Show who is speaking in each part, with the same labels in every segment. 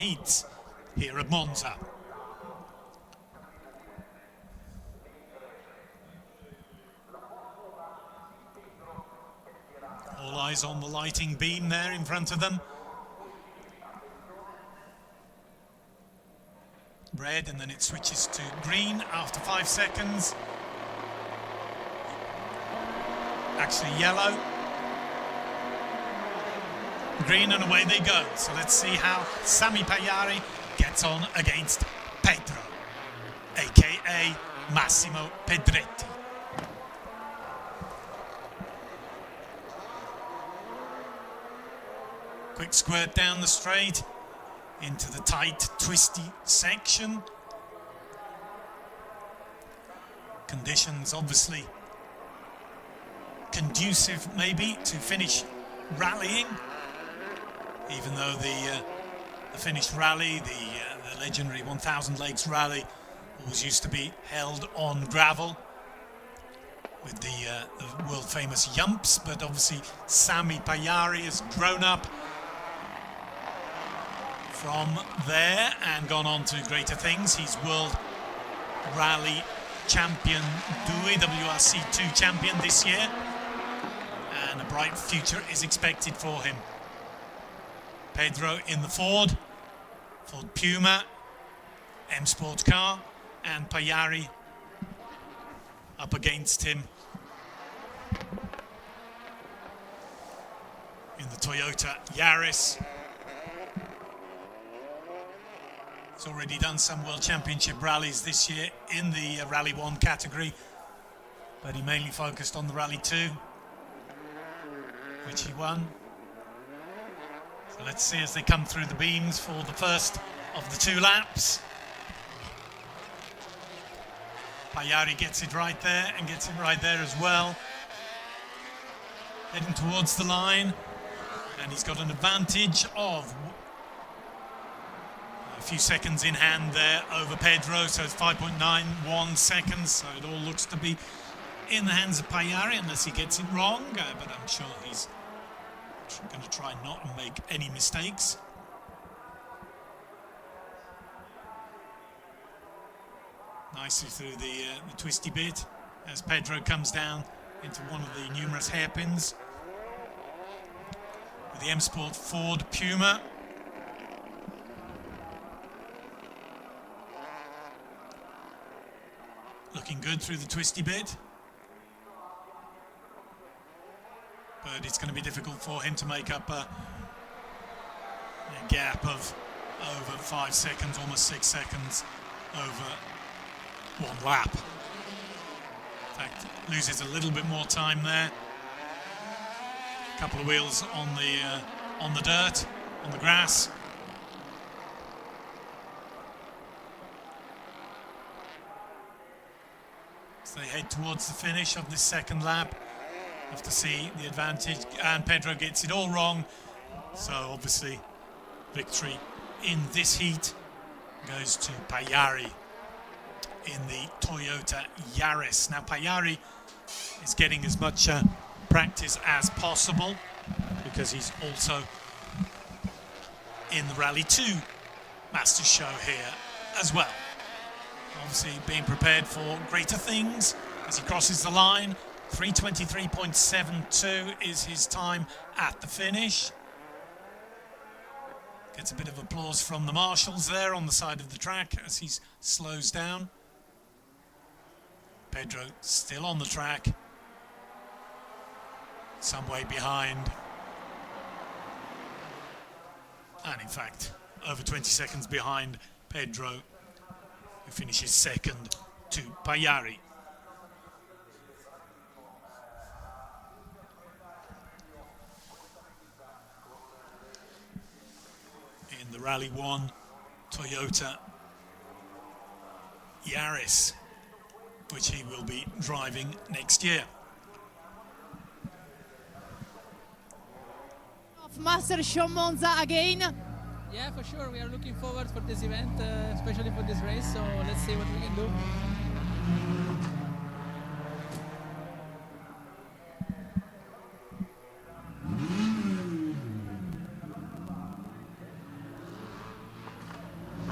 Speaker 1: heats here at Monza. All eyes on the lighting beam there in front of them. Red, and then it switches to green after 5 seconds. Actually yellow. Green, and away they go. So let's see how Sami Pajari gets on against Pedro, aka Massimo Pedretti. Quick squirt down the straight into the tight, twisty section. Conditions obviously conducive maybe to finish rallying, even though the finished rally, the legendary 1000 Lakes rally, always used to be held on gravel with the world famous yumps. But obviously Sami Pajari has grown up from there and gone on to greater things. He's World Rally Champion Due, WRC2 champion this year, and a bright future is expected for him. Pedro in the Ford Puma M Sport car, and Pajari up against him in the Toyota Yaris. He's already done some World Championship rallies this year in the Rally 1 category, but he mainly focused on the Rally 2, which he won. So let's see as they come through the beams for the first of the 2 laps. Pajari gets it right there and gets it right there as well. Heading towards the line, and he's got an advantage of a few seconds in hand there over Pedro, so it's 5.91 seconds, so it all looks to be in the hands of Pajari unless he gets it wrong, but I'm sure he's going to try not to make any mistakes. Nicely through the twisty bit as Pedro comes down into one of the numerous hairpins with the M Sport Ford Puma. Looking good through the twisty bit, but it's going to be difficult for him to make up a gap of over 5 seconds, almost 6 seconds over one lap. In fact, loses a little bit more time there. A couple of wheels on the dirt, on the grass. So they head towards the finish of this second lap. Have to see the advantage, and Pedro gets it all wrong. So obviously, victory in this heat goes to Pajari in the Toyota Yaris. Now Pajari is getting as much practice as possible because he's also in the Rally 2 Masters Show here as well. Obviously being prepared for greater things as he crosses the line. 3:23.72 is his time at the finish. Gets a bit of applause from the marshals there on the side of the track as he slows down. Pedro still on the track, some way behind, and in fact over 20 seconds behind Pedro, who finishes second to Pajari. In the Rally 1 Toyota Yaris, which he will be driving next year.
Speaker 2: Master Show Monza again.
Speaker 3: Yeah, for sure. We are looking forward for this event, especially for this race. So let's see what we can do.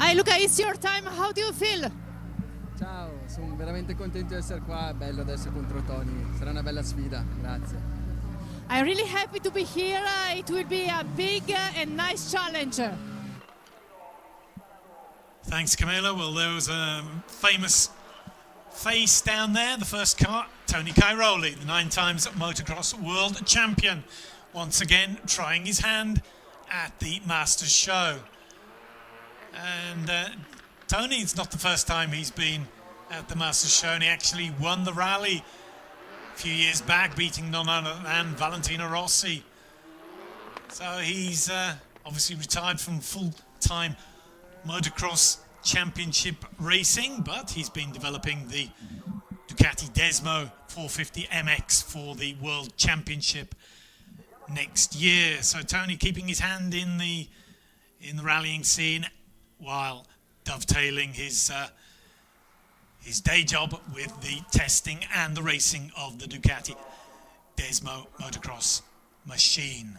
Speaker 2: Hi Luca, it's your time. How do you feel?
Speaker 4: Ciao, sono veramente contento di essere qua, è bello adesso contro Tony, sarà una bella sfida, grazie.
Speaker 2: I'm really happy to be here. It will be a big and nice challenge.
Speaker 1: Thanks, Camilla. Well, there was a famous face down there, the first car, Tony Cairoli, the 9 times motocross world champion, once again trying his hand at the Masters show. And Tony, it's not the first time he's been at the Masters show, and he actually won the rally a few years back, beating none other than Valentino Rossi. So he's obviously retired from full-time motocross championship racing, but he's been developing the Ducati Desmo 450 MX for the World Championship next year. So Tony keeping his hand in the rallying scene while dovetailing his day job with the testing and the racing of the Ducati Desmo motocross machine.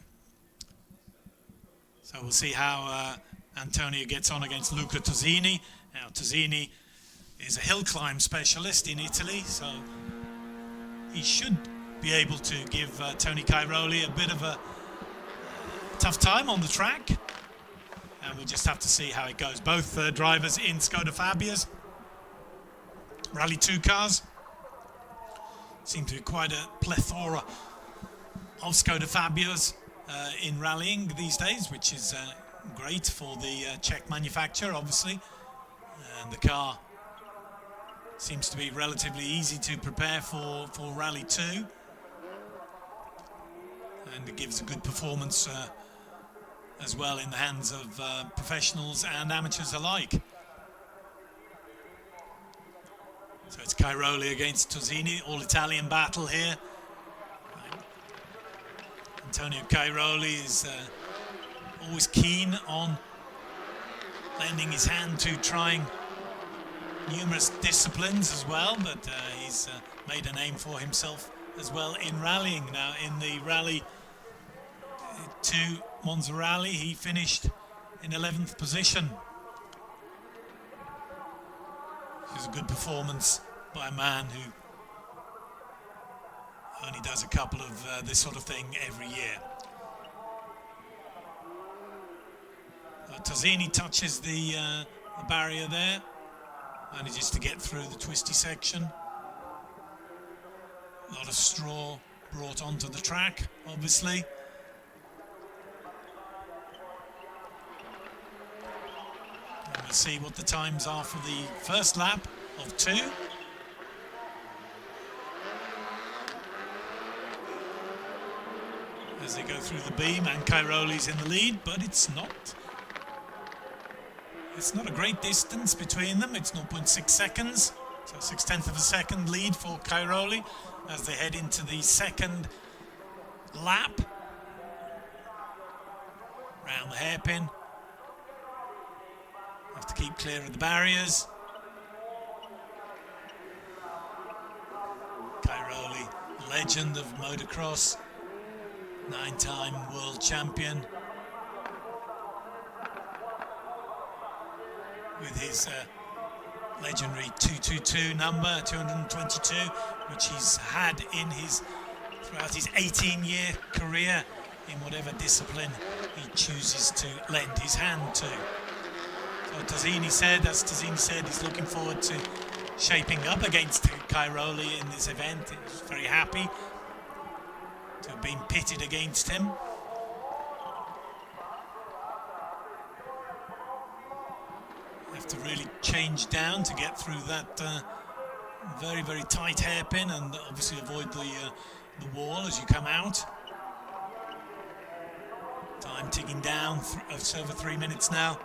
Speaker 1: So we'll see how Antonio gets on against Luca Tosini. Now Tosini is a hill climb specialist in Italy, so he should be able to give Tony Cairoli a bit of a tough time on the track. And we'll just have to see how it goes. Both drivers in Skoda Fabias, Rally 2 cars. Seem to be quite a plethora of Skoda Fabias in rallying these days, which is great for the Czech manufacturer, obviously. And the car seems to be relatively easy to prepare for Rally 2. And it gives a good performance as well in the hands of professionals and amateurs alike. So it's Cairoli against Tosini, all Italian battle here. Antonio Cairoli is always keen on lending his hand to trying numerous disciplines as well, but he's made a name for himself as well in rallying. Now in the Rally 2 Monza Rally, he finished in 11th position. It was a good performance by a man who only does a couple of this sort of thing every year. Tosini touches the barrier there, manages to get through the twisty section. A lot of straw brought onto the track, obviously. And we'll see what the times are for the first lap of 2. As they go through the beam, and Cairoli's in the lead, but it's not a great distance between them. It's 0.6 seconds, so 0.6 of a second lead for Cairoli as they head into the second lap. Round the hairpin. Have to keep clear of the barriers. Cairoli, legend of motocross, 9-time world champion, with his legendary 222 number, 222, which he's had in throughout his 18-year career in whatever discipline he chooses to lend his hand to. So Tosini said, he's looking forward to shaping up against Cairoli in this event. He's very happy to have been pitted against him. Have to really change down to get through that very, very tight hairpin, and obviously avoid the wall as you come out. Time ticking down, it's over 3 minutes now.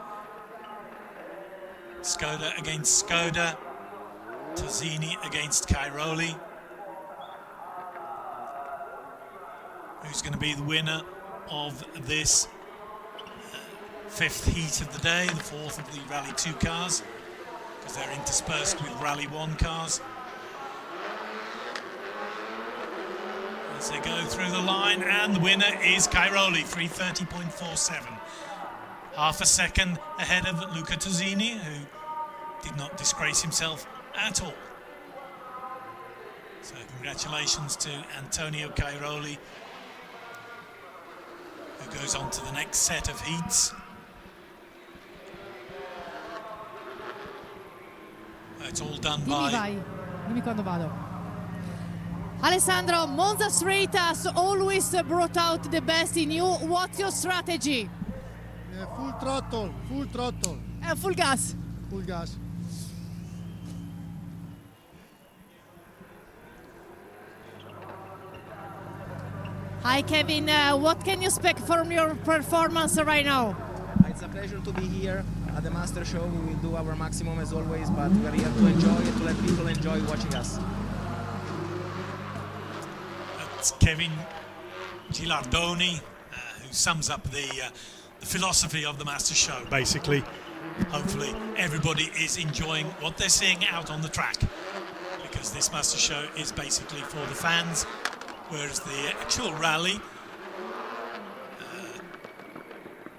Speaker 1: Skoda against Skoda, Tosini against Cairoli. Who's going to be the winner of this 5th heat of the day, the 4th of the Rally 2 cars, because they're interspersed with Rally 1 cars. As they go through the line, and the winner is Cairoli, 3:30.47. half a second ahead of Luca Tosini, who did not disgrace himself at all. So congratulations to Antonio Cairoli, who goes on to the next set of heats. It's all done
Speaker 2: Dimmi
Speaker 1: by...
Speaker 2: vai, dimmi quando vado. Alessandro, Monza Street has always brought out the best in you. What's your strategy?
Speaker 5: Full throttle, full throttle,
Speaker 2: Full gas.
Speaker 5: full gas.
Speaker 2: Hi Kevin, what can you expect from your performance right now?
Speaker 6: It's a pleasure to be here at the Master Show. We will do our maximum as always, but we are here to enjoy it, to let people enjoy watching us.
Speaker 1: That's Kevin Gilardoni, who sums up the philosophy of the Master Show, basically. Hopefully everybody is enjoying what they're seeing out on the track, because this Master Show is basically for the fans, whereas the actual rally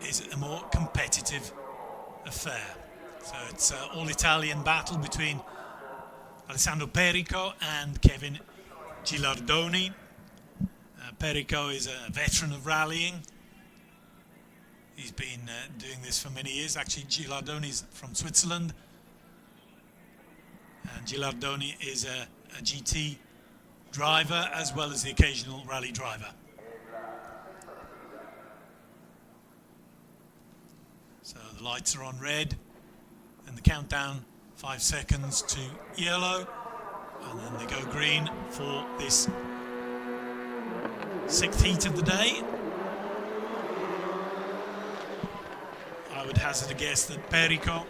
Speaker 1: is a more competitive affair. So it's an all-Italian battle between Alessandro Perico and Kevin Gilardoni. Perico is a veteran of rallying. He's been doing this for many years. Actually, Gilardoni's from Switzerland, and Gilardoni is a GT driver as well as the occasional rally driver. So the lights are on red, and the countdown 5 seconds to yellow, and then they go green for this 6th heat of the day. I would hazard a guess that Perico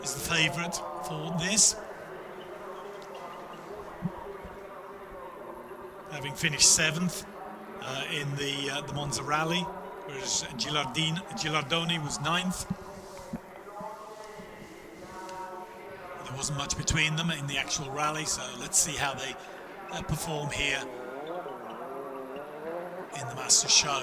Speaker 1: is the favourite for this, having finished 7th in the Monza rally, whereas Gilardoni was 9th. There wasn't much between them in the actual rally, so let's see how they perform here in the Master Show.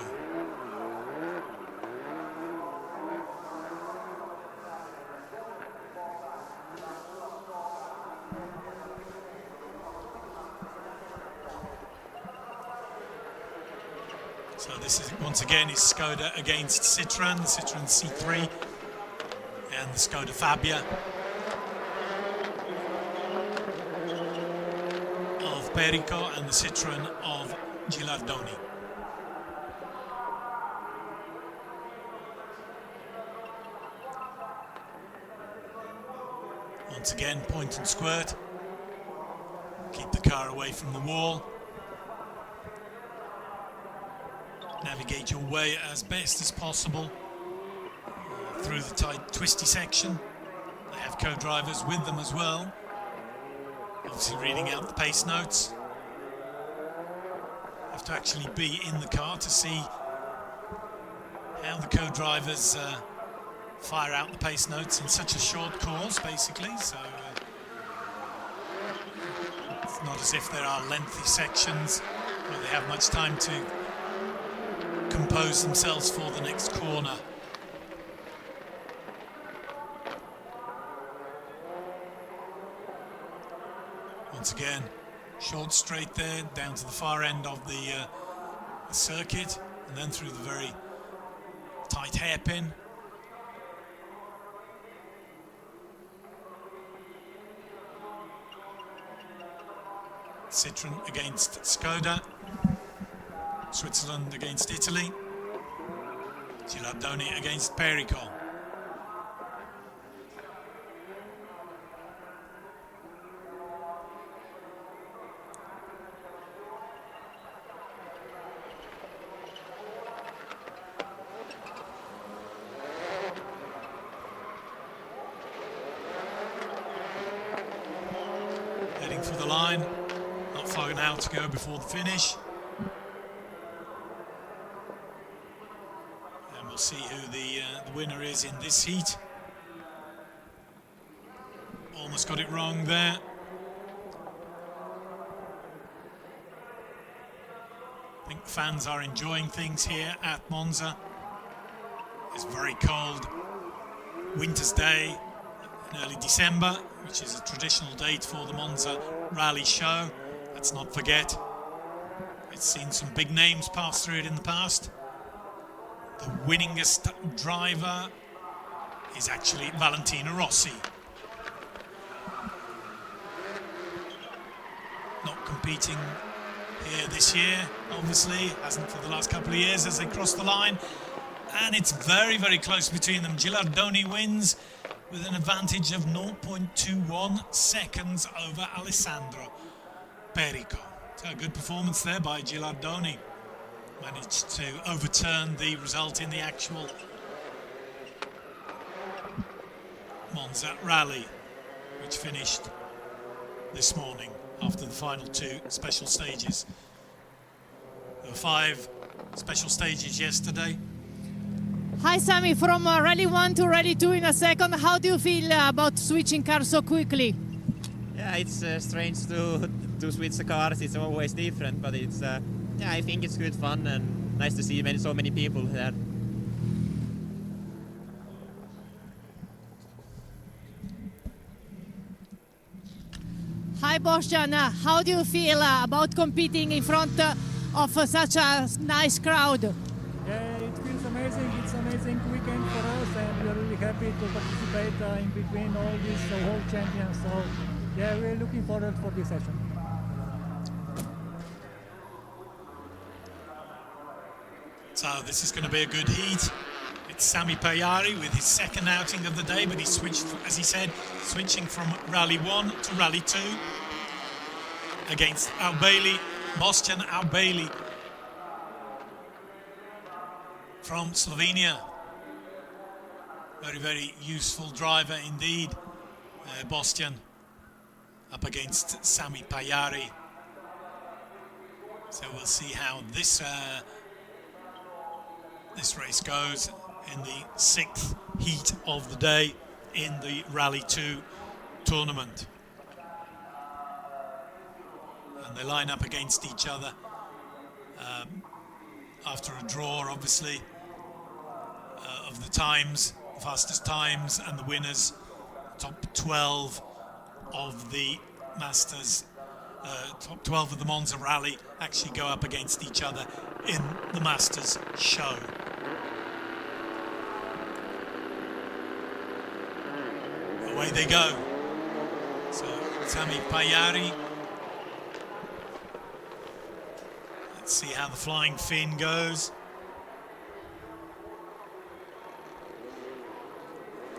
Speaker 1: So this is once again is Skoda against Citroën, the Citroën C3 and the Skoda Fabia of Perico and the Citroën of Gilardoni. Once again, point and squirt. Keep the car away from the wall. Navigate your way as best as possible through the tight, twisty section. They have co-drivers with them as well, obviously reading out the pace notes. Have to actually be in the car to see how the co-drivers fire out the pace notes in such a short course, basically. So it's not as if there are lengthy sections where they have much time to compose themselves for the next corner. Once again, short straight there, down to the far end of the circuit, and then through the very tight hairpin. Citroën against Skoda. Switzerland against Italy. Gilardoni against Perico. Heading for the line. Not far now to go before the finish. We'll see who the winner is in this heat. Almost got it wrong there. I think fans are enjoying things here at Monza. It's very cold winter's day in early December, which is a traditional date for the Monza rally show. Let's not forget, it's seen some big names pass through it in the past. The winningest driver is actually Valentino Rossi. Not competing here this year, obviously, hasn't for the last couple of years as they cross the line. And it's very, very close between them. Gilardoni wins with an advantage of 0.21 seconds over Alessandro Perico. So a good performance there by Gilardoni. Managed to overturn the result in the actual Monza rally, which finished this morning after the final two special stages. There were 5 special stages yesterday.
Speaker 2: Hi Sammy, from Rally 1 to Rally 2 in a second. How do you feel about switching cars so quickly?
Speaker 7: Yeah, it's strange to switch the cars. It's always different, but it's yeah, I think it's good fun and nice to see so many people there.
Speaker 2: Hi Bosjan, how do you feel about competing in front of such a nice crowd?
Speaker 8: Yeah, it feels amazing. It's an amazing weekend for us, and we're really happy to participate in between all these world champions. So, yeah, we're looking forward for this session.
Speaker 1: So this is going to be a good heat. It's Sami Pajari with his second outing of the day, but he switched, as he said, switching from Rally 1 to Rally 2 against Avbelj, Bosjan Avbelj from Slovenia. Very, very useful driver indeed, Bosjan, up against Sami Pajari. So we'll see how this race goes in the 6th heat of the day in the Rally 2 tournament. And they line up against each other after a draw, obviously, of the times, the fastest times, and the winners, top 12 of the Masters, top 12 of the Monza Rally actually go up against each other in the Masters show. Away they go. So Sami Pajari. Let's see how the flying fin goes.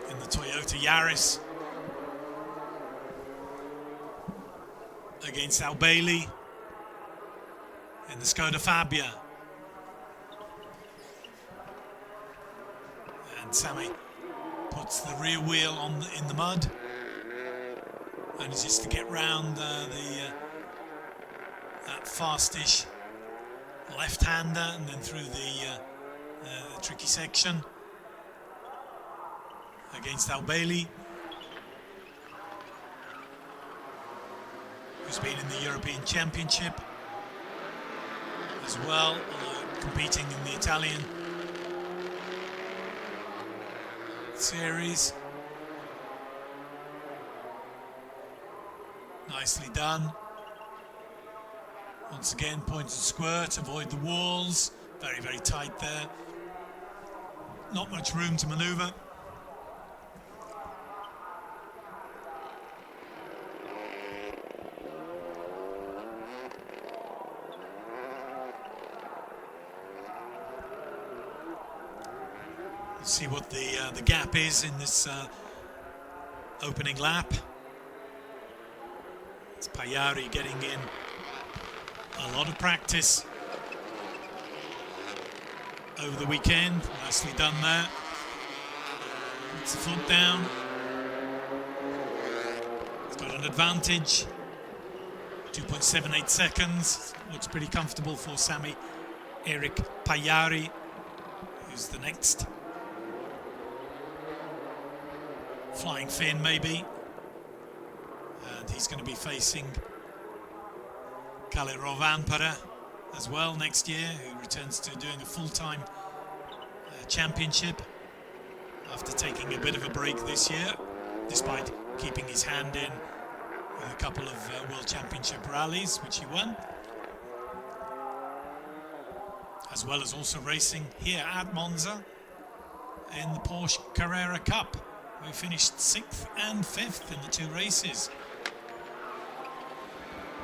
Speaker 1: In the Toyota Yaris. Against Avbelj. In the Skoda Fabia. And Sami puts the rear wheel on in the mud, and it's just to get round that fastish left-hander and then through the tricky section against Avbelj, who's been in the European Championship as well, competing in the Italian series. Nicely done. Once again, point and squirt, avoid the walls. Very, very tight there. Not much room to manoeuvre. See what the gap is in this opening lap. It's Pajari getting in a lot of practice over the weekend. Nicely done there. Puts the foot down. He's got an advantage. 2.78 seconds. Looks pretty comfortable for Sami Eric Pajari, who's the next. Flying fin maybe, and he's going to be facing Kalle Rovanperä as well next year, who returns to doing a full-time championship. after taking a bit of a break this year, despite keeping his hand in with a couple of World Championship rallies, which he won, as well as also racing here at Monza in the Porsche Carrera Cup. We finished 6th and 5th in the 2 races.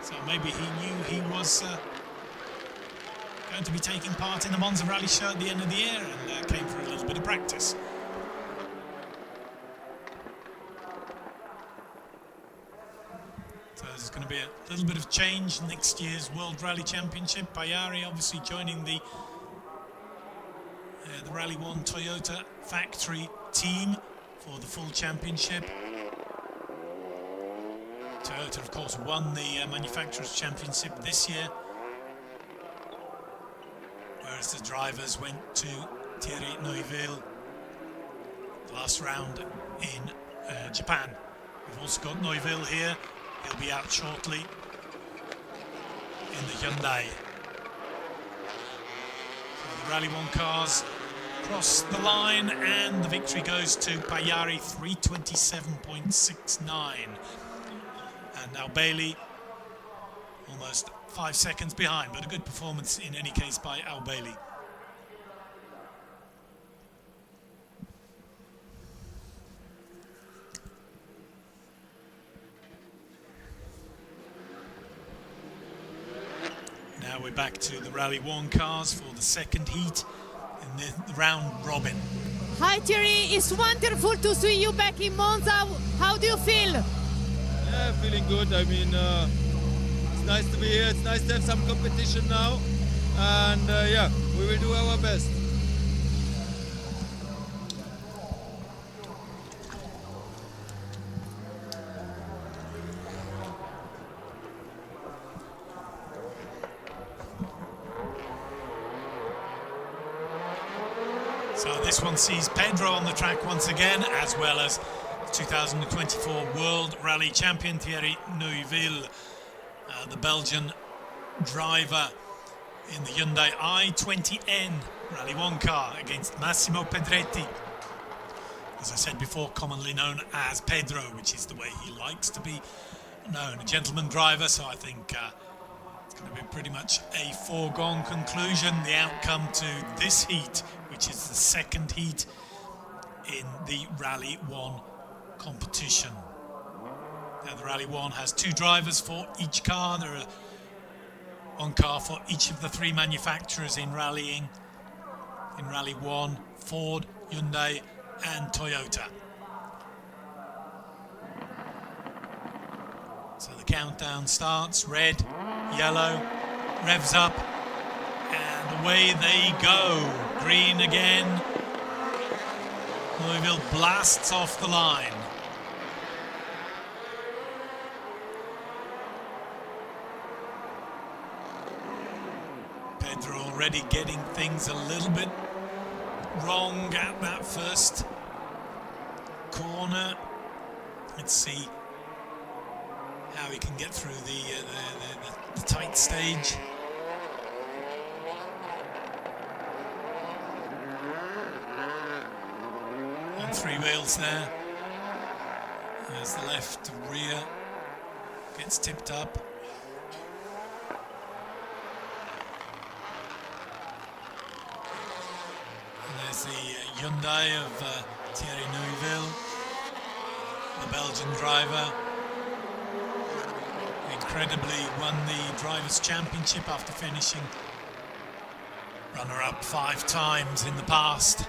Speaker 1: So maybe he knew he was going to be taking part in the Monza Rally Show at the end of the year and came for a little bit of practice. So there's going to be a little bit of change next year's World Rally Championship. Pajari obviously joining the Rally 1 Toyota factory team for the full championship. Toyota, of course, won the Manufacturers' Championship this year, whereas the drivers went to Thierry Neuville last round in Japan. We've also got Neuville here. He'll be out shortly in the Hyundai. So the Rally 1 cars cross the line and the victory goes to Pajari, 3:27.69. And Avbelj almost 5 seconds behind, but a good performance in any case by Avbelj. Now we're back to the Rally 1 cars for the second heat in the round robin.
Speaker 2: Hi Thierry, it's wonderful to see you back in Monza. How do you feel?
Speaker 9: Yeah, feeling good. I mean, it's nice to be here. It's nice to have some competition now. And yeah, we will do our best.
Speaker 1: So this one sees Pedro on the track once again, as well as 2024 World Rally Champion Thierry Neuville, the Belgian driver in the Hyundai i20N Rally 1 car against Massimo Pedretti, as I said before, commonly known as Pedro, which is the way he likes to be known, a gentleman driver. So I think it's going to be pretty much a foregone conclusion, the outcome to this heat, which is the second heat in the Rally 1 competition. Now the Rally 1 has 2 drivers for each car. There are 1 car for each of the 3 manufacturers in rallying. In Rally 1, Ford, Hyundai and Toyota. So the countdown starts, red, yellow, revs up, and away they go. Green again. Neuville blasts off the line. Pedro already getting things a little bit wrong at that first corner. Let's see how he can get through the tight stage. On 3 wheels there. There's the left rear. Gets tipped up. And there's the Hyundai of Thierry Neuville, the Belgian driver. Incredibly won the Drivers' Championship after finishing runner-up 5 times in the past.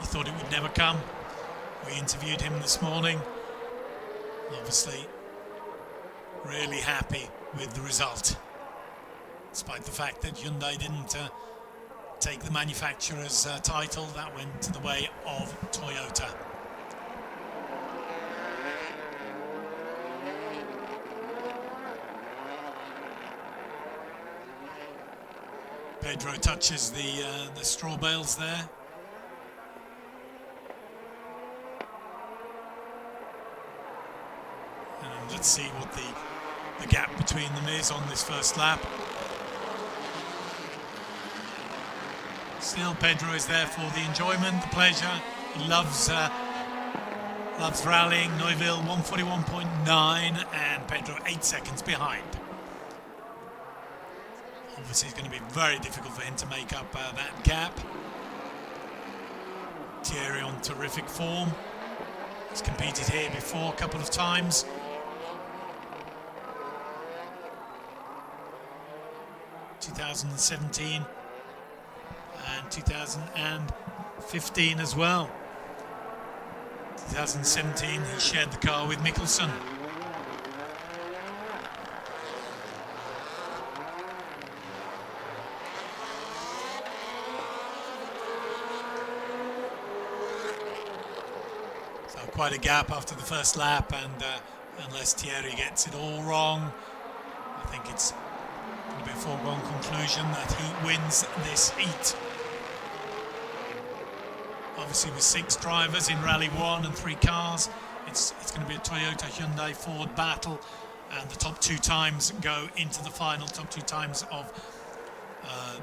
Speaker 1: He thought it would never come. We interviewed him this morning. Obviously, really happy with the result, despite the fact that Hyundai didn't take the manufacturer's title. That went to the way of Toyota. Pedro touches the straw bales there. And let's see what the gap between them is on this first lap. Still, Pedro is there for the enjoyment, the pleasure. He loves rallying. Neuville 141.9 and Pedro 8 seconds behind. Obviously, it's going to be very difficult for him to make up that gap. Thierry on terrific form. He's competed here before a couple of times. (2017) and 2015 as well. 2017 he shared the car with Mikkelsen. So quite a gap after the first lap, and unless Thierry gets it all wrong, I think it's going to be a foregone conclusion that he wins this heat. Obviously with 6 drivers in Rally 1 and 3 cars, it's going to be a Toyota, Hyundai, Ford battle, and the top 2 times go into the final. Top 2 times of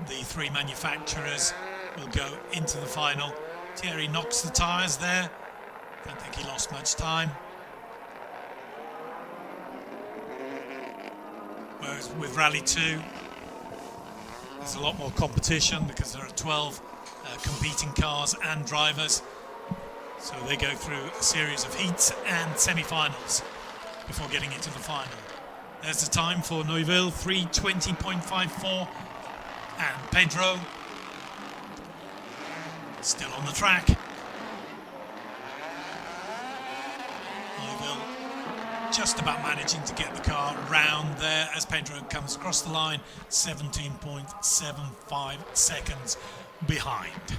Speaker 1: the 3 manufacturers will go into the final. Thierry knocks the tyres there. Don't think he lost much time. Whereas with Rally 2, there's a lot more competition because there are 12 competing cars and drivers. So they go through a series of heats and semi-finals before getting into the final. There's the time for Neuville, 3:20.54, and Pedro still on the track. Neuville just about managing to get the car round there as Pedro comes across the line, 17.75 seconds behind.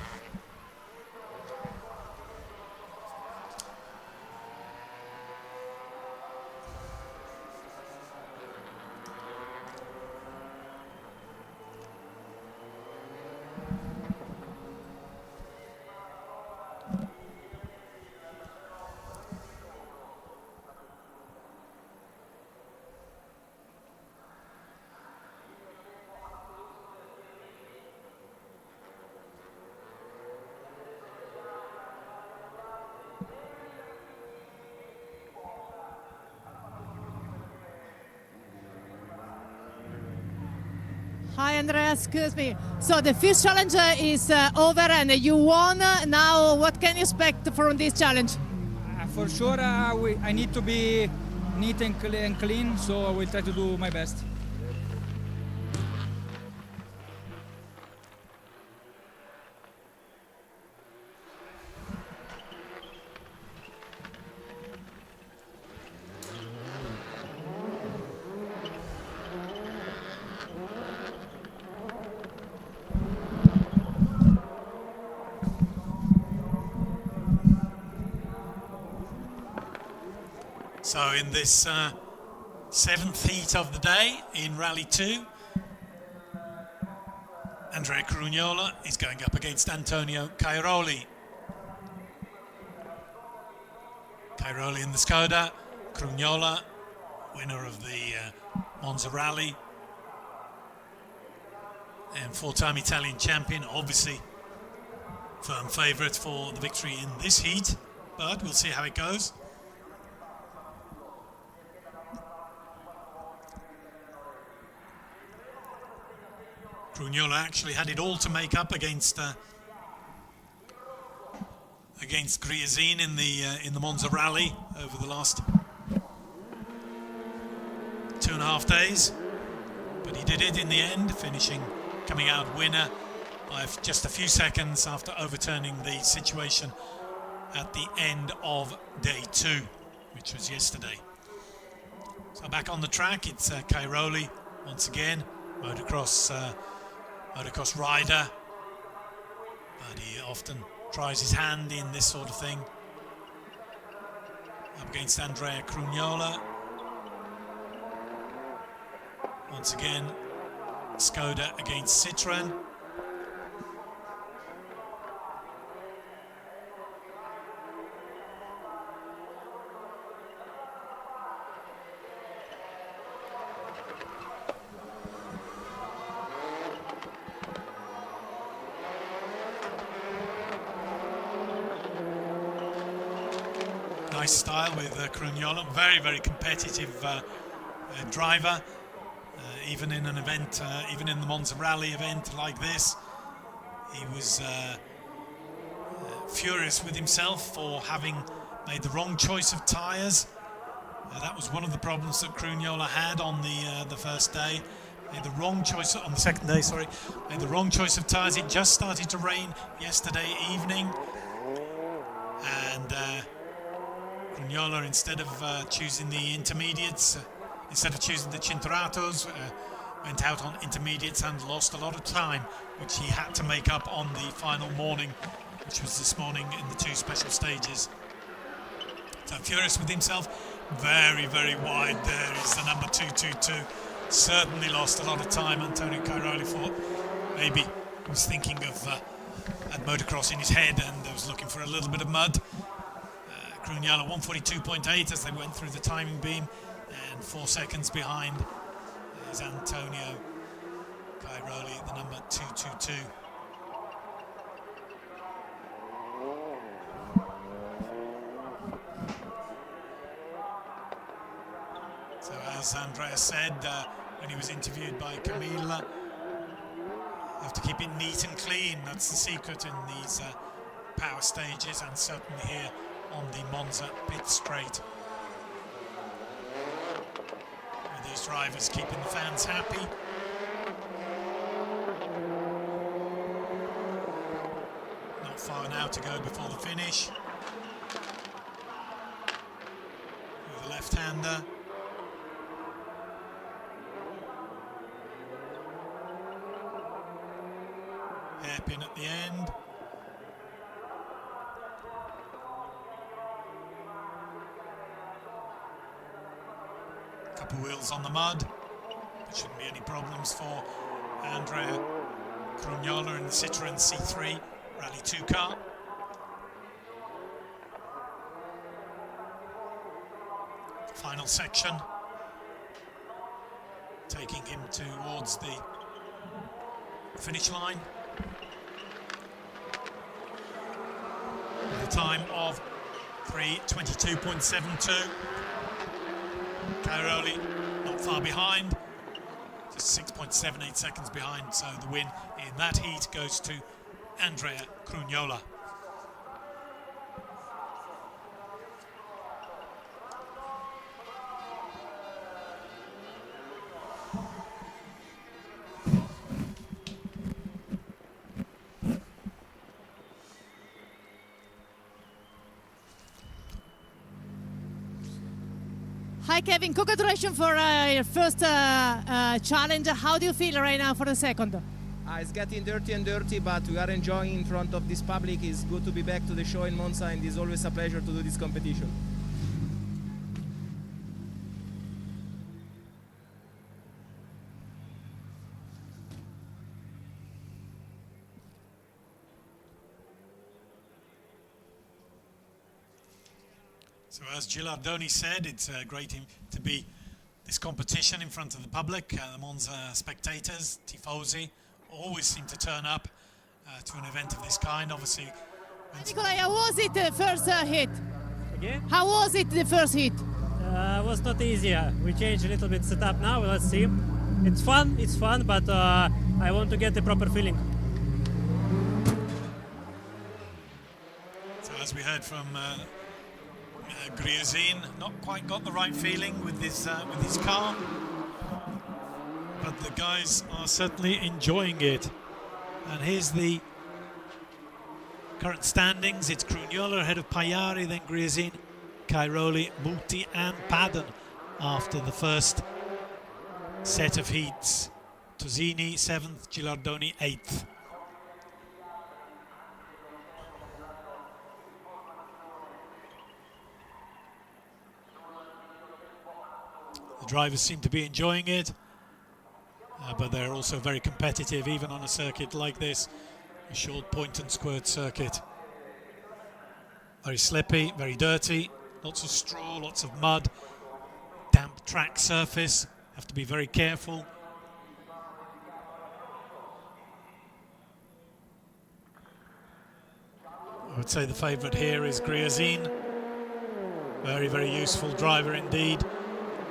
Speaker 2: Hi Andrea, excuse me. So the first challenge is over and you won. Now what can you expect from this challenge?
Speaker 3: For sure, I need to be neat and clean, so I will try to do my best.
Speaker 1: So in this 7th heat of the day in Rally 2, Andrea Crugnola is going up against Antonio Cairoli. Cairoli in the Skoda, Crugnola, winner of the Monza Rally and 4-time Italian champion, obviously firm favourite for the victory in this heat, but we'll see how it goes. Crugnola actually had it all to make up against Gryazin in the Monza Rally over the last 2.5 days, but he did it in the end, coming out winner by just a few seconds after overturning the situation at the end of day 2, which was yesterday. So back on the track, it's Cairoli once again, motocross rider, but he often tries his hand in this sort of thing. Up against Andrea Crugnola. Once again, Skoda against Citroën. nice style with Crugnola. Very, very competitive driver. Even in an event, even in the Monza Rally event like this, he was furious with himself for having made the wrong choice of tyres. That was one of the problems that Crugnola had on the first day. Made the wrong choice on the second day. Sorry, made the wrong choice of tyres. It just started to rain yesterday evening, and Crugnola, instead of choosing the intermediates, instead of choosing the Cinturatos, went out on intermediates and lost a lot of time, which he had to make up on the final morning, which was this morning in the 2 special stages. So furious with himself. Very, very wide there is the number 222. Certainly lost a lot of time. Antonio Cairoli thought maybe he was thinking of had motocross in his head and was looking for a little bit of mud. Crugnola 142.8 as they went through the timing beam, and 4 seconds behind is Antonio Cairoli, the number 222. So as Andrea said when he was interviewed by Camilla, you have to keep it neat and clean. That's the secret in these power stages, and certainly here on the Monza pit straight. With these drivers keeping the fans happy. Not far now to go before the finish. With a left-hander. Hairpin at the end. Couple wheels on the mud. There shouldn't be any problems for Andrea Crugnola in the Citroën C3 Rally 2 car. Final section. Taking him towards the finish line. With a time of 3:22.72. Cairoli not far behind, just 6.78 seconds behind, so the win in that heat goes to Andrea Crugnola.
Speaker 2: Hi Kevin, congratulations for your first challenge. How do you feel right now for the second?
Speaker 6: It's getting dirty and dirty, but we are enjoying in front of this public. It's good to be back to the show in Monza, and it's always a pleasure to do this competition.
Speaker 1: So as Gilardoni said, it's great to be this competition in front of the public. The Monza spectators, tifosi, always seem to turn up to an event of this kind. Obviously,
Speaker 2: Nikolai, how was it the first hit?
Speaker 10: Again?
Speaker 2: How was it the first hit?
Speaker 10: Was not easy. We changed a little bit setup now. Let's see. It's fun, but I want to get the proper feeling.
Speaker 1: So as we heard from Gryazin, not quite got the right feeling with his car, but the guys are certainly enjoying it. And here's the current standings. It's Crugnola ahead of Pajari, then Gryazin, Cairoli, Butti and Paddon after the first set of heats. Tosini 7th, Gilardoni 8th. The drivers seem to be enjoying it, but they're also very competitive, even on a circuit like this, a short point and squirt circuit. Very slippy, very dirty, lots of straw, lots of mud, damp track surface, have to be very careful. I would say the favourite here is Gryazin. Very, very useful driver indeed,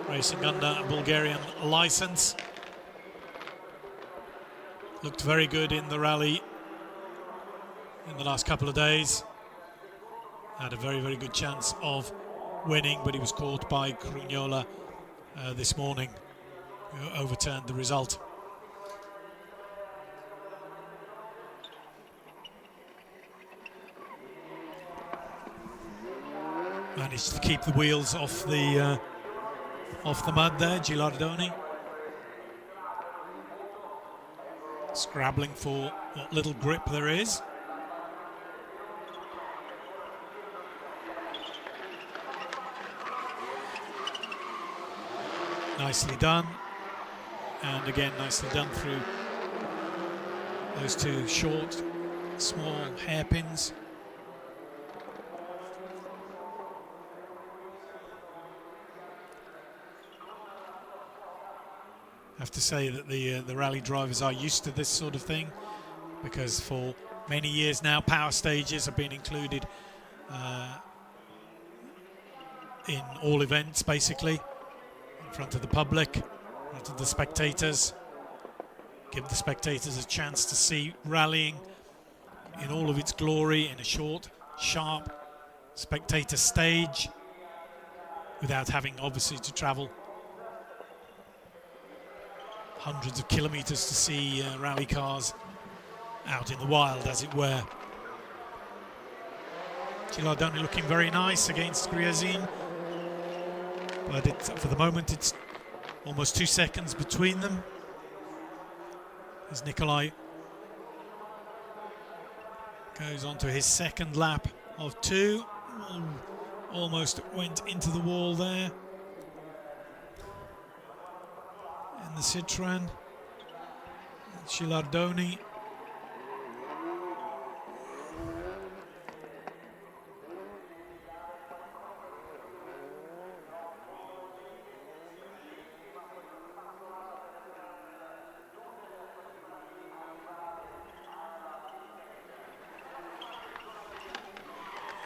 Speaker 1: racing under a Bulgarian license. Looked very good in the rally in the last couple of days. Had a very, very good chance of winning, but he was caught by Crugnola this morning, who overturned the result. Managed to keep the wheels off the mud there, Gilardoni. Scrabbling for what little grip there is. Nicely done. And again, nicely done through those two short, small hairpins. I have to say that the rally drivers are used to this sort of thing, because for many years now power stages have been included in all events, basically in front of the public, in front of the spectators. Give the spectators a chance to see rallying in all of its glory in a short, sharp spectator stage, without having obviously to travel hundreds of kilometers to see rally cars out in the wild, as it were. Gilardoni looking very nice against Gryazin, but for the moment it's almost 2 seconds between them, as Nikolai goes on to his second lap of 2. Almost went into the wall there in the Citroën. Gilardoni.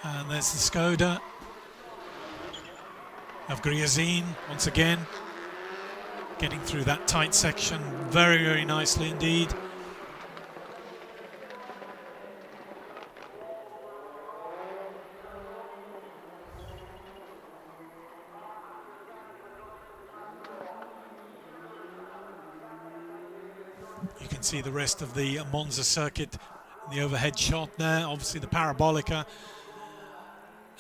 Speaker 1: And there's the Skoda of Gryazin once again, getting through that tight section very, very nicely indeed. You can see the rest of the Monza circuit in the overhead shot there. Obviously the parabolica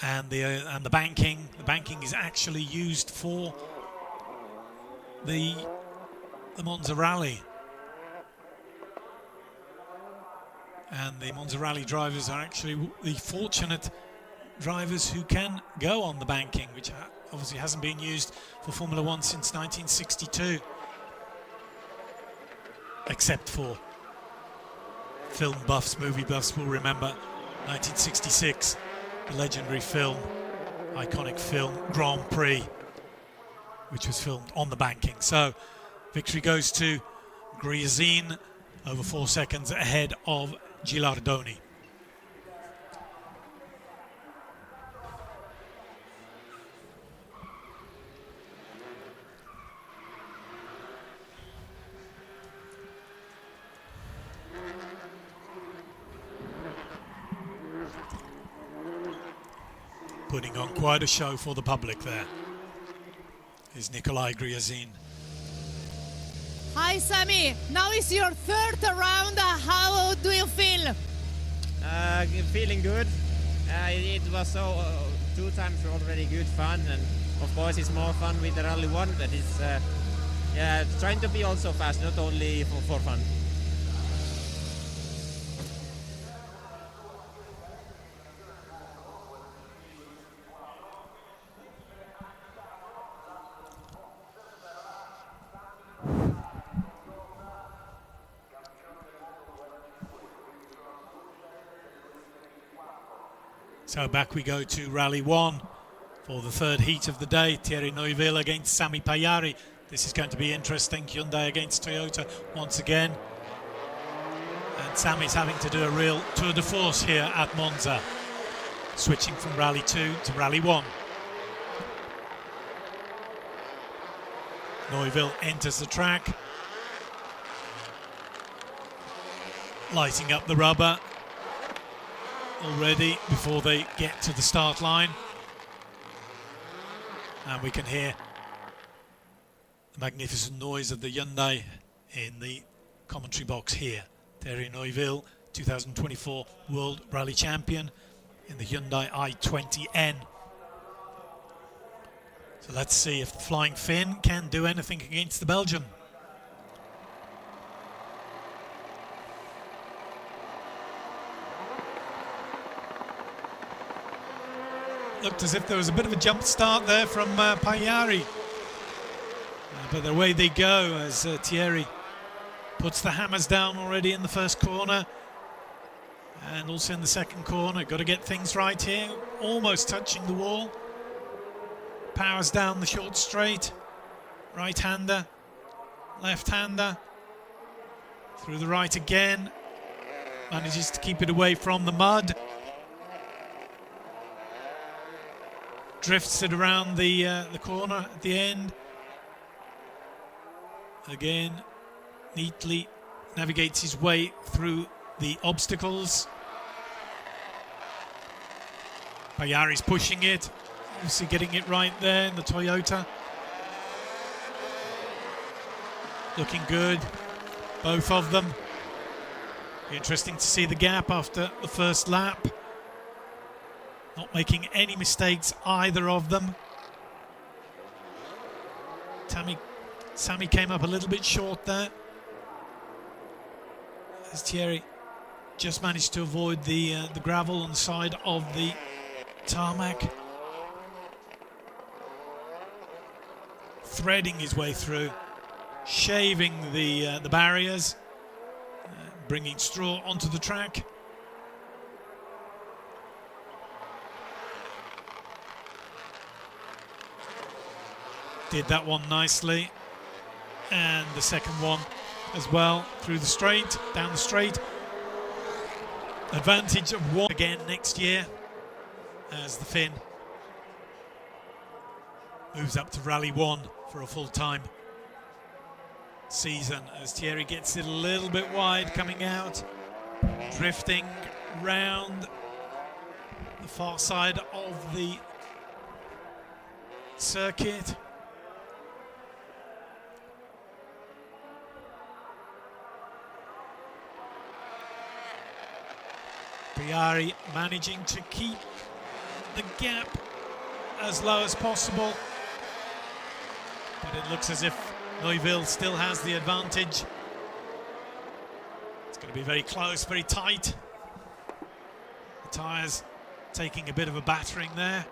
Speaker 1: and the banking. The banking is actually used for the Monza Rally, and the Monza Rally drivers are actually the fortunate drivers who can go on the banking, which obviously hasn't been used for Formula One since 1962, except for film buffs, movie buffs will remember 1966, the legendary film, iconic film Grand Prix, which was filmed on the banking. So victory goes to Gryazin, over 4 seconds ahead of Gilardoni. Putting on quite a show for the public there is Nikolai Gryazin.
Speaker 2: Hi Sammy, now is your third round. How do you feel?
Speaker 7: Feeling good. It was 2 times already good fun, and of course it's more fun with the Rally 1, but it's trying to be also fast, not only for fun.
Speaker 1: So back we go to Rally 1 for the third heat of the day. Thierry Neuville against Sami Pajari. This is going to be interesting. Hyundai against Toyota once again. And Sami's having to do a real tour de force here at Monza, switching from Rally 2 to Rally 1. Neuville enters the track, lighting up the rubber already before they get to the start line. And we can hear the magnificent noise of the Hyundai in the commentary box here. Thierry Neuville, 2024 World Rally Champion in the Hyundai i20N. So let's see if the Flying Finn can do anything against the Belgian. Looked as if there was a bit of a jump start there from Pajari. But away they go as Thierry puts the hammers down already in the first corner. And also in the second corner. Got to get things right here. Almost touching the wall. Powers down the short straight. Right-hander. Left-hander. Through the right again. Manages to keep it away from the mud. Drifts it around the corner at the end. Again, neatly navigates his way through the obstacles. Pajari's pushing it, obviously getting it right there in the Toyota. Looking good, both of them. Interesting to see the gap after the first lap. Not making any mistakes, either of them. Sammy came up a little bit short there, as Thierry just managed to avoid the gravel on the side of the tarmac. Threading his way through, shaving the barriers, bringing straw onto the track. Did that one nicely, and the second one as well, through the straight, down the straight. Advantage of one again next year as the Finn moves up to Rally 1 for a full-time season, as Thierry gets it a little bit wide coming out, drifting round the far side of the circuit. Pajari managing to keep the gap as low as possible, but it looks as if Neuville still has the advantage. It's going to be very close, very tight. The tyres taking a bit of a battering there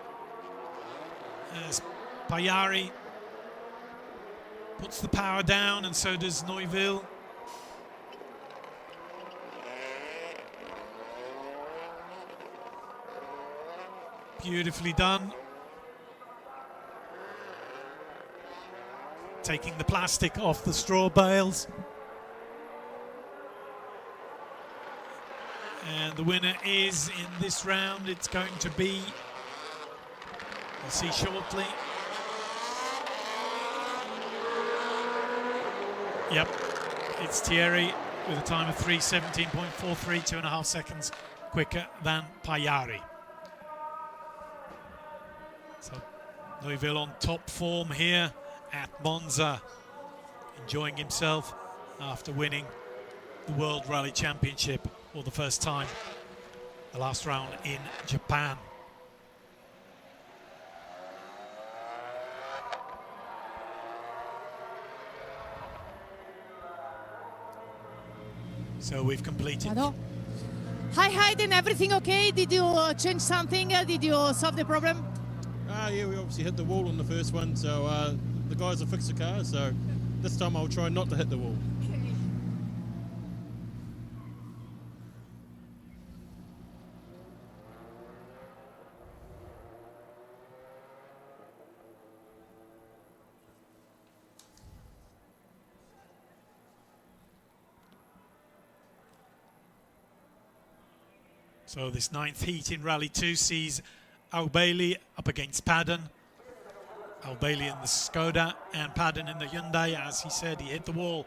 Speaker 1: as Pajari puts the power down, and so does Neuville. Beautifully done. Taking the plastic off the straw bales. And the winner is, in this round, it's going to be, we'll see shortly. Yep, it's Thierry with a time of 3:17.43, 2.5 seconds quicker than Pajari. So Neuville on top form here at Monza, enjoying himself after winning the World Rally Championship for the first time, the last round in Japan. So we've completed.
Speaker 2: Paddon. Hi Hayden, everything okay? Did you change something? Did you solve the problem?
Speaker 11: Yeah, we obviously hit the wall on the first one, so the guys will fix the car, so this time I'll try not to hit the wall.
Speaker 1: So this ninth heat in Rally 2 sees Avbelj up against Paddon. Avbelj in the Skoda and Paddon in the Hyundai. As he said, he hit the wall,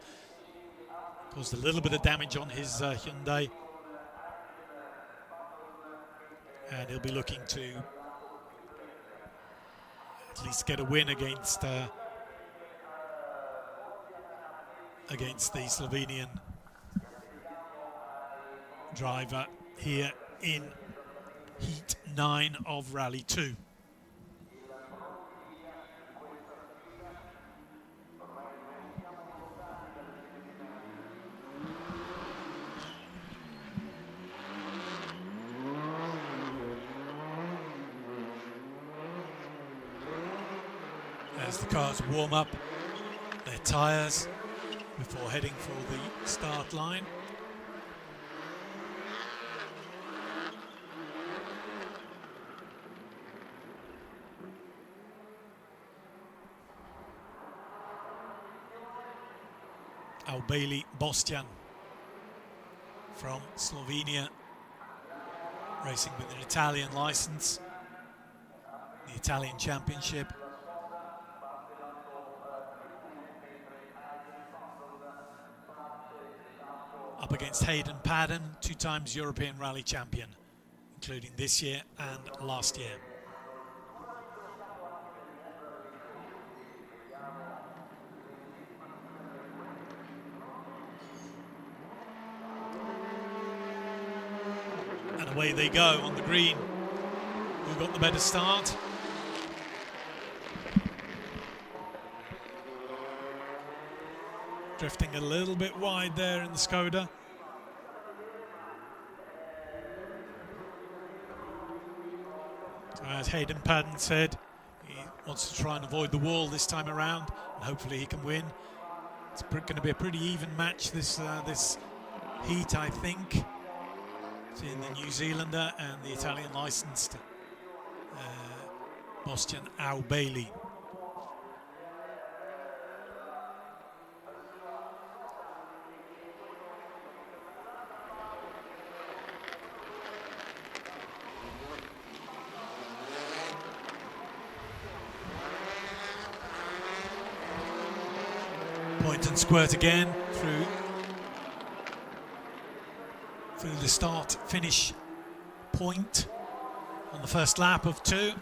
Speaker 1: caused a little bit of damage on his Hyundai, and he'll be looking to at least get a win against the Slovenian driver here in Heat 9 of Rally 2. As the cars warm up their tyres before heading for the start line. Avbelj Bostian from Slovenia, racing with an Italian license, the Italian Championship. Up against Hayden Paddon, 2 times European Rally champion, including this year and last year. And away they go on the green. Who got the better start? Drifting a little bit wide there in the Skoda. So as Hayden Paddon said, he wants to try and avoid the wall this time around, and hopefully he can win. It's going to be a pretty even match this heat, I think. Between the New Zealander and the Italian licensed Bostian Avbelj. Point and squirt again through the start-finish point on the first lap of 2.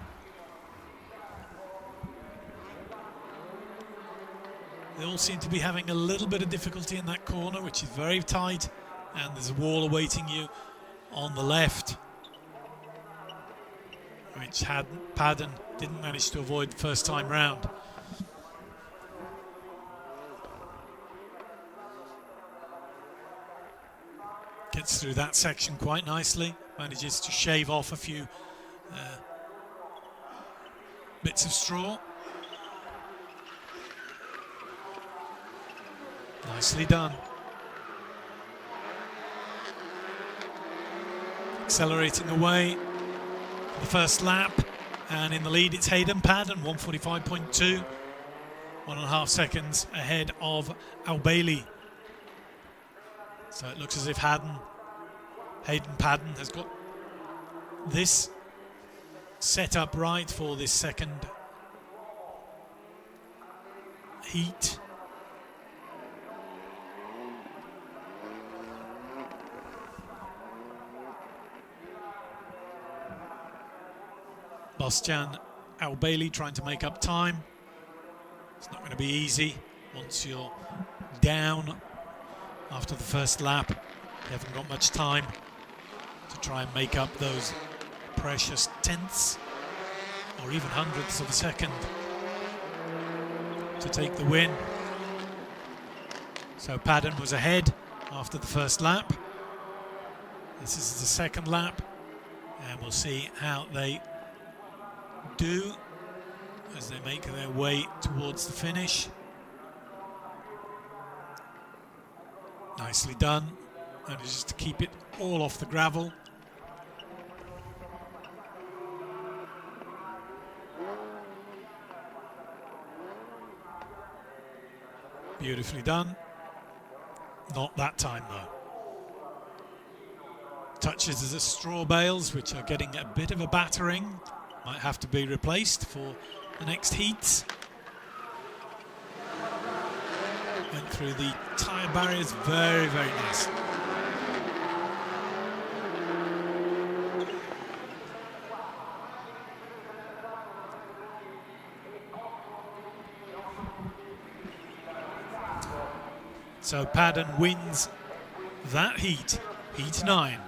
Speaker 1: They all seem to be having a little bit of difficulty in that corner, which is very tight, and there's a wall awaiting you on the left, which Paddon didn't manage to avoid the first time round. Gets through that section quite nicely, manages to shave off a few bits of straw. Nicely done. Accelerating away the first lap, and in the lead it's Hayden Paddon, 1:45.2, 1.5 seconds ahead of Avbelj. So it looks as if Hayden Paddon has got this set up right for this second heat. Bostian Avbelj trying to make up time. It's not going to be easy once you're down after the first lap. You haven't got much time to try and make up those precious tenths or even hundredths of a second to take the win. So Paddon was ahead after the first lap. This is the second lap, and we'll see how they do as they make their way towards the finish. Nicely done, and just to keep it all off the gravel. Beautifully done. Not that time though. Touches of the straw bales, which are getting a bit of a battering. Might have to be replaced for the next heat. Went through the tyre barriers, very, very nice. So Paddon wins that heat, heat 9.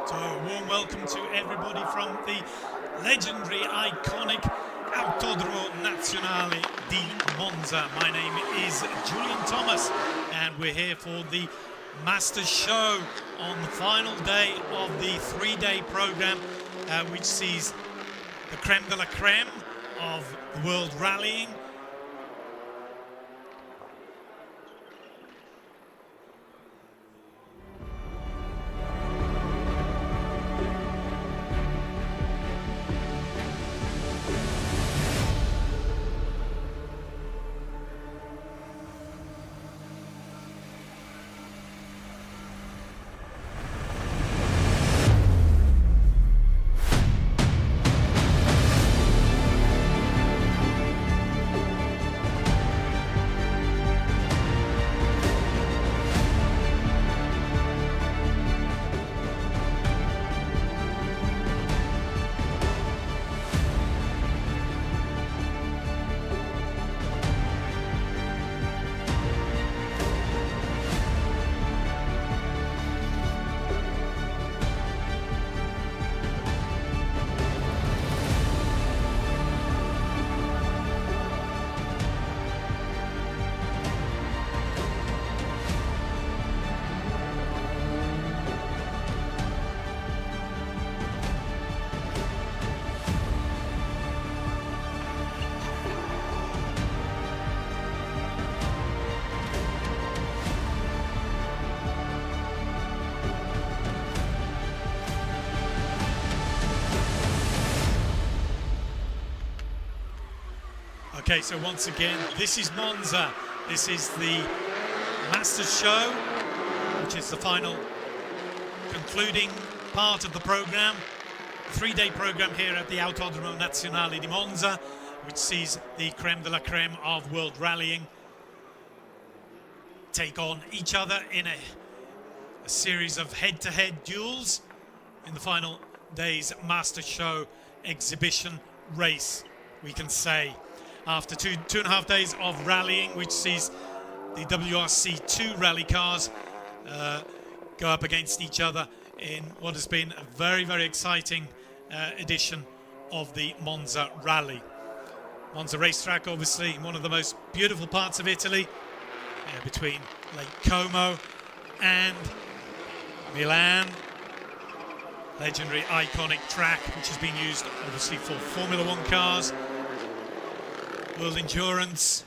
Speaker 1: So a warm welcome to everybody from the legendary, iconic Autodromo Nazionale di Monza. My name is Julian Thomas and we're here for the Masters Show on the final day of the 3-day program, which sees the creme de la creme of the world rallying. Okay, so once again, this is Monza. This is the Masters Show, which is the final concluding part of the program. 3-day program here at the Autodromo Nazionale di Monza, which sees the creme de la creme of world rallying take on each other in a series of head-to-head duels in the final day's Masters Show exhibition race, we can say. After two and a half days of rallying, which sees the WRC2 rally cars go up against each other in what has been a very, very exciting edition of the Monza Rally. Monza racetrack, obviously one of the most beautiful parts of Italy, between Lake Como and Milan. Legendary, iconic track, which has been used obviously for Formula One cars, World Endurance,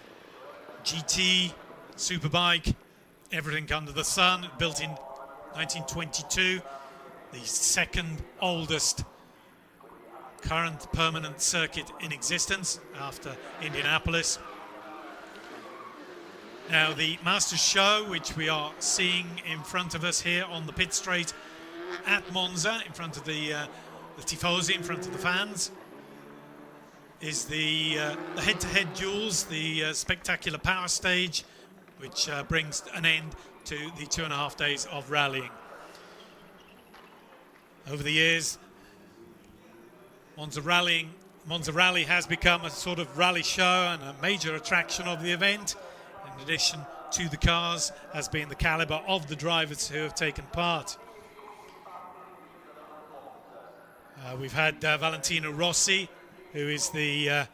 Speaker 1: GT, Superbike, everything under the sun. Built in 1922, the second oldest current permanent circuit in existence after Indianapolis. Now the Masters Show, which we are seeing in front of us here on the pit straight at Monza, in front of the tifosi, in front of the fans, is the head-to-head duels, the spectacular power stage, which brings an end to the 2.5 days of rallying. Over the years, Monza Rally has become a sort of rally show and a major attraction of the event. In addition to the cars, has been the caliber of the drivers who have taken part. We've had Valentino Rossi, who is the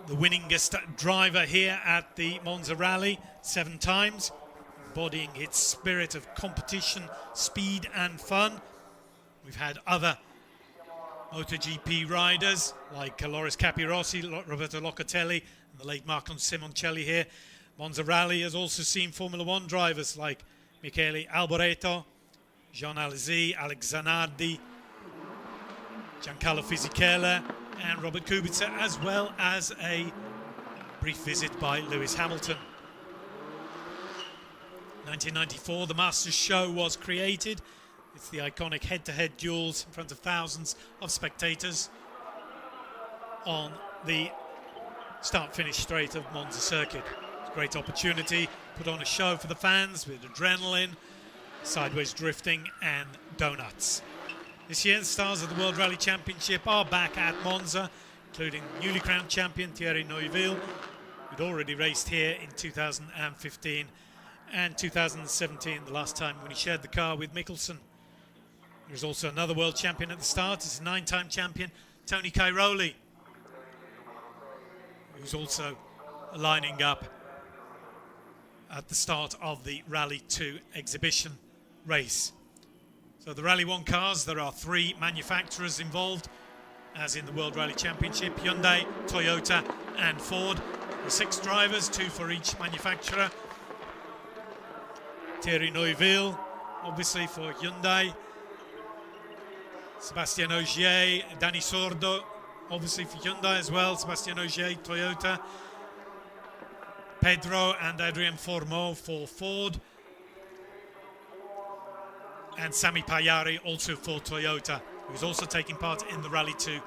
Speaker 1: winningest driver here at the Monza Rally 7 times, embodying its spirit of competition, speed and fun. We've had other MotoGP riders like Loris Capirossi, Roberto Locatelli and the late Marco Simoncelli here. Monza Rally has also seen Formula One drivers like Michele Alboreto, Jean Alesi, Alex Zanardi, Giancarlo Fisichella and Robert Kubica, as well as a brief visit by Lewis Hamilton. 1994, the Masters Show was created. It's the iconic head-to-head duels in front of thousands of spectators on the start-finish straight of Monza circuit. It's a great opportunity, put on a show for the fans with adrenaline, sideways drifting and donuts. This year, the stars of the World Rally Championship are back at Monza, including newly crowned champion Thierry Neuville, who'd already raced here in 2015 and 2017, the last time when he shared the car with Mickelson. There's also another world champion at the start. It's a 9-time champion, Tony Cairoli, who's also lining up at the start of the Rally 2 exhibition race. So the Rally 1 cars, there are 3 manufacturers involved, as in the World Rally Championship: Hyundai, Toyota and Ford. There are 6 drivers, 2 for each manufacturer. Thierry Neuville, obviously for Hyundai. Sébastien Ogier, Danny Sordo, obviously for Hyundai as well. Sébastien Ogier, Toyota. Pedro and Adrien Fourmaux for Ford. And Sami Pajari also for Toyota, who's also taking part in the Rally 2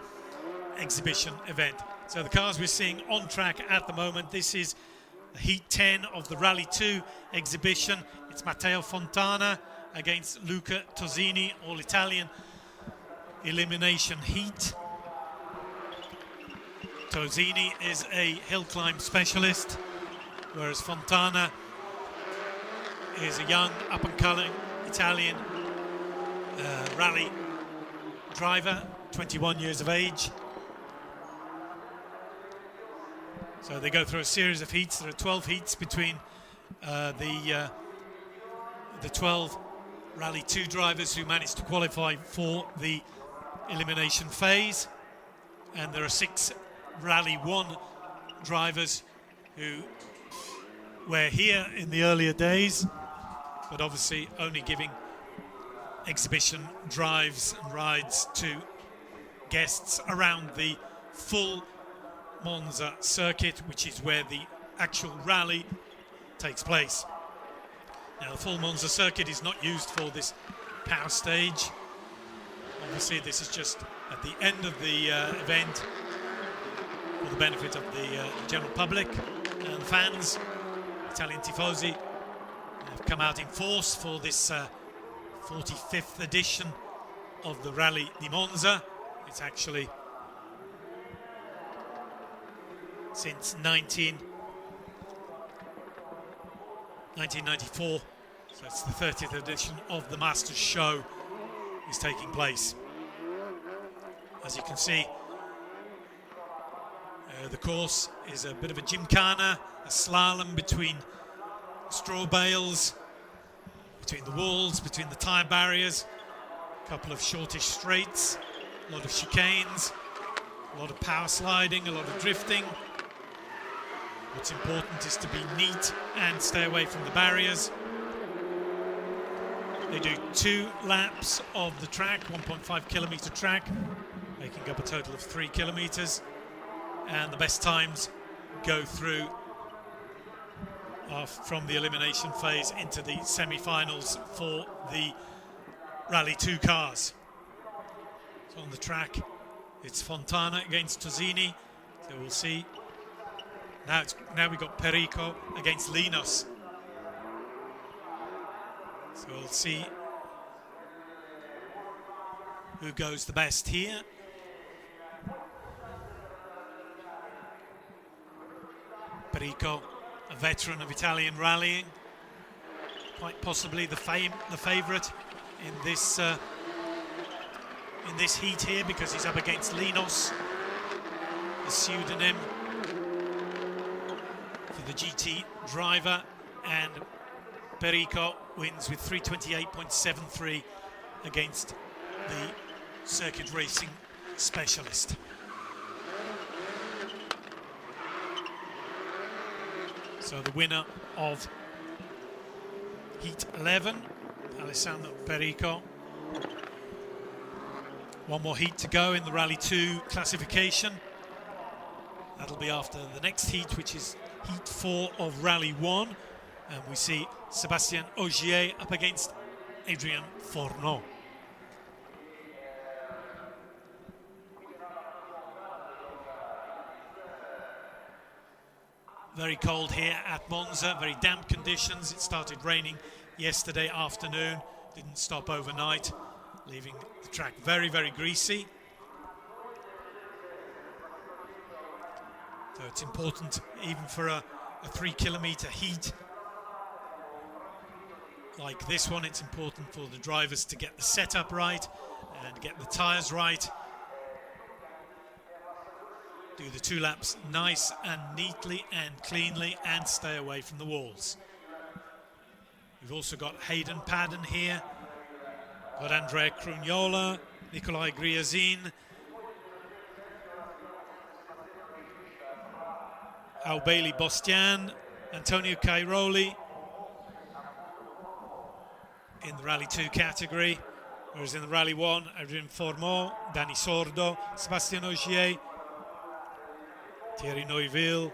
Speaker 1: exhibition event. So the cars we're seeing on track at the moment, this is the Heat 10 of the Rally 2 exhibition. It's Matteo Fontana against Luca Tosini, all Italian elimination heat. Tosini is a hill climb specialist, whereas Fontana is a young up-and-coming Italian rally driver, 21 years of age. So they go through a series of heats. There are 12 heats between the 12 Rally 2 drivers who managed to qualify for the elimination phase, and there are 6 Rally 1 drivers who were here in the earlier days, but obviously only giving exhibition drives and rides to guests around the full Monza circuit, which is where the actual rally takes place. Now, the full Monza circuit is not used for this power stage. Obviously, this is just at the end of the event for the benefit of the general public and fans. Italian tifosi have come out in force for this 45th edition of the Rally di Monza. It's actually since 1994. So it's the 30th edition of the Masters Show is taking place. As you can see, the course is a bit of a gymkhana, a slalom between straw bales, between the walls, between the tyre barriers, a couple of shortish straights, a lot of chicanes, a lot of power sliding, a lot of drifting. What's important is to be neat and stay away from the barriers. They do 2 laps of the track, 1.5 kilometre track, making up a total of 3 kilometres. And the best times go through from the elimination phase into the semi-finals for the Rally 2 cars. So on the track, it's Fontana against Tosini. So we'll see. Now we've got Perico against Linos. So we'll see who goes the best here. Perico, a veteran of Italian rallying, quite possibly the favourite in this heat here, because he's up against Linos, the pseudonym for the GT driver, and Perico wins with 328.73 against the circuit racing specialist. So the winner of Heat 11, Alessandro Perico. One more heat to go in the Rally 2 classification. That'll be after the next heat, which is Heat 4 of Rally 1. And we see Sébastien Ogier up against Adrien Fourmaux. Very cold here at Monza, very damp conditions. It started raining yesterday afternoon, didn't stop overnight, leaving the track very, very greasy. So it's important, even for a 3 kilometre heat like this one, it's important for the drivers to get the setup right and get the tyres right. Do the 2 laps nice and neatly and cleanly and stay away from the walls. We've also got Hayden Paddon here, got Andrea Crugnola, Nicolai Gryazin, Avbelj Bostian, Antonio Cairoli in the Rally 2 category, whereas in the Rally 1, Adrien Fourmaux, Danny Sordo, Sébastien Ogier, Thierry Neuville,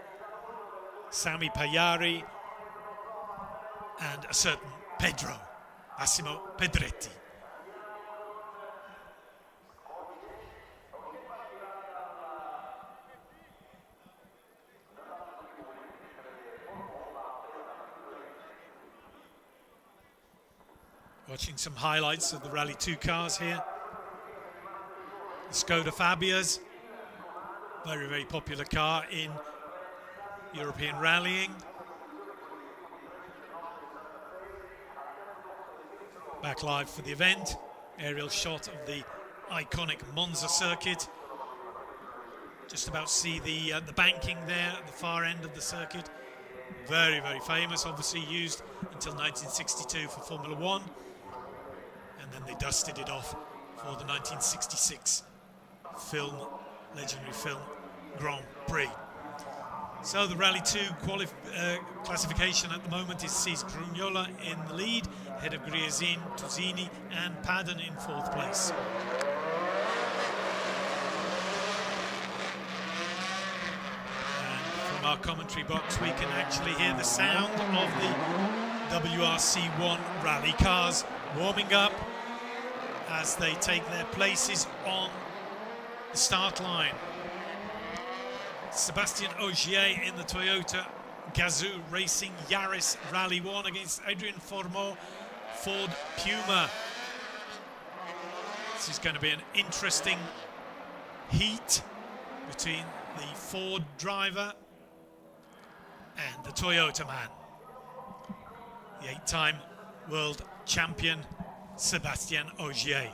Speaker 1: Sami Pajari, and a certain Pedro, Massimo Pedretti. Watching some highlights of the Rally 2 cars here. The Skoda Fabias, very, very popular car in European rallying. Back live for the event, aerial shot of the iconic Monza circuit. Just about see the banking there at the far end of the circuit. Very, very famous, obviously used until 1962 for Formula 1. And then they dusted it off for the 1966 legendary film Grand Prix. So the Rally 2 classification at the moment sees Crugnola in the lead, ahead of Gryazin, Tosini and Paddon in 4th place. And from our commentary box we can actually hear the sound of the WRC1 rally cars warming up as they take their places on the start line. Sébastien Ogier in the Toyota Gazoo Racing Yaris Rally 1 against Adrien Fourmaux Ford Puma. This is going to be an interesting heat between the Ford driver and the Toyota man. the 8-time world champion Sébastien Ogier.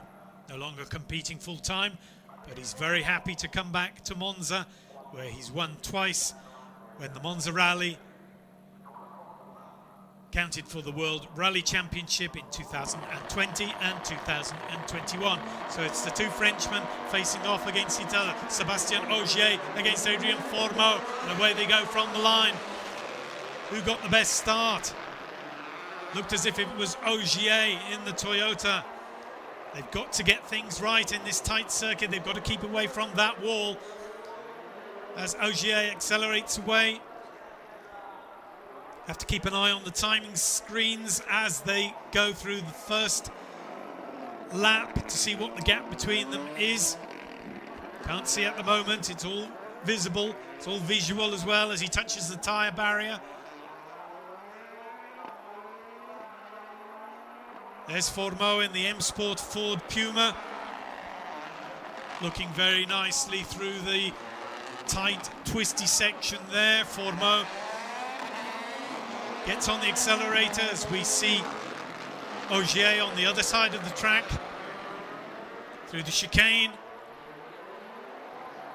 Speaker 1: No longer competing full-time, but he's very happy to come back to Monza, where he's won twice when the Monza Rally counted for the World Rally Championship in 2020 and 2021. So it's the two Frenchmen facing off against each other. Sébastien Ogier against Adrien Fourmaux, and away they go from the line. Who got the best start? Looked as if it was Ogier in the Toyota. They've got to get things right in this tight circuit. They've got to keep away from that wall as Ogier accelerates away. Have to keep an eye on the timing screens as they go through the first lap to see what the gap between them is. Can't see at the moment. It's all visible. It's all visual as well as he touches the tyre barrier. There's Fourmaux in the M Sport Ford Puma, looking very nicely through the tight, twisty section there. Fourmaux gets on the accelerator as we see Ogier on the other side of the track through the chicane.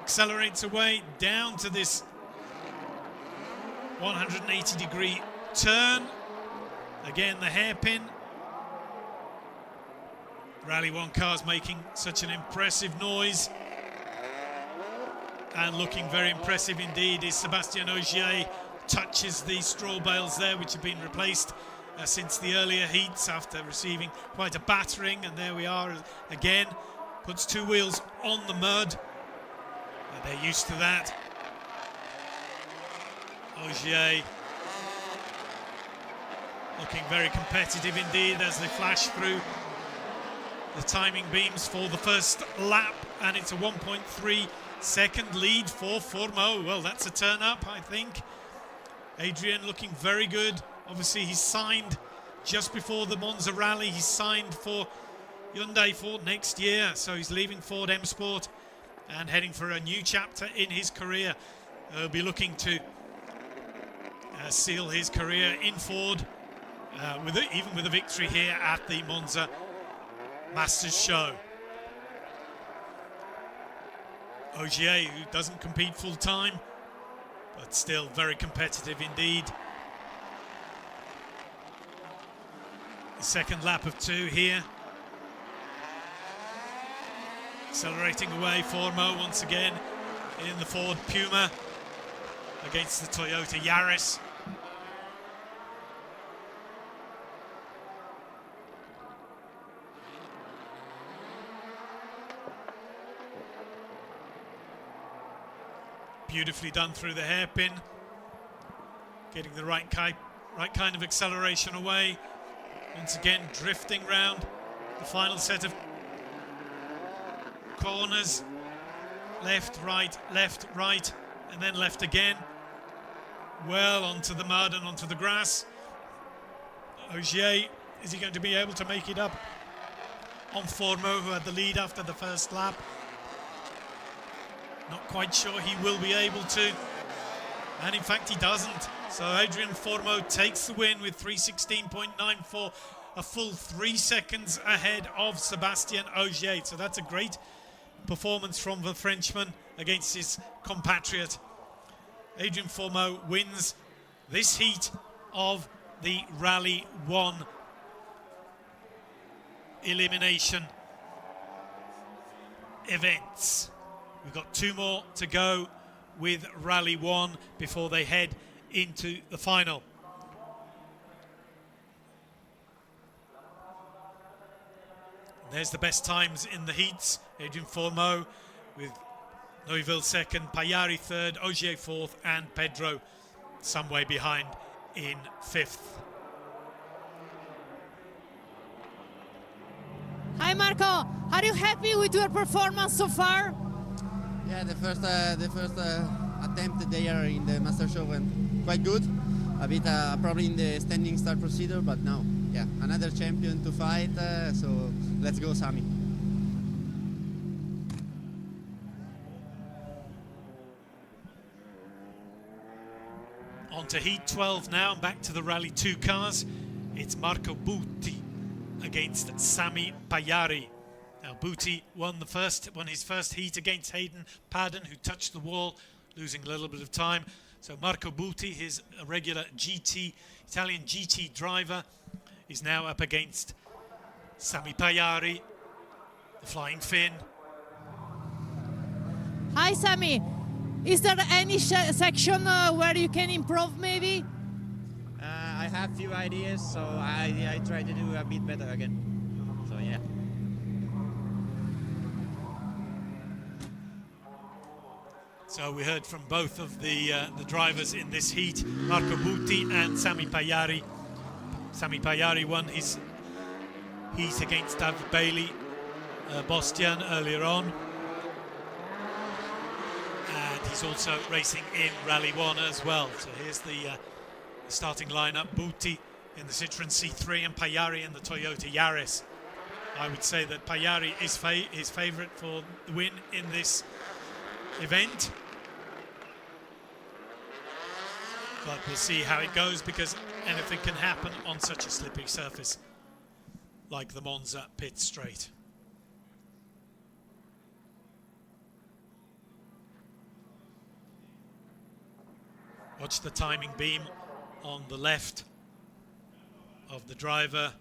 Speaker 1: Accelerates away down to this 180-degree turn. Again, the hairpin. Rally 1 cars making such an impressive noise. And looking very impressive indeed is Sébastien Ogier. Touches the straw bales there, which have been replaced since the earlier heats after receiving quite a battering. And there we are again. Puts two wheels on the mud. And they're used to that. Ogier looking very competitive indeed as they flash through the timing beams for the first lap, and it's a 1.3 second lead for Fourmaux. Well, that's a turn up, I think. Adrien looking very good. Obviously, he's signed just before the Monza Rally. He's signed for Hyundai Ford next year, so he's leaving Ford M Sport and heading for a new chapter in his career. He'll be looking to seal his career in Ford, even with a victory here at the Monza Masters Show. Ogier, who doesn't compete full time, but still very competitive indeed. The second lap of 2 here. Accelerating away, Fourmaux once again in the Ford Puma against the Toyota Yaris. Beautifully done through the hairpin, getting the right kind of acceleration away. Once again, drifting round the final set of corners. Left, right, and then left again. Well onto the mud and onto the grass. Ogier, is he going to be able to make it up on Fourmaux, who had the lead after the first lap? Not quite sure he will be able to, and in fact he doesn't. So Adrien Fourmaux takes the win with 3:16.94, a full 3 seconds ahead of Sébastien Ogier. So that's a great performance from the Frenchman against his compatriot. Adrien Fourmaux wins this heat of the Rally 1 elimination events. We've got 2 more to go with Rally 1 before they head into the final. There's the best times in the heats. Adrien Fourmaux with Neuville second, Pajari third, Ogier fourth, and Pedro some way behind in fifth.
Speaker 2: Hi Marco, are you happy with your performance so far?
Speaker 4: Yeah, the first attempt there in the Master Show went quite good. A bit probably in the standing start procedure, but now, yeah, another champion to fight. So let's go, Sami.
Speaker 1: On to Heat 12 now, and back to the Rally 2 cars it's Marco Butti against Sami Pajari. Now Butti won his first heat against Hayden Paddon, who touched the wall, losing a little bit of time. So Marco Butti, his regular Italian GT driver, is now up against Sami Pajari, the Flying Finn.
Speaker 2: Hi, Sami. Is there any section where you can improve, maybe?
Speaker 7: I have few ideas, so I try to do a bit better again. So yeah.
Speaker 1: So we heard from both of the drivers in this heat, Marco Butti and Sami Pajari. Sami Pajari won his heat against Avbelj Bostian earlier on. And he's also racing in Rally 1 as well. So here's the starting lineup: Butti in the Citroen C3 and Pajari in the Toyota Yaris. I would say that Pajari is his favourite for the win in this event. But we'll see how it goes, because anything can happen on such a slippery surface like the Monza pit straight. Watch the timing beam on the left of the driver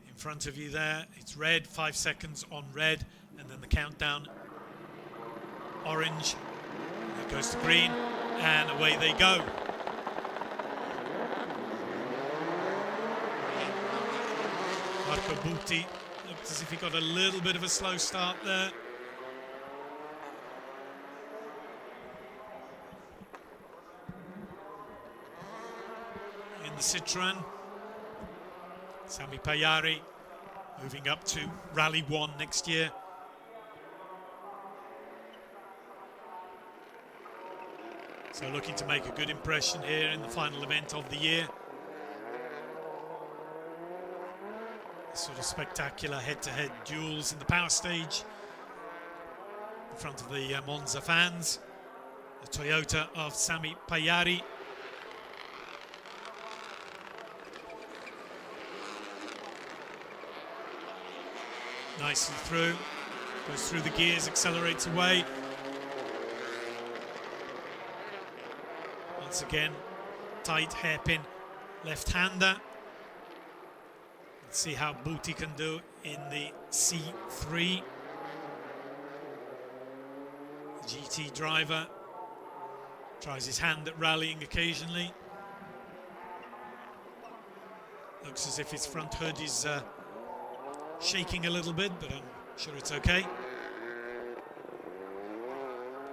Speaker 1: in front of you there. It's red, 5 seconds on red, and then the countdown orange. It goes to green, and away they go. Marco Butti looked as if he got a little bit of a slow start there. In the Citroen, Sami Pajari moving up to Rally 1 next year. So looking to make a good impression here in the final event of the year. Sort of spectacular head-to-head duels in the power stage in front of the Monza fans. The Toyota of Sami Pajari. Nicely through, goes through the gears, accelerates away. Once again, tight hairpin left-hander. Let's see how Butti can do in the C3. The GT driver tries his hand at rallying occasionally. Looks as if his front hood is shaking a little bit, but I'm sure it's okay.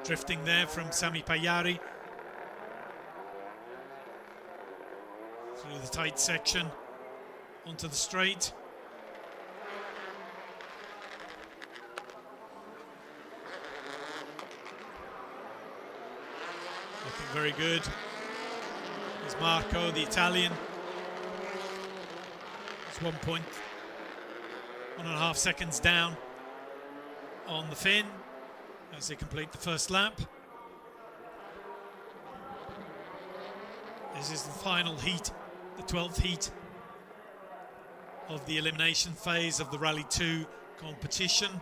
Speaker 1: Drifting there from Sami Pajari through the tight section onto the straight. Looking very good. There's Marco, the Italian. It's 1.5 seconds down on the Finn as they complete the first lap. This is the final heat, the 12th heat of the elimination phase of the Rally 2 competition.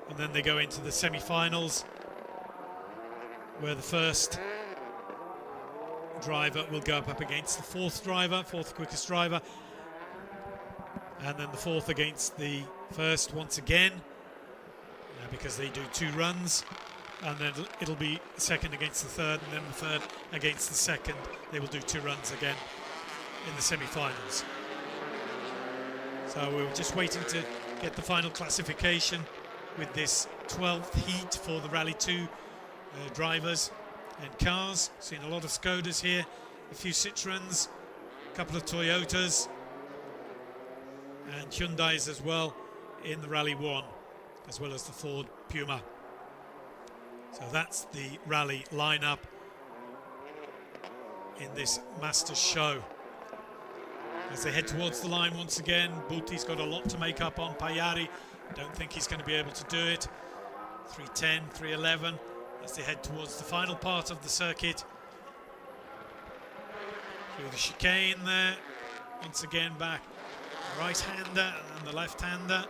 Speaker 1: And then they go into the semi-finals, where the first driver will go up against the fourth quickest driver, and then the fourth against the first once again, because they do 2 runs, and then it'll be second against the third, and then the third against the second. They will do 2 runs again in the semi-finals. So we're just waiting to get the final classification with this 12th heat for the Rally 2 drivers and cars. Seen a lot of Skodas here, a few Citroens, a couple of Toyotas and Hyundais as well in the Rally 1, as well as the Ford Puma. So that's the rally lineup in this Masters show. As they head towards the line once again, Butti's got a lot to make up on Pajari. Don't think he's going to be able to do it. 3:10, 3:11 as they head towards the final part of the circuit. Through the chicane there. Once again back. Right-hander and the left-hander.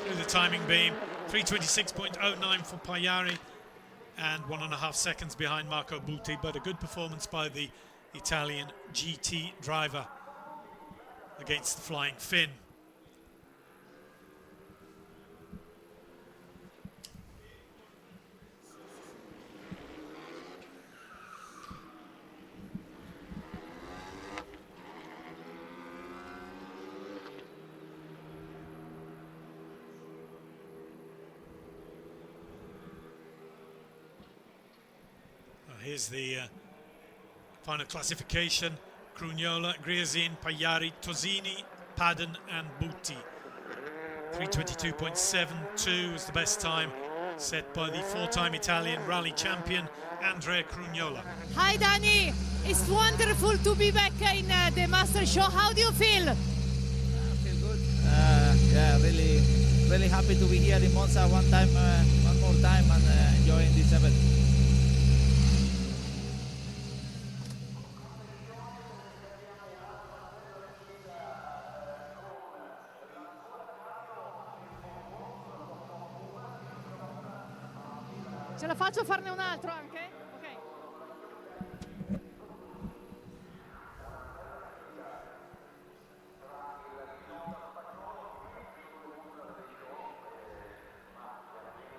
Speaker 1: Through the timing beam. 3:26.09 for Pajari and 1.5 seconds behind Marco Butti, but a good performance by the Italian GT driver against the Flying Finn. Here's the final classification. Crugnola, Gryazin, Pajari, Tosini, Paddon and Butti. 3:22.72 is the best time set by the four-time Italian rally champion Andrea Crugnola.
Speaker 2: Hi Danny, it's wonderful to be back in the Master Show. How do you feel?
Speaker 6: I feel good. Yeah, really happy to be here in Monza one more time and enjoying this event.
Speaker 2: Ce la faccio farne un altro anche? Ok.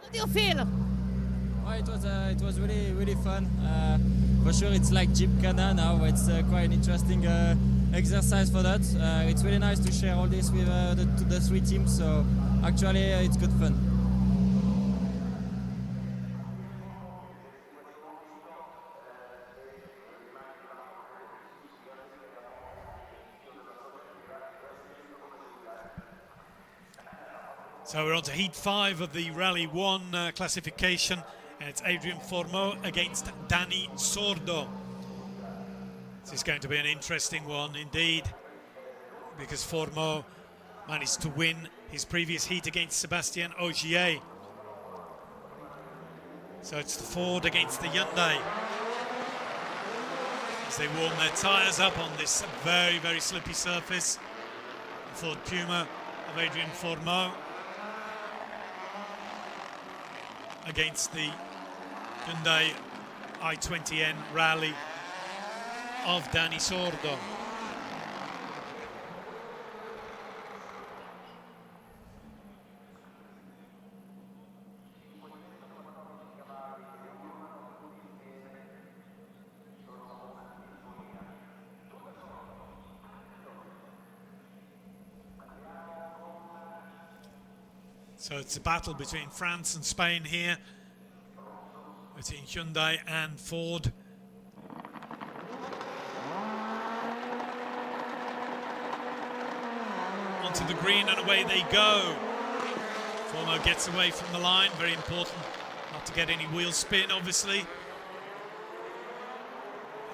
Speaker 2: How do you feel?
Speaker 3: Oh, it was really fun. For sure, it's like Gymkhana now. It's quite an interesting exercise for that. It's really nice to share all this with the three teams. So actually, it's good fun.
Speaker 1: So we're on to Heat 5 of the Rally 1 classification. And it's Adrian Fourmaux against Danny Sordo. This is going to be an interesting one indeed, because Fourmaux managed to win his previous heat against Sebastian Ogier. So it's the Ford against the Hyundai as they warm their tyres up on this very, very slippy surface. The Ford Puma of Adrian Fourmaux against the Hyundai i20N Rally of Danny Sordo. So it's a battle between France and Spain here, between Hyundai and Ford. Onto the green and away they go. Fourmaux gets away from the line, very important not to get any wheel spin, obviously.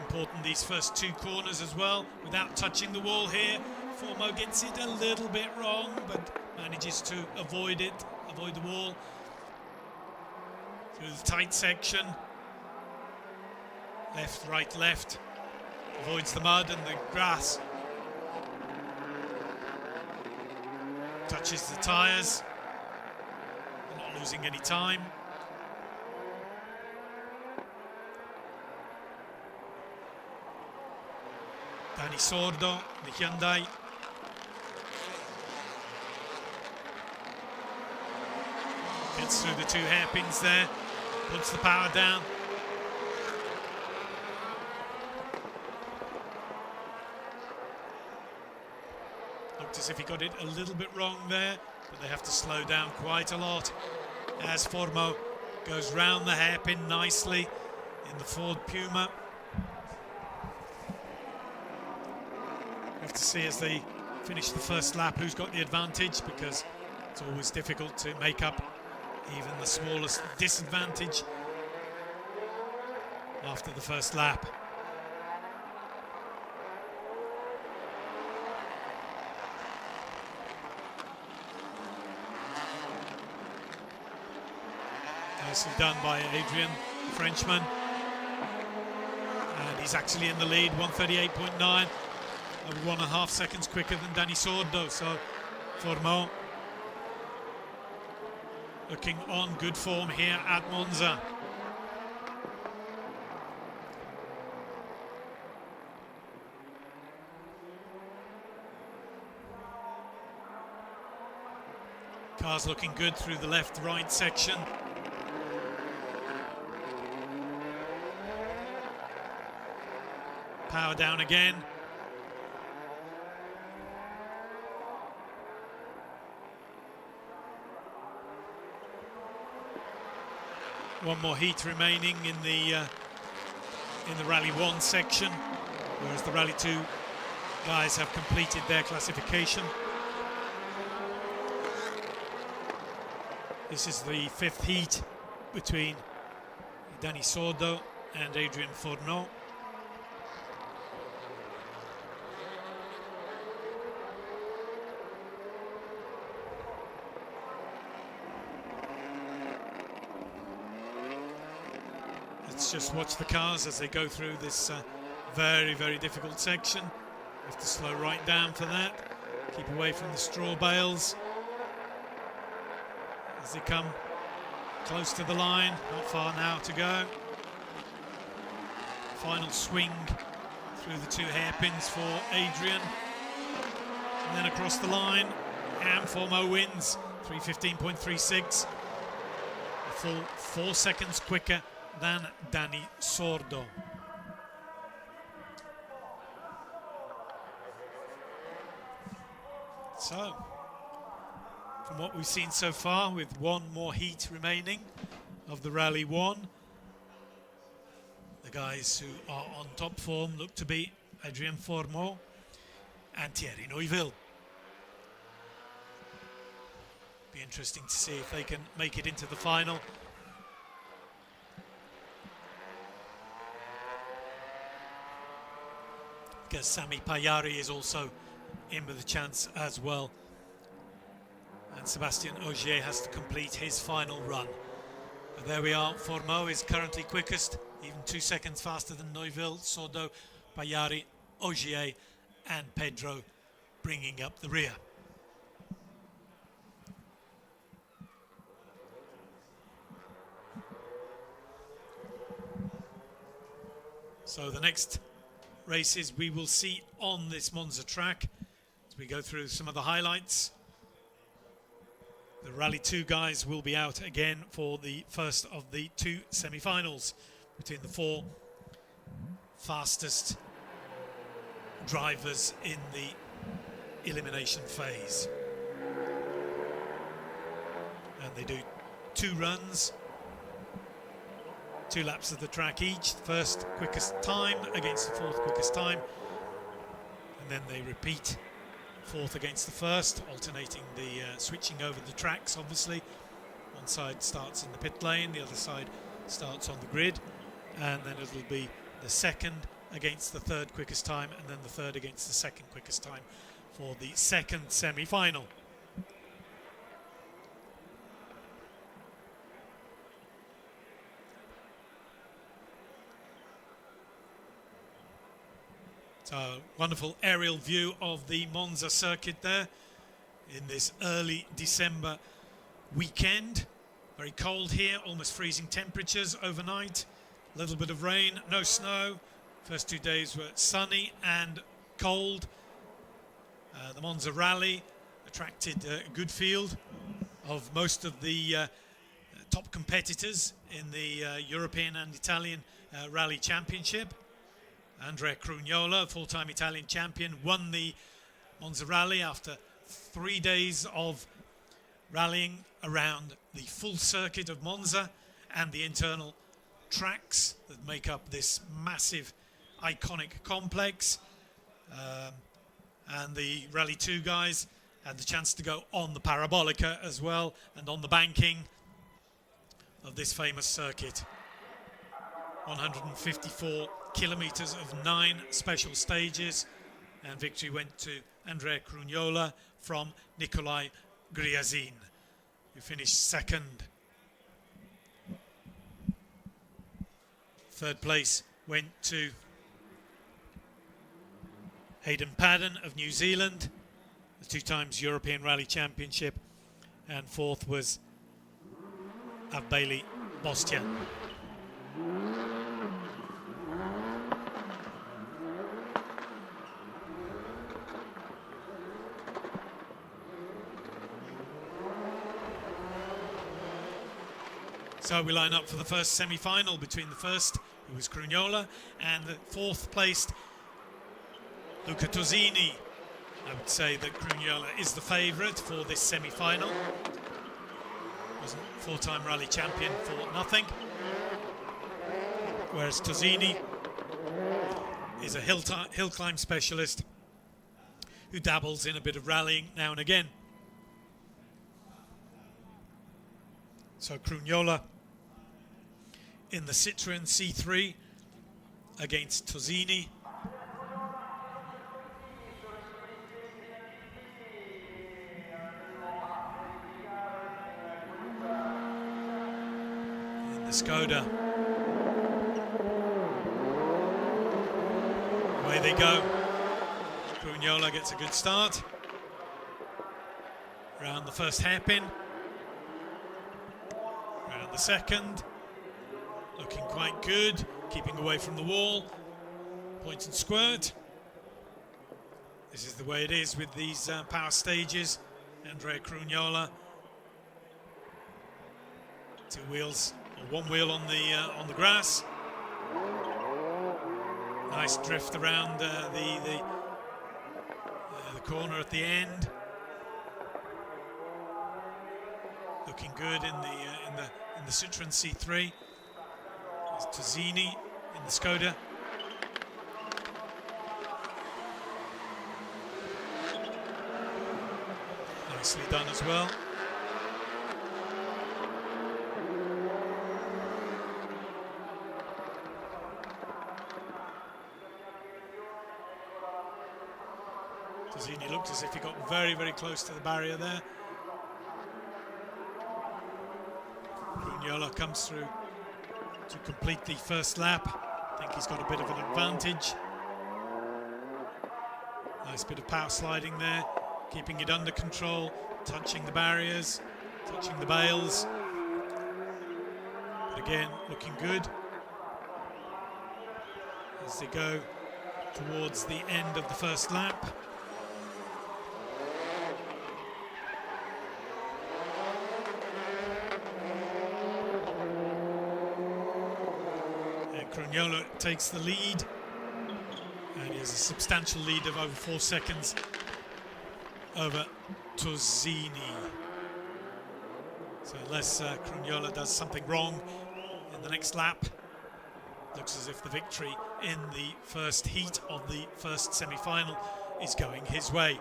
Speaker 1: Important these first two corners as well, without touching the wall here. Fourmaux gets it a little bit wrong, but manages to avoid the wall. Through the tight section. Left, right, left. Avoids the mud and the grass. Touches the tyres. Not losing any time. Danny Sordo, the Hyundai. Gets through the two hairpins there, puts the power down. Looked as if he got it a little bit wrong there, but they have to slow down quite a lot as Fourmaux goes round the hairpin nicely in the Ford Puma. We have to see as they finish the first lap who's got the advantage, because it's always difficult to make up even the smallest disadvantage after the first lap. Nicely done by Adrian, the Frenchman. he's actually in the lead, 1:38.9, over 1.5 seconds quicker than Danny Sordo. So Fourmaux looking on good form here at Monza. Cars looking good through the left-right section. Power down again. One more heat remaining in the Rally 1 section, whereas the Rally 2 guys have completed their classification. This is the 5th heat between Danny Sordo and Adrien Fourmaux. Let's just watch the cars as they go through this very, very difficult section. Have to slow right down for that. Keep away from the straw bales as they come close to the line. Not far now to go. Final swing through the 2 hairpins for Adrien. And then across the line, and Fourmaux wins, 3:15.36. A full 4 seconds quicker than Danny Sordo. So, from what we've seen so far, with one more heat remaining of the Rally 1, the guys who are on top form look to be Adrien Fourmaux and Thierry Neuville. Be interesting to see if they can make it into the final. Because Sami Pajari is also in with a chance as well. And Sebastian Ogier has to complete his final run. But there we are, Fourmaux is currently quickest, even 2 seconds faster than Neuville, Sordo, Pajari, Ogier and Pedro bringing up the rear. So the next races we will see on this Monza track as we go through some of the highlights. The Rally 2 guys will be out again for the first of the 2 semi-finals between the 4 fastest drivers in the elimination phase. And they do 2 runs, 2 laps of the track each, the first quickest time against the 4th quickest time, and then they repeat 4th against the 1st, alternating the switching over the tracks. Obviously, one side starts in the pit lane, the other side starts on the grid, and then it'll be the 2nd against the 3rd quickest time, and then the 3rd against the 2nd quickest time for the 2nd semi-final. So, wonderful aerial view of the Monza circuit there in this early December weekend. Very cold here, almost freezing temperatures overnight. A little bit of rain, no snow. First 2 days were sunny and cold. The Monza Rally attracted a good field of most of the top competitors in the European and Italian Rally Championship. Andrea Crugnola, full-time Italian champion, won the Monza Rally after 3 days of rallying around the full circuit of Monza and the internal tracks that make up this massive, iconic complex. And the Rally 2 guys had the chance to go on the Parabolica as well and on the banking of this famous circuit. 154 kilometers of 9 special stages, and victory went to Andrea Crugnola from Nikolai Gryazin, who finished 2nd. 3rd place went to Hayden Paddon of New Zealand, the 2 times European Rally Championship, and fourth was Avbelj Bostian. So we line up for the first semi-final between the first, who was Crugnola, and the fourth placed Luca Tosini. I would say that Crugnola is the favourite for this semi-final. Was a 4-time rally champion for nothing. Whereas Tosini is a hill climb specialist who dabbles in a bit of rallying now and again. So Crugnola in the Citroën C3 against Tosini. In the Skoda. Away they go. Crugnola gets a good start. Round the first hairpin. Round the second. Looking quite good, keeping away from the wall. Point and squirt. This is the way it is with these power stages. Andrea Crugnola. 2 wheels, or 1 wheel on the grass. Nice drift around the corner at the end. Looking good in the Citroën C3. There's Tosini in the Skoda. Nicely done as well. Tosini looked as if he got very, very close to the barrier there. Crugnola comes through to complete the first lap. I think he's got a bit of an advantage. Nice bit of power sliding there, keeping it under control, touching the barriers, touching the bales. But again, looking good as they go towards the end of the first lap. Crugnola takes the lead, and he has a substantial lead of over 4 seconds over Tosini. So unless Crugnola does something wrong in the next lap, looks as if the victory in the first heat of the first semi-final is going his way.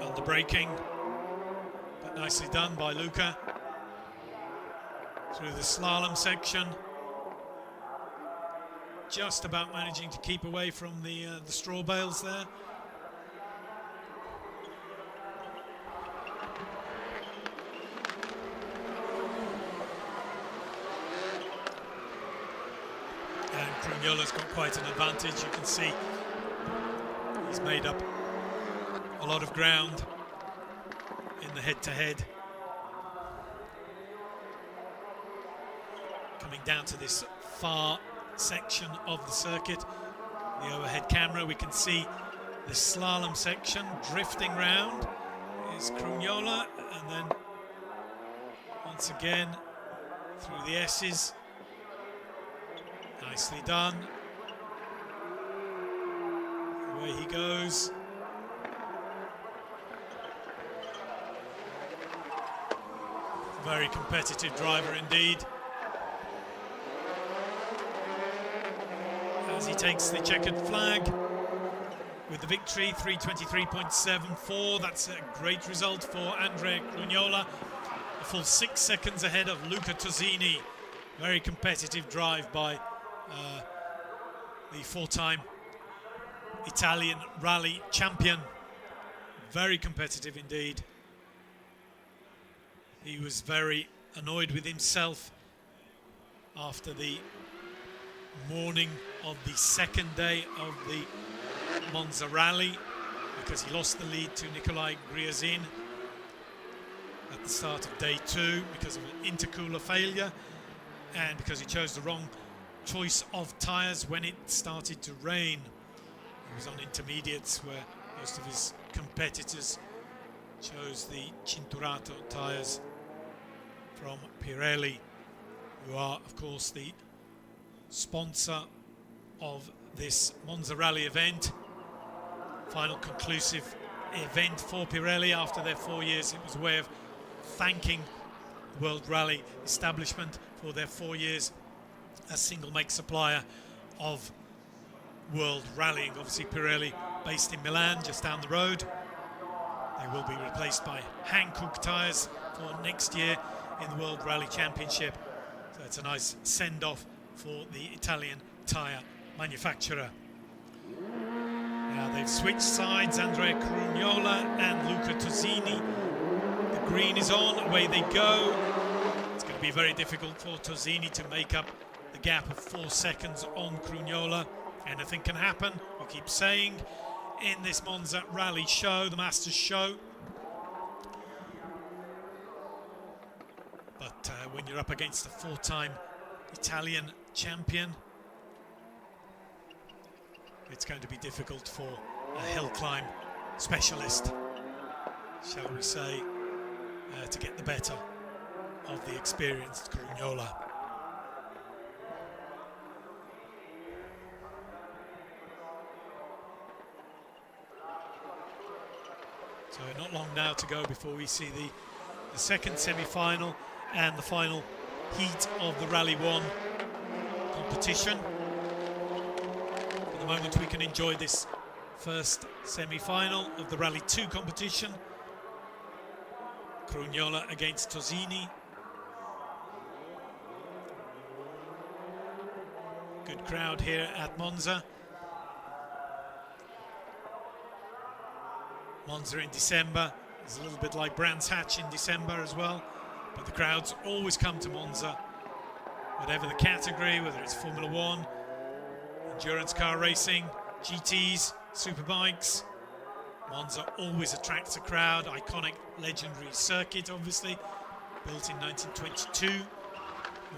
Speaker 1: Under braking. Nicely done by Luca through the slalom section. Just about managing to keep away from the straw bales there. And Crugnola's got quite an advantage. You can see he's made up a lot of ground in the head-to-head. Coming down to this far section of the circuit, the overhead camera, we can see the slalom section drifting round is Crugnola, and then once again through the S's. Nicely done. Away he goes. Very competitive driver indeed. As he takes the checkered flag with the victory, 3:23.74. That's a great result for Andrea Crugnola. A full 6 seconds ahead of Luca Tosini. Very competitive drive by the 4-time Italian rally champion. Very competitive indeed. He was very annoyed with himself after the morning of the second day of the Monza rally, because he lost the lead to Nikolai Gryazin at the start of day 2 because of an intercooler failure, and because he chose the wrong choice of tyres when it started to rain. He was on intermediates where most of his competitors chose the Cinturato tyres from Pirelli, who are of course the sponsor of this Monza Rally event. Final conclusive event for Pirelli after their 4 years. It was a way of thanking the World Rally establishment for their 4 years as single make supplier of World Rallying. Obviously Pirelli based in Milan, just down the road. They will be replaced by Hankook tyres for next year in the World Rally Championship. So it's a nice send-off for the Italian tyre manufacturer. Now they've switched sides, Andrea Crugnola and Luca Tosini. The green is on, away they go. It's going to be very difficult for Tosini to make up the gap of 4 seconds on Crugnola. Anything can happen, we keep saying, in this Monza Rally show, the Masters show. But when you're up against a 4-time Italian champion, it's going to be difficult for a hill climb specialist, shall we say, to get the better of the experienced Crugnola. So not long now to go before we see the second semi-final and the final heat of the Rally 1 competition. For the moment we can enjoy this first semi-final of the Rally 2 competition. Crugnola against Tosini. Good crowd here at Monza. Monza in December is a little bit like Brands Hatch in December as well, but the crowds always come to Monza, whatever the category, whether it's Formula 1, endurance car racing, GTs, superbikes. Monza always attracts a crowd. Iconic, legendary circuit, obviously, built in 1922.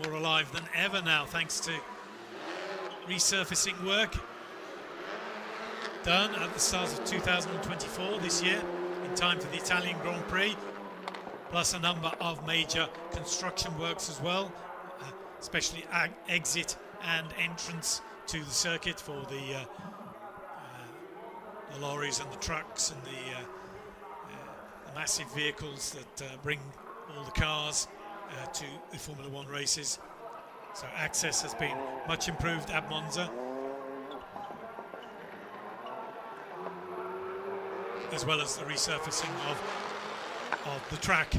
Speaker 1: More alive than ever now, thanks to resurfacing work done at the start of 2024 this year, in time for the Italian Grand Prix, plus a number of major construction works as well, especially exit and entrance to the circuit for the lorries and the trucks and the massive vehicles that bring all the cars to the Formula 1 races. So access has been much improved at Monza, as well as the resurfacing of the track.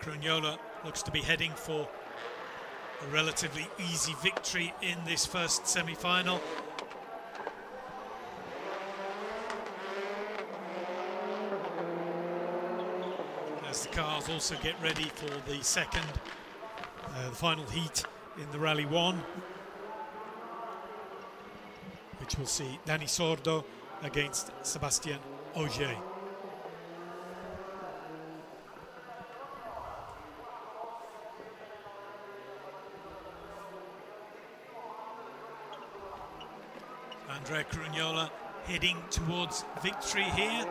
Speaker 1: Crugnola looks to be heading for a relatively easy victory in this first semi-final. As the cars also get ready for the second, the final heat in the Rally 1, which will see Danny Sordo against Sebastian Ogier. Andrea Crugnola heading towards victory here.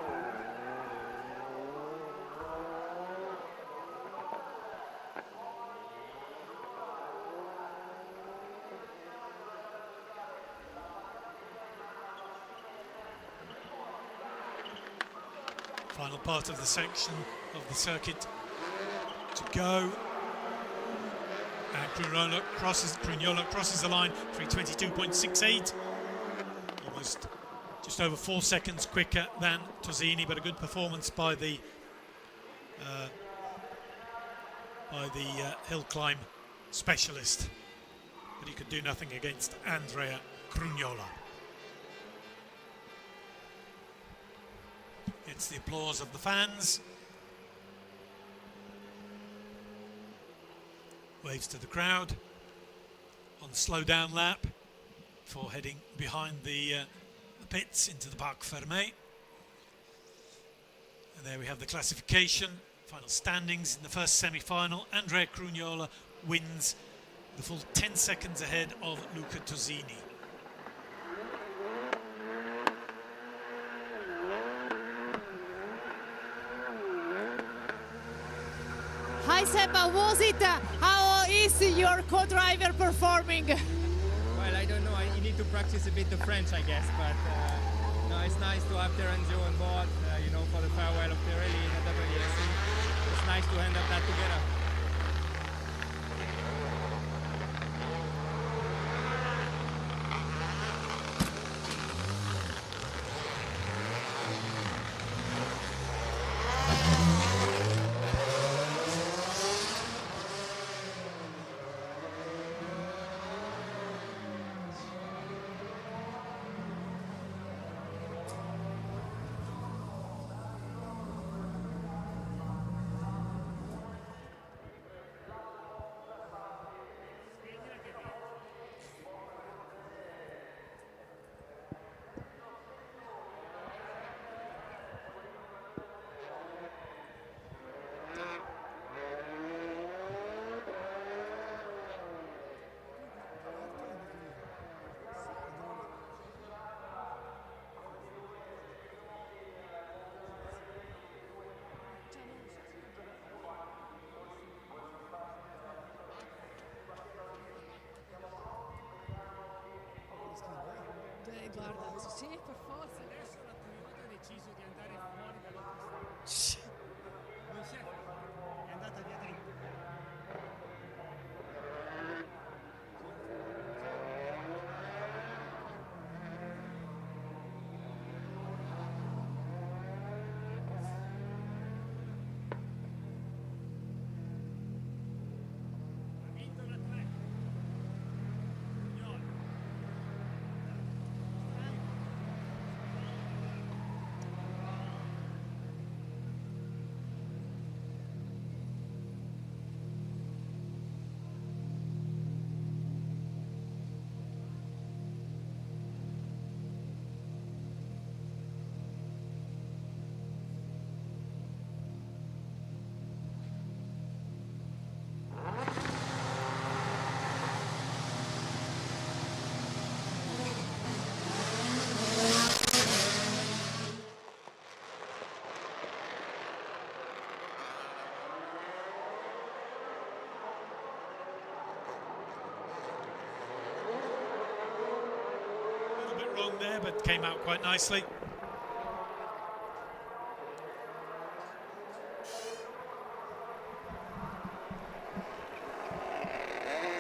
Speaker 1: Final part of the section of the circuit to go. And Crugnola crosses the line, 322.68. Almost just over 4 seconds quicker than Tosini, but a good performance by the hill climb specialist. But he could do nothing against Andrea Crugnola. It's the applause of the fans. Waves to the crowd on the slow down lap before heading behind the pits into the Parc Fermé. And there we have the classification, final standings in the first semi-final. Andrea Crugnola wins the full 10 seconds ahead of Luca Tosini.
Speaker 2: Hi Seb, how was it? How is your co-driver performing?
Speaker 12: Well, I don't know. You need to practice a bit the French, I guess. But no, it's nice to have Terenzo on board. You know, for the farewell of Pirelli in the WSC. It's nice to end up that together.
Speaker 2: Guarda, sì, per forza.
Speaker 10: Adesso la Toyota ha deciso di andare fuori dall'autista. Non si è andata via dritto. Ha vinto la 3.
Speaker 1: Wrong there, but came out quite nicely.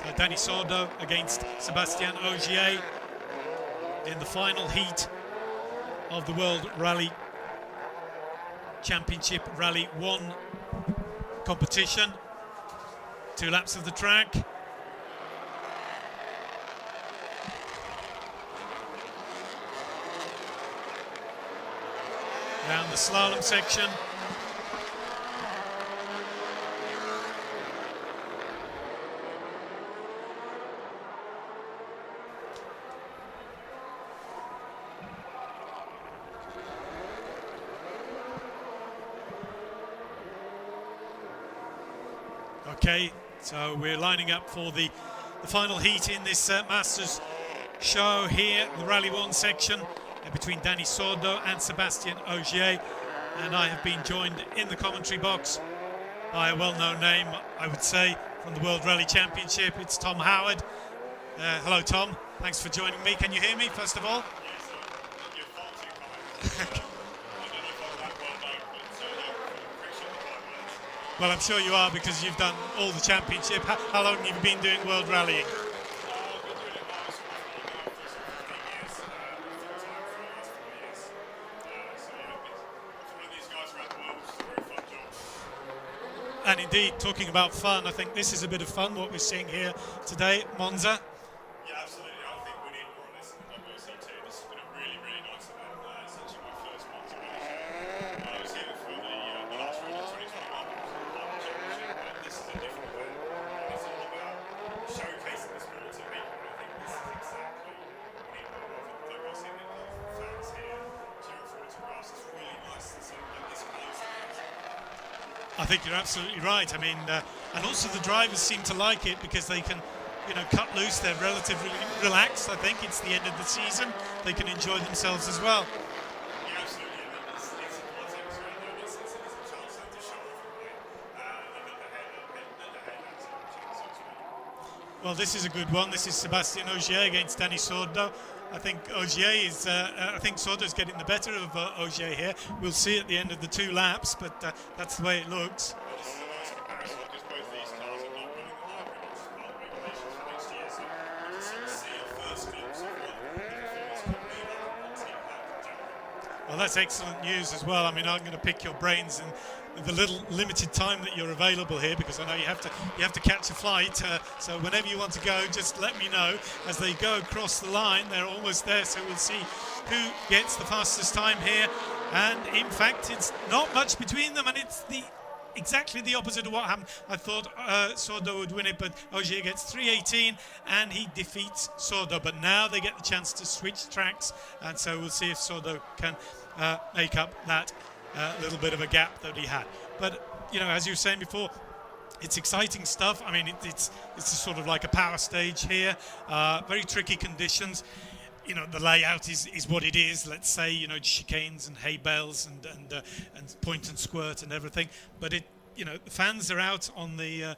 Speaker 1: So Danny Sordo against Sebastian Ogier in the final heat of the World Rally Championship Rally 1 competition. 2 laps of the track. Down the slalom section. Okay, so we're lining up for the final heat in this Masters show here, the Rally 1 section. Between Danny Sordo and Sebastian Ogier, and I have been joined in the commentary box by a well-known name, I would say, from the World Rally Championship. It's Tom Howard. Hello, Tom. Thanks for joining me. Can you hear me, first of all? Well, I'm sure you are, because you've done all the championship. How long have you been doing World Rallying? And indeed, talking about fun, I think this is a bit of fun, what we're seeing here today at Monza.
Speaker 13: Yeah, absolutely. I think we need more of this in the WSC too. This has been a really, really nice event. It's actually my first Monza rally. I was here for the last round of 2021 Championship, but this is a different event. It's all about
Speaker 1: I think you're absolutely right. I mean, and also the drivers seem to like it because they can, cut loose. They're relatively relaxed. I think it's the end of the season. They can enjoy themselves as well.
Speaker 13: Yeah, absolutely. It's a positive as well. It's a chance to show off.
Speaker 1: Well, this is a good one. This is Sebastian Ogier against Danny Sordo. I think Sordo's getting the better of Ogier here. We'll see at the end of the 2 laps, but that's the way it looks. Well, that's excellent news as well. I mean, I'm going to pick your brains in the little limited time that you're available here, because I know you have to catch a flight. So whenever you want to go, just let me know. As they go across the line, they're almost there. So we'll see who gets the fastest time here. And in fact, it's not much between them, and it's exactly the opposite of what happened. I thought Sordo would win it, but Ogier gets 3:18 and he defeats Sordo. But now they get the chance to switch tracks, and so we'll see if Sordo can make up that little bit of a gap that he had. But as you were saying before, it's exciting stuff. I mean, it's a sort of like a power stage here. Very tricky conditions. The layout is what it is. Let's say, chicanes and hay bales and point and squirt and everything. But the fans are out on the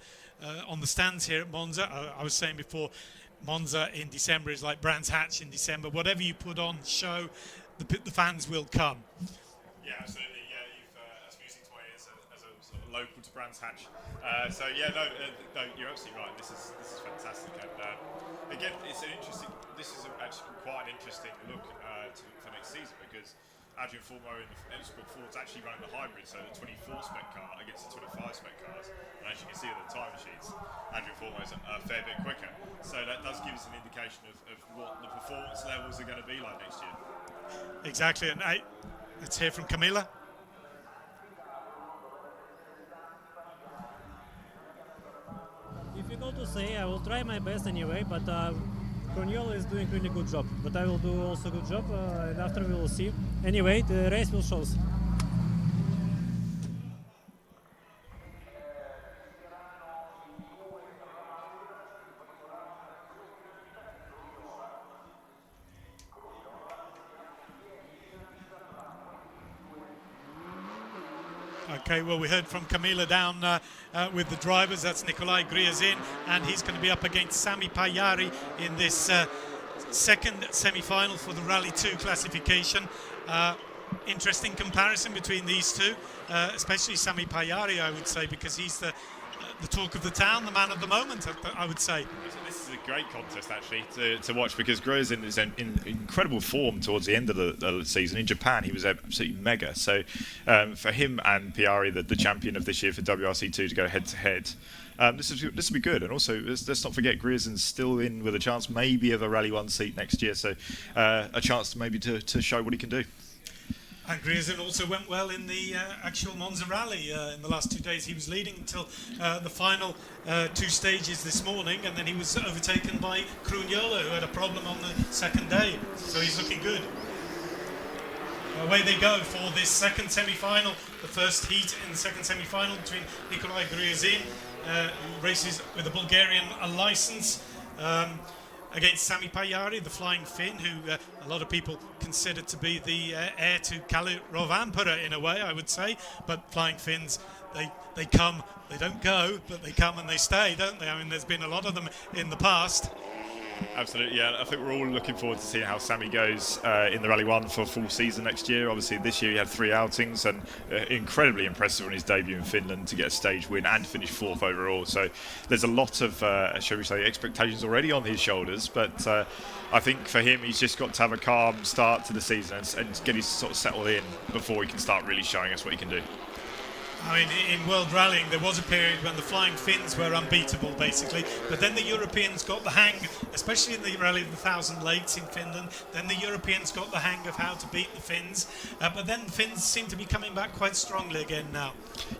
Speaker 1: stands here at Monza. I was saying before, Monza in December is like Brands Hatch in December. Whatever you put on show, the fans will come.
Speaker 13: Yeah, absolutely. Yeah, as music to my ears as a sort of local to Brands Hatch. So yeah, no, you're absolutely right. This is fantastic. And again, it's an interesting. This is actually quite an interesting look for next season, because Adrian Fourmaux in the Motorsport Ford's actually running the hybrid, so the 24 spec car against the 25 spec cars. And as you can see on the time sheets, Adrian Fourmaux is a fair bit quicker. So that does give us an indication of what the performance levels are going to be like next year.
Speaker 1: Exactly, and let's hear from Camilla.
Speaker 10: Difficult to say. I will try my best anyway, but Crugnola is doing really good job. But I will do also good job, and after we will see. Anyway, the race will show us.
Speaker 1: Okay, well, we heard from Camilla down with the drivers. That's Gryazin, and he's going to be up against Sami Pajari in this second semi-final for the Rally 2 classification. Interesting comparison between these two, especially Sami Pajari, I would say, because he's the talk of the town, the man of the moment, I would say.
Speaker 13: This is a great contest, actually, to watch, because Gryazin is in incredible form towards the end of the season. In Japan, he was absolutely mega. So for him and Pajari, the champion of this year for WRC2, to go head-to-head, this will be good. And also, let's not forget, Gryazin's still in with a chance maybe of a Rally 1 seat next year, so a chance to show what he can do.
Speaker 1: And Gryazin also went well in the actual Monza rally in the last 2 days. He was leading until the final 2 stages this morning, and then he was overtaken by Crugnola, who had a problem on the second day. So he's looking good. Away they go for this second semi-final, the first heat in the second semi-final between Gryazin, who races with a Bulgarian license, against Sami Pajari, the Flying Finn, who a lot of people consider to be the heir to Cairoli in a way, I would say. But Flying Finns, they come, they don't go, but they come and they stay, don't they? I mean, there's been a lot of them in the past.
Speaker 13: Absolutely, yeah. I think we're all looking forward to seeing how Sami goes in the Rally 1 for a full season next year. Obviously, this year he had 3 outings, and incredibly impressive on his debut in Finland to get a stage win and finish 4th overall. So there's a lot of, shall we say, expectations already on his shoulders. But I think for him, he's just got to have a calm start to the season and get his sort of settled in before he can start really showing us what he can do.
Speaker 1: I mean, in World Rallying, there was a period when the Flying Finns were unbeatable, basically. But then the Europeans got the hang, especially in the Rally of the 1,000 Lakes in Finland. Then the Europeans got the hang of how to beat the Finns. But then the Finns seem to be coming back quite strongly again now.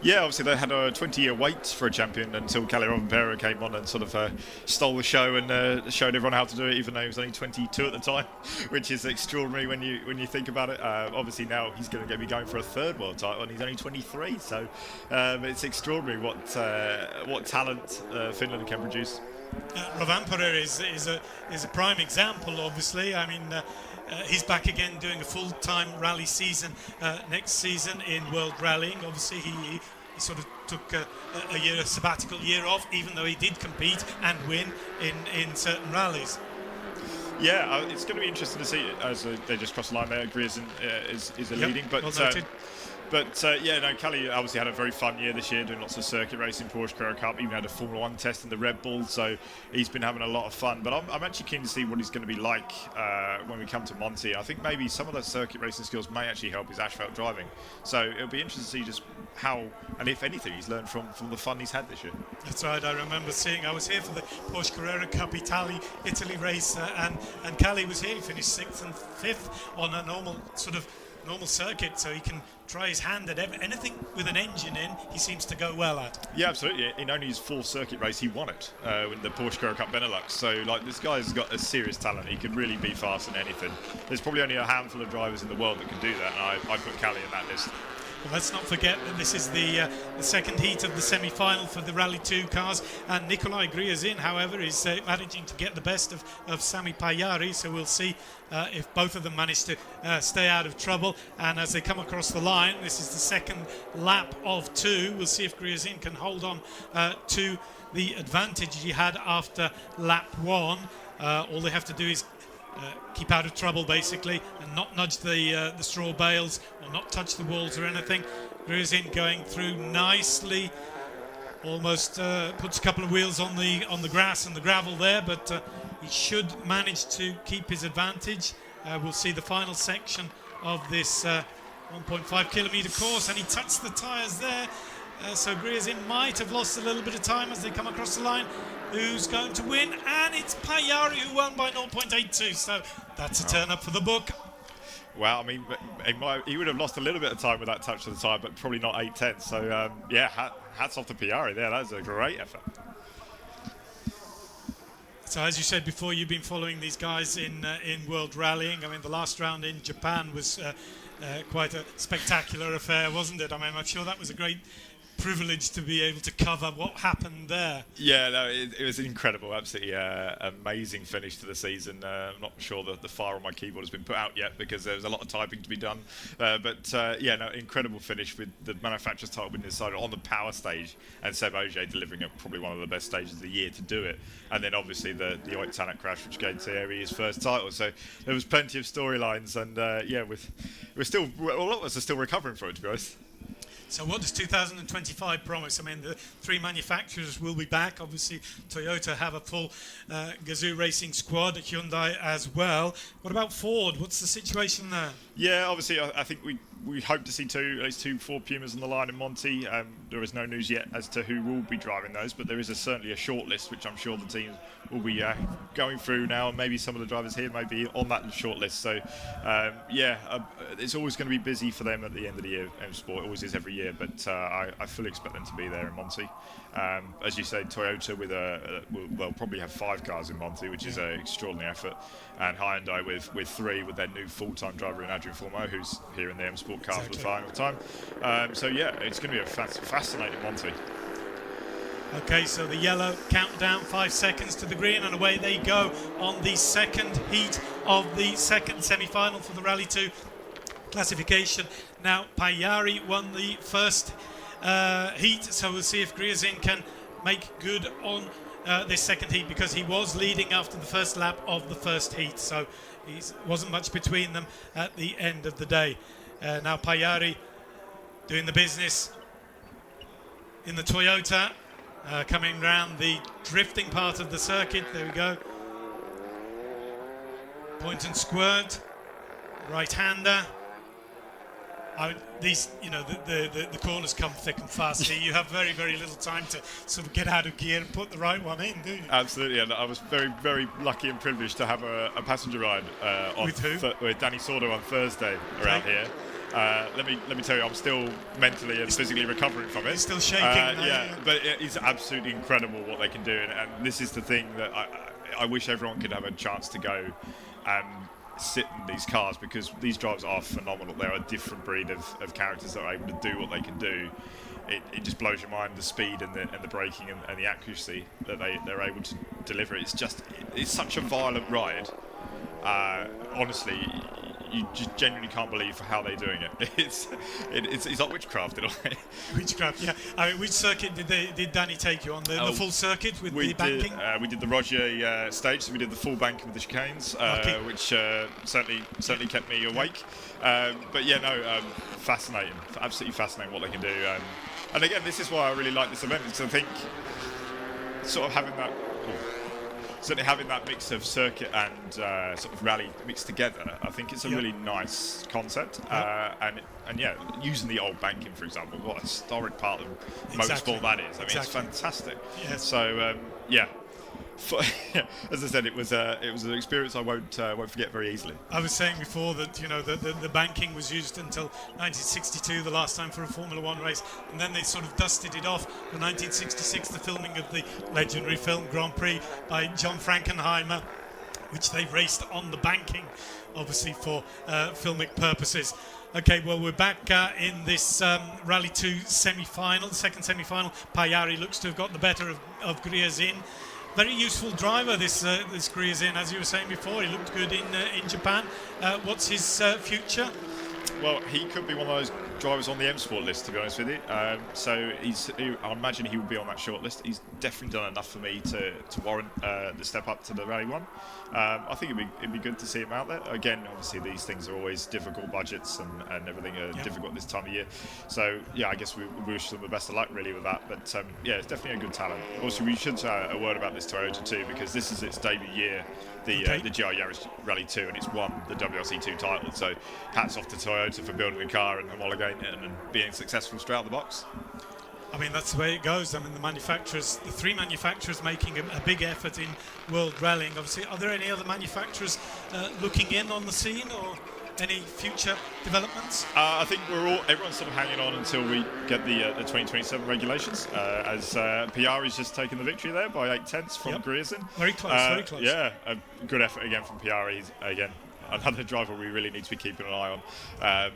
Speaker 13: Yeah, obviously they had a 20-year wait for a champion until Cairoli and Pedro came on and sort of stole the show and showed everyone how to do it, even though he was only 22 at the time, which is extraordinary when you think about it. Obviously now he's going to be going for a 3rd world title, and he's only 23. So it's extraordinary what talent Finland can produce.
Speaker 1: Rovanperä is a prime example, obviously. I mean, he's back again doing a full-time rally season next season in World Rallying. Obviously, he sort of took a sabbatical year off, even though he did compete and win in certain rallies.
Speaker 13: Yeah, it's going to be interesting to see as they just crossed the line there. Gryazin is leading, but Kalle obviously had a very fun year this year, doing lots of circuit racing, Porsche Carrera Cup, even had a Formula 1 test in the Red Bull, so he's been having a lot of fun. But I'm actually keen to see what he's going to be like when we come to Monza. I think maybe some of those circuit racing skills may actually help his asphalt driving. So it'll be interesting to see just how, and if anything, he's learned from the fun he's had this year.
Speaker 1: That's right. I remember I was here for the Porsche Carrera Cup Italy race, and Kalle was here. He finished 6th and 5th on a normal circuit, so he can try his hand at anything with an engine in. He seems to go well at.
Speaker 13: Yeah, absolutely. In only his 4th circuit race, he won it in the Porsche Carrera Cup Benelux. So, like, this guy's got a serious talent. He could really be fast in anything. There's probably only a handful of drivers in the world that can do that, and I put Kalle in that list.
Speaker 1: Well, let's not forget that this is the second heat of the semi-final for the Rally 2 cars, and Nikolai Gryazin, however, is managing to get the best of Sami Pajari, so we'll see if both of them manage to stay out of trouble. And as they come across the line, this is the second lap of 2. We'll see if Gryazin can hold on to the advantage he had after lap 1. All they have to do is keep out of trouble, basically, and not nudge the straw bales or not touch the walls or anything. Gryazin going through nicely, almost puts a couple of wheels on the grass and the gravel there, but he should manage to keep his advantage. We'll see the final section of this 1.5 kilometre course, and he touched the tyres there, so Gryazin might have lost a little bit of time as they come across the line. Who's going to win? And it's Pajari who won by 0.82, so that's a turn up for the book.
Speaker 13: Well, I mean, he would have lost a little bit of time with that touch of the tyre, but probably not 8 tenths. So, hats off to Pajari there. That was a great effort.
Speaker 1: So, as you said before, you've been following these guys in World Rallying. I mean, the last round in Japan was quite a spectacular affair, wasn't it? I mean, I'm sure that was a great privilege to be able to cover what happened there.
Speaker 13: Yeah, no, it was incredible, absolutely amazing finish to the season. I'm not sure that the file on my keyboard has been put out yet because there was a lot of typing to be done. Incredible finish with the manufacturer's title being decided on the power stage, and Seb Ogier delivering probably one of the best stages of the year to do it. And then obviously the Oitana crash, which gave Thierry his first title. So there was plenty of storylines, and a lot of us are still recovering from it, to be honest.
Speaker 1: So what does 2025 promise? I mean, the 3 manufacturers will be back. Obviously, Toyota have a full Gazoo racing squad, Hyundai as well. What about Ford? What's the situation there?
Speaker 13: Yeah, obviously, I think we hope to see at least two Ford Pumas on the line in Monty. There is no news yet as to who will be driving those, but there is certainly a short list, which I'm sure the teams will be going through now, and maybe some of the drivers here may be on that short list. So, it's always going to be busy for them at the end of the year. M-Sport always is every year, but I fully expect them to be there in Monty. As you say, Toyota will probably have 5 cars in Monty, which is an extraordinary effort, and Hyundai with 3 with their new full-time driver in Adrian Fourmaux, who's here in the M-Sport car for the final time. It's going to be a fascinating Monty.
Speaker 1: Okay, so the yellow countdown, 5 seconds to the green, and away they go on the second heat of the second semi-final for the Rally 2 classification. Now, Pajari won the first heat, so we'll see if Gryazin can make good on this second heat, because he was leading after the first lap of the first heat, so he wasn't much between them at the end of the day. Now Pajari doing the business in the Toyota, coming round the drifting part of the circuit. There we go. Point and squirt, right-hander. The corners come thick and fast here. You have very, very little time to sort of get out of gear and put the right one in, do you?
Speaker 13: Absolutely, and I was very, very lucky and privileged to have a passenger ride
Speaker 1: with who?
Speaker 13: With Danny Sordo on Thursday around here. Let me tell you, I'm still mentally and physically recovering from it.
Speaker 1: It's still shaking.
Speaker 13: But it's absolutely incredible what they can do, and this is the thing that I wish everyone could have a chance to go and sit in these cars, because these drivers are phenomenal. They're a different breed of characters that are able to do what they can do. it just blows your mind, the speed and the braking and the accuracy that they're able to deliver. It's such a violent ride. Honestly, you just genuinely can't believe how they're doing it. It's like witchcraft in a way.
Speaker 1: Witchcraft, yeah. I mean, which circuit did Danny take you on? The full circuit with the banking?
Speaker 13: We did the Ogier stage, so we did the full banking with the chicanes, which certainly kept me awake. But yeah, no, fascinating, absolutely fascinating what they can do. And again, this is why I really like this event, because I think sort of having that mix of circuit and sort of rally mixed together, I think it's a really nice concept. And yeah, using the old banking, for example, what a historic part of motorsport that is. I mean, it's fantastic.
Speaker 1: Yes.
Speaker 13: So yeah. As I said, it was an experience I won't forget very easily.
Speaker 1: I was saying before that the banking was used until 1962, the last time for a Formula One race, and then they sort of dusted it off for 1966, the filming of the legendary film Grand Prix by John Frankenheimer, which they raced on the banking, obviously for filmic purposes. Okay, well, we're back in this Rally 2 semi-final, the second semi-final. Pajari looks to have got the better of Gryazin. Very useful driver, this Gryazin, as you were saying before. He looked good in Japan. What's his future?
Speaker 13: Well, he could be one of those drivers on the M Sport list, to be honest with you. So I imagine he will be on that short list. He's definitely done enough for me to warrant the step up to the Rally 1. I think it'd be good to see him out there. Again, obviously these things are always difficult, budgets and everything are difficult this time of year. So yeah, I guess we wish them the best of luck really with that. But yeah, it's definitely a good talent. Also, we should say a word about this Toyota too, because this is its debut year, the GR Yaris Rally 2, and it's won the WRC2 title. So hats off to Toyota for building a car and homologating it and being successful straight out of the box.
Speaker 1: I mean, that's the way it goes. I mean, the three manufacturers making a big effort in world rallying. Obviously, are there any other manufacturers looking in on the scene, or any future developments?
Speaker 13: I think everyone's sort of hanging on until we get the 2027 regulations, as Pajari's just taken the victory there by 8/10 from Gryazin.
Speaker 1: Very close, very close.
Speaker 13: Yeah, a good effort again from Pajari. Again, another driver we really need to be keeping an eye on.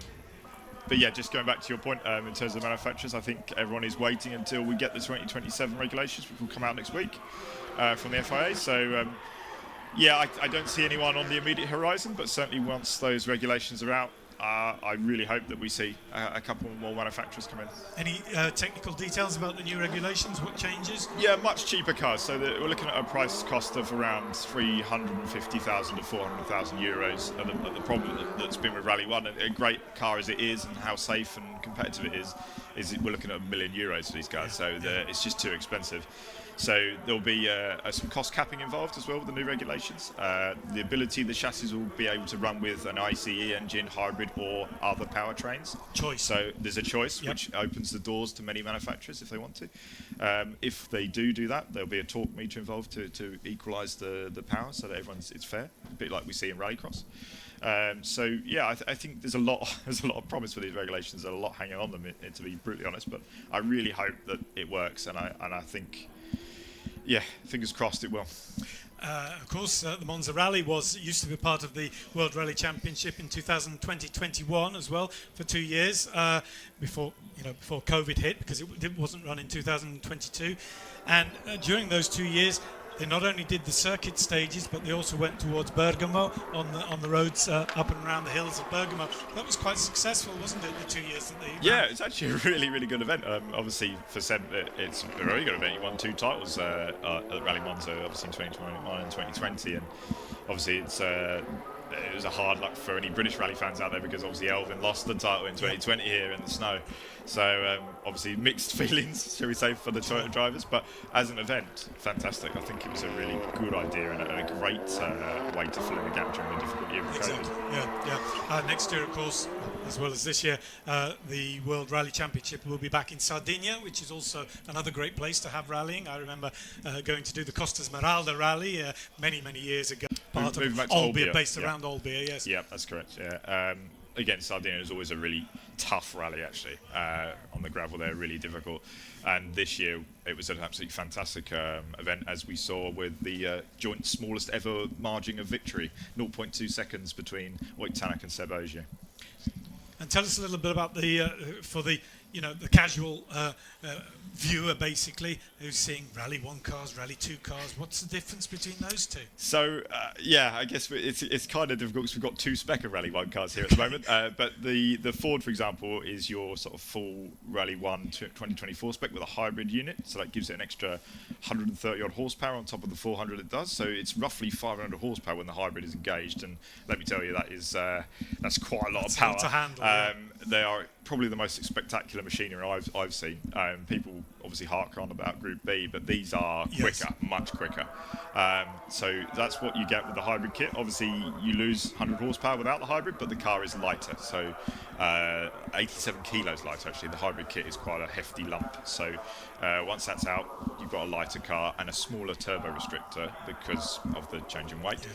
Speaker 13: But yeah, just going back to your point, in terms of manufacturers, I think everyone is waiting until we get the 2027 regulations, which will come out next week from the FIA. So yeah, I don't see anyone on the immediate horizon, but certainly once those regulations are out, I really hope that we see a couple more manufacturers come in.
Speaker 1: Any technical details about the new regulations? What changes?
Speaker 13: Yeah, much cheaper cars. So we're looking at a price cost of around 350,000 to 400,000 euros. And the problem that's been with Rally 1, a great car as it is and how safe and competitive it is we're looking at €1 million for these cars. So it's just too expensive. So there'll be some cost capping involved as well with the new regulations. The ability the chassis will be able to run with an ICE engine, hybrid or other powertrains.
Speaker 1: Choice.
Speaker 13: So there's a choice which opens the doors to many manufacturers if they want to. If they do that, there'll be a torque meter involved to equalise the power so that it's fair, a bit like we see in rallycross. So yeah, I think there's a lot of promise for these regulations. There's a lot hanging on them, to be brutally honest. But I really hope that it works, and I think. Yeah, fingers crossed it will.
Speaker 1: Of course, the Monza Rally used to be part of the World Rally Championship in 2020-21 as well for 2 years before COVID hit, because it wasn't run in 2022. And during those 2 years, they not only did the circuit stages, but they also went towards Bergamo on the roads up and around the hills of Bergamo. That was quite successful, wasn't it, the 2 years that they ran?
Speaker 13: Yeah, it's actually a really, really good event. Obviously, for Seb, it's a very good event. He won 2 titles at Rally Monza, obviously in 2021 and 2020. And obviously, it was a hard luck for any British rally fans out there, because obviously Elvin lost the title in 2020 here in the snow. So obviously mixed feelings, shall we say, for the Toyota drivers. But as an event, fantastic. I think it was a really good idea and a great way to fill in the gap during a difficult year with
Speaker 1: COVID. Yeah. Next year, of course, as well as this year, the World Rally Championship will be back in Sardinia, which is also another great place to have rallying. I remember going to do the Costa Smeralda rally many, many years ago. Part of Olbia, based around Olbia, yes.
Speaker 13: Yeah, that's correct. Yeah. Again, Sardinia is always a really tough rally, actually. On the gravel, they're really difficult. And this year, it was an absolutely fantastic event, as we saw with the joint smallest ever margin of victory, 0.2 seconds between Wojt Tanak and Seb Ogier.
Speaker 1: And tell us a little bit about for the you know, the casual viewer basically who's seeing Rally 1 cars, Rally 2 cars. What's the difference between those two?
Speaker 13: So yeah, I guess it's kind of difficult because we've got 2 spec of Rally 1 cars here at the moment. But the Ford, for example, is your sort of full Rally 1 2024 spec with a hybrid unit. So that gives it an extra 130 odd horsepower on top of the 400 it does. So it's roughly 500 horsepower when the hybrid is engaged. And let me tell you, that's quite a lot of power.
Speaker 1: To handle,
Speaker 13: They are probably the most spectacular machinery I've seen. People obviously hark on about Group B, but these are quicker, much quicker. So that's what you get with the hybrid kit. Obviously, you lose 100 horsepower without the hybrid, but the car is lighter. So 87 kilos lighter, actually. The hybrid kit is quite a hefty lump. So once that's out, you've got a lighter car and a smaller turbo restrictor because of the change in weight.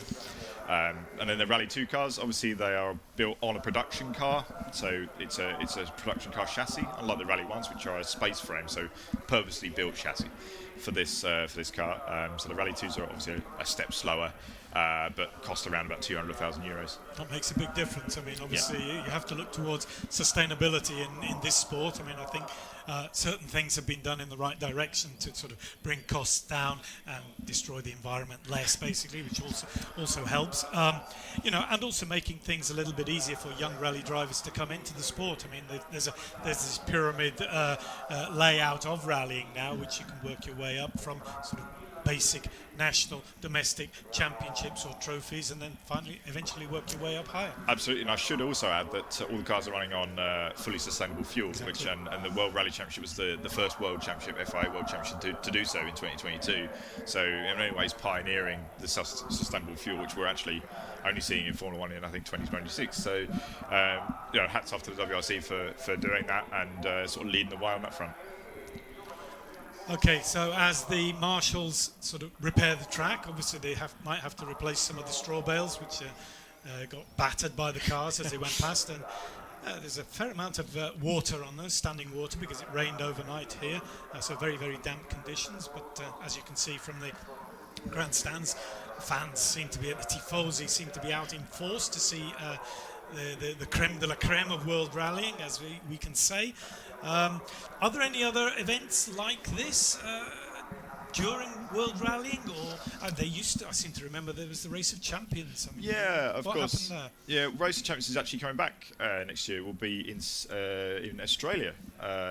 Speaker 13: And then the Rally 2 cars, obviously they are built on a production car, so it's a production car chassis, unlike the Rally 1s, which are a space frame, so purposely built chassis for this car. So the Rally 2s are obviously a step slower, but cost around about 200,000 euros.
Speaker 1: That makes a big difference. I mean, obviously you have to look towards sustainability in this sport. I mean, I think certain things have been done in the right direction to sort of bring costs down and destroy the environment less, basically, which also helps. You know, and also making things a little bit easier for young rally drivers to come into the sport. I mean, there's this pyramid layout of rallying now, which you can work your way up from sort of basic national, domestic championships or trophies, and then finally, eventually work your way up higher.
Speaker 13: Absolutely, and I should also add that all the cars are running on fully sustainable fuel, which and the World Rally Championship was the first World Championship, FIA World Championship to do so in 2022. So in many ways pioneering the sustainable fuel, which we're actually only seeing in Formula 1 in, I think, 2026. So you know, hats off to the WRC for doing that and sort of leading the way on that front.
Speaker 1: Okay, so as the marshals sort of repair the track, obviously they might have to replace some of the straw bales, which got battered by the cars as they went past, and there's a fair amount of water on those, standing water, because it rained overnight here, so very, very damp conditions. But as you can see from the grandstands, fans seem to be at the tifosi, seem to be out in force to see the creme de la creme of world rallying, as we can say. Are there any other events like this during World Rallying, or they used to? I seem to remember there was the Race of Champions. I mean,
Speaker 13: yeah, of
Speaker 1: what
Speaker 13: course.
Speaker 1: Happened there?
Speaker 13: Yeah, Race of Champions is actually coming back next year. We'll be in Australia,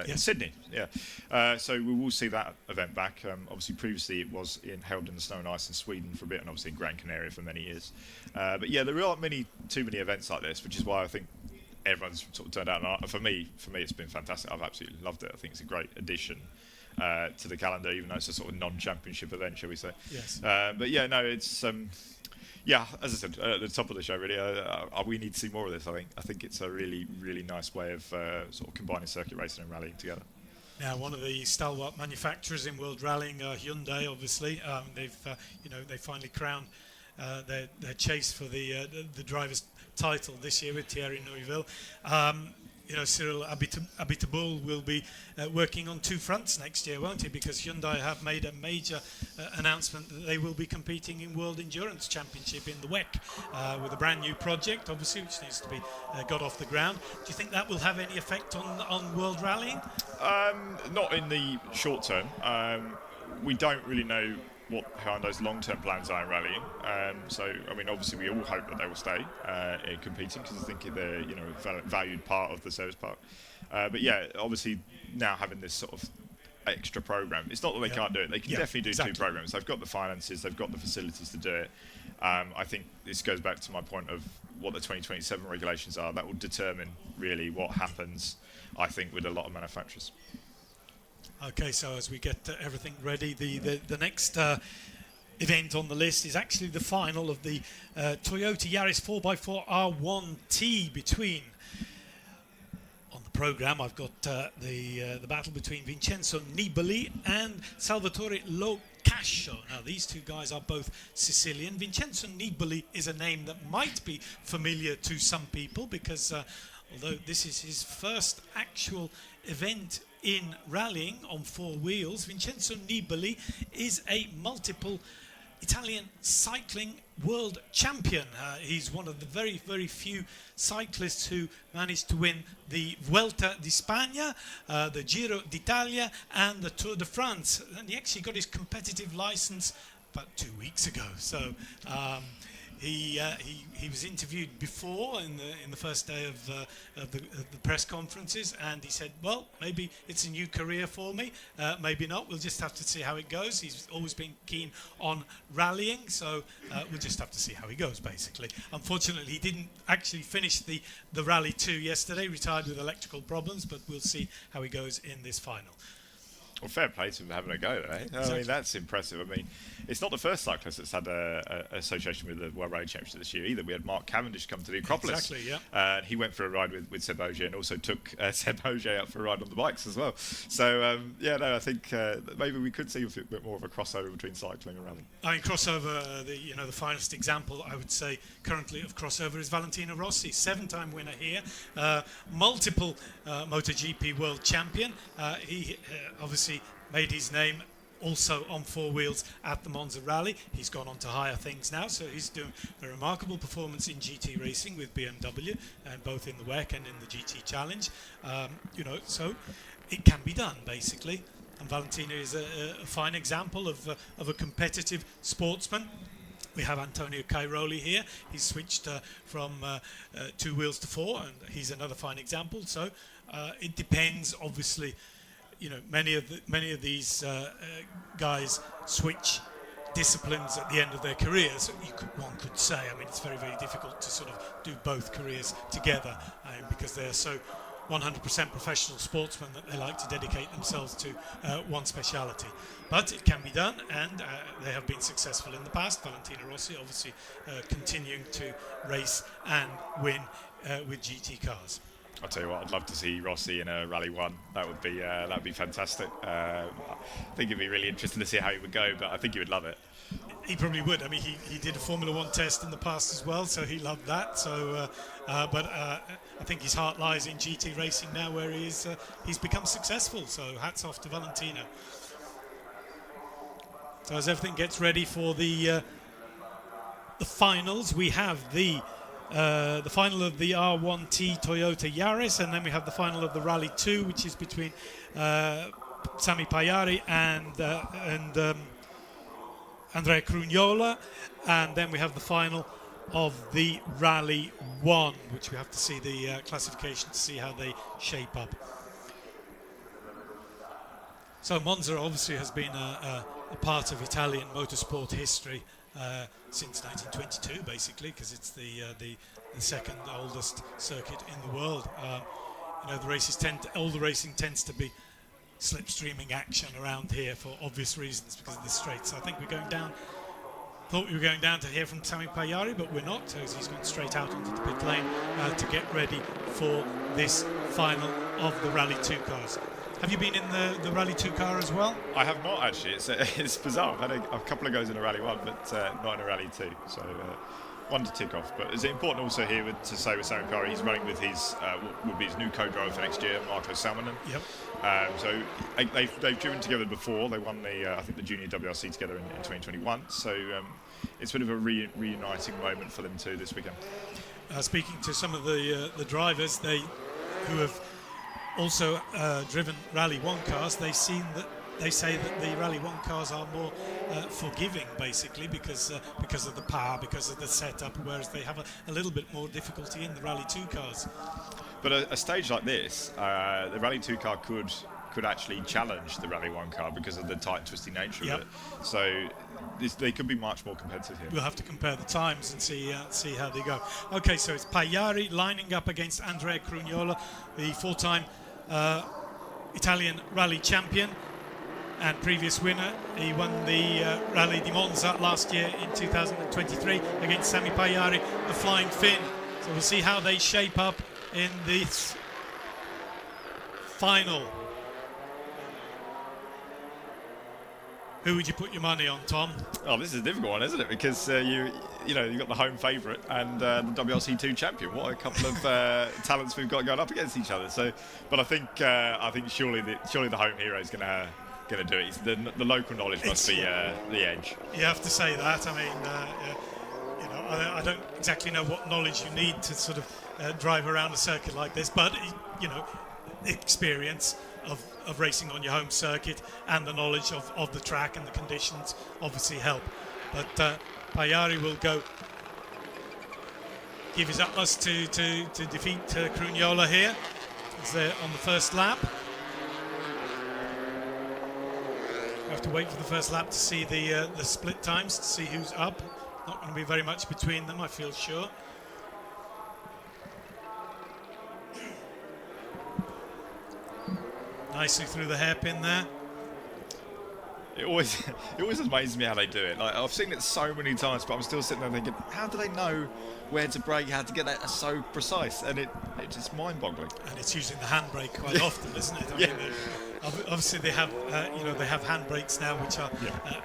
Speaker 13: in Sydney. Yeah, so we will see that event back. Obviously, previously it was held in the snow and ice in Sweden for a bit, and obviously in Gran Canaria for many years. But yeah, there aren't too many events like this, which is why I think everyone's sort of turned out. And for me, it's been fantastic. I've absolutely loved it. I think it's a great addition to the calendar, even though it's a sort of non-championship event, shall we say?
Speaker 1: Yes.
Speaker 13: But yeah, no, it's yeah. As I said at the top of the show, really, we need to see more of this. I think it's a really, really nice way of sort of combining circuit racing and rallying together.
Speaker 1: Now, one of the stalwart manufacturers in world rallying, Hyundai, obviously, they finally crowned their chase for the driver's title this year with Thierry Neuville. Cyril Abiteboul will be working on 2 fronts next year, won't he? Because Hyundai have made a major announcement that they will be competing in World Endurance Championship in the WEC with a brand new project, obviously, which needs to be got off the ground. Do you think that will have any effect on world rallying?
Speaker 13: Not in the short term. We don't really know what Hyundai's long-term plans are in rallying. So, I mean, obviously we all hope that they will stay in competing, because I think they're, a valued part of the service park. But yeah, obviously now having this sort of extra program, it's not that they can't do it. They can definitely do 2 programs. They've got the finances, they've got the facilities to do it. I think this goes back to my point of what the 2027 regulations are. That will determine really what happens, I think, with a lot of manufacturers.
Speaker 1: Okay, so as we get everything ready, the next event on the list is actually the final of the Toyota Yaris 4x4 R1T between. On the programme, I've got the battle between Vincenzo Nibali and Salvatore Lo Cascio. Now, these 2 guys are both Sicilian. Vincenzo Nibali is a name that might be familiar to some people, because although this is his first actual event in rallying on 4 wheels, Vincenzo Nibali is a multiple Italian cycling world champion. He's one of the very, very few cyclists who managed to win the Vuelta di Spagna, the Giro d'Italia and the Tour de France. And he actually got his competitive license about 2 weeks ago. So he was interviewed before in the first day of the press conferences, and he said, well, maybe it's a new career for me, maybe not, we'll just have to see how it goes. He's always been keen on rallying, so we'll just have to see how he goes, basically. Unfortunately, he didn't actually finish the Rally 2 yesterday, retired with electrical problems, but we'll see how he goes in this final.
Speaker 13: Well, fair play to him having a go, eh?
Speaker 1: Exactly.
Speaker 13: I mean, that's impressive. I mean, it's not the first cyclist that's had an association with the World Rally Championship this year either. We had Mark Cavendish come to the Acropolis.
Speaker 1: Exactly, yeah.
Speaker 13: And he went for a ride with Seb Ogier and also took Seb Ogier out for a ride on the bikes as well. So, I think maybe we could see a bit more of a crossover between cycling and rallying.
Speaker 1: I mean, crossover, the finest example, I would say, currently of crossover is Valentino Rossi, 7-time winner here, multiple MotoGP world champion. He obviously made his name also on four wheels at the Monza Rally. He's gone on to higher things now, so he's doing a remarkable performance in GT racing with BMW, and both in the WEC and in the GT Challenge. So it can be done, basically. And Valentino is a fine example of a competitive sportsman. We have Antonio Cairoli here. He's switched from 2 wheels to 4, and he's another fine example. So it depends, obviously. Many of these guys switch disciplines at the end of their careers. One could say. I mean, it's very, very difficult to sort of do both careers together because they are so 100% professional sportsmen that they like to dedicate themselves to one speciality. But it can be done, and they have been successful in the past. Valentino Rossi obviously continuing to race and win with GT cars.
Speaker 13: I'll tell you what, I'd love to see Rossi in a Rally 1. That would be fantastic. I think it'd be really interesting to see how he would go, but I think he would love it.
Speaker 1: He probably would. I mean, he did a Formula 1 test in the past as well, so he loved that. So, but I think his heart lies in GT racing now, where he's become successful. So, hats off to Valentino. So, as everything gets ready for the finals, we have the final of the R1T Toyota Yaris, and then we have the final of the Rally 2, which is between Sami Pajari and Andrea Crugnola, and then we have the final of the Rally 1, which we have to see the classification to see how they shape up. So Monza obviously has been a part of Italian motorsport history since 1922, basically, because it's the second oldest circuit in the world. All the racing tends to be slipstreaming action around here for obvious reasons because of the straights. So I think we're going down. Thought we were going down to hear from Sami Pajari, but we're not. So he's gone straight out onto the pit lane to get ready for this final of the Rally 2 cars. Have you been in the Rally 2 car as well?
Speaker 13: I have not, actually. It's bizarre. I've had a couple of goes in a Rally 1, but not in a Rally 2. So one to tick off. But is it important also here to say with Sami Pajari, he's running with his would be his new co-driver for next year, Marco Salmonen.
Speaker 1: Yep.
Speaker 13: So they've driven together before. They won I think the Junior WRC together in 2021. So it's a bit of a reuniting moment for them too this weekend.
Speaker 1: Speaking to some of the drivers, who have also driven Rally 1 cars, they say that the Rally 1 cars are more forgiving, basically, because of the power, because of the setup, whereas they have a little bit more difficulty in the Rally 2 cars.
Speaker 13: But a stage like this, the Rally 2 car could actually challenge the Rally 1 car because of the tight, twisty nature of it. So they could be much more competitive here.
Speaker 1: We'll have to compare the times and see how they go. Okay, so it's Pajari lining up against Andrea Crugnola, the 4-time Italian Rally champion and previous winner. He won the Rally di Monza last year in 2023 against Sami Pajari, the Flying Finn. So we'll see how they shape up in this final. Who would you put your money on, Tom?
Speaker 13: Oh, this is a difficult one, isn't it? Because you've got the home favourite and the WRC2 champion. What a couple of talents we've got going up against each other. So, but I think surely the home hero is going to going to do it. The local knowledge must be the edge.
Speaker 1: You have to say that. I mean, you know, I don't exactly know what knowledge you need to sort of drive around a circuit like this, but you know, experience of racing on your home circuit and the knowledge of the track and the conditions obviously help. But Pajari will go give his utmost to defeat Crugnola here. He's there on the first lap. We have to wait for the first lap to see the split times, to see who's up. Not going to be very much between them, I feel sure. Nicely through the hairpin there.
Speaker 13: It always amazes me how they do it. Like, I've seen it so many times, but I'm still sitting there thinking, how do they know where to brake, how to get that so precise? And it's just mind-boggling.
Speaker 1: And it's using the handbrake quite often, isn't it? I
Speaker 13: Yeah.
Speaker 1: mean, obviously they have, they have handbrakes now, which are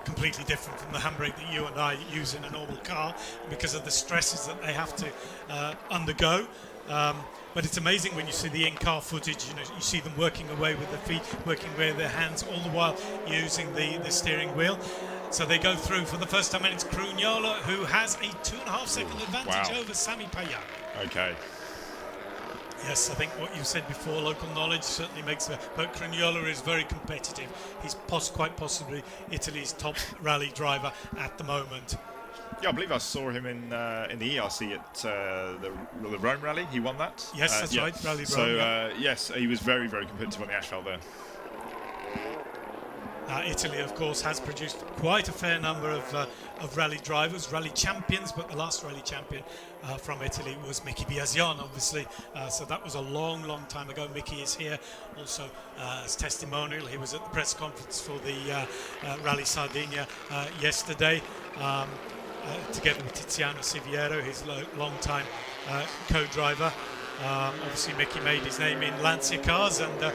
Speaker 1: completely different from the handbrake that you and I use in a normal car because of the stresses that they have to undergo. But it's amazing when you see the in-car footage. You know, you see them working away with their feet, working away with their hands, all the while using the steering wheel. So they go through for the first time, and it's Crugnola who has a 2.5 second advantage over Sami Pajari.
Speaker 13: Okay.
Speaker 1: Yes, I think what you said before, local knowledge certainly makes it. But Crugnola is very competitive. He's quite possibly Italy's top rally driver at the moment.
Speaker 13: Yeah, I believe I saw him in the ERC at the Rome Rally. He won that.
Speaker 1: Yes, that's right, Rally Rome.
Speaker 13: So yes, he was very, very competitive on the asphalt there.
Speaker 1: Italy, of course, has produced quite a fair number of rally drivers, rally champions, but the last rally champion from Italy was Mickey Biasion, obviously. So that was a long, long time ago. Mickey is here also as testimonial. He was at the press conference for the Rally Sardinia yesterday. Together with Tiziano Siviero, his long-time co-driver. Obviously, Mickey made his name in Lancia cars, and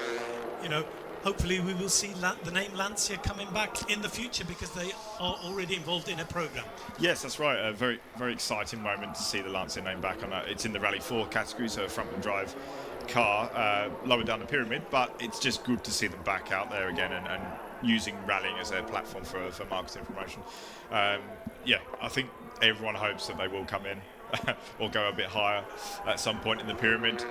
Speaker 1: you know, hopefully we will see the name Lancia coming back in the future because they are already involved in a program.
Speaker 13: Yes, that's right. A very, very exciting moment to see the Lancia name back on that. It's in the Rally 4 category, so a front-wheel drive car lower down the pyramid, but it's just good to see them back out there again and using rallying as their platform for marketing promotion. Yeah, I think everyone hopes that they will come in or go a bit higher at some point in the pyramid.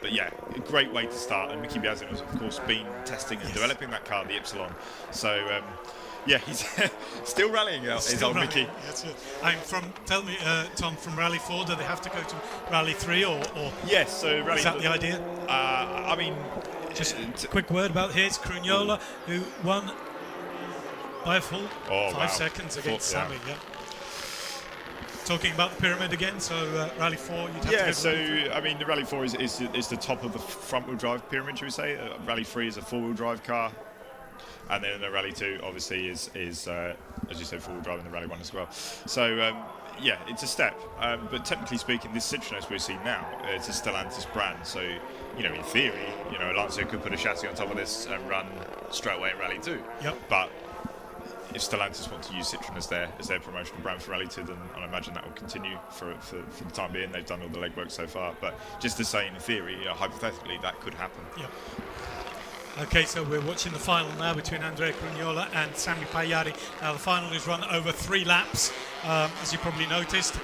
Speaker 13: But yeah, a great way to start. And Mickey Biasin has, of course, been testing and developing that car, the Ypsilon. So yeah, he's still rallying his old Mickey.
Speaker 1: That's it. Tell me, Tom, from Rally 4, do they have to go to Rally 3 or
Speaker 13: yes, so Rally
Speaker 1: is that the idea?
Speaker 13: I mean,
Speaker 1: just a quick word about here's Crugnola, who won by a full 5 seconds against Sami. Yeah. Talking about the pyramid again, so Rally 4, you'd have to go
Speaker 13: so I mean, the Rally 4 is the top of the front-wheel drive pyramid, should we say? Rally 3 is a four-wheel drive car, and then the Rally 2 obviously is as you said, four-wheel drive in the Rally 1 as well. So yeah, it's a step, but technically speaking, this Citroen as we see now, it's a Stellantis brand, so you know, in theory, you know, Lancia could put a chassis on top of this and run straight away in Rally 2.
Speaker 1: Yep.
Speaker 13: But if Stellantis want to use Citroen as their promotional brand for Rally 2, then I imagine that will continue for the time being. They've done all the legwork so far, but just to say in theory, hypothetically, that could happen.
Speaker 1: Yep. Okay, so we're watching the final now between Andrea Crugnola and Sami Pajari. Now the final is run over 3 laps, as you probably noticed.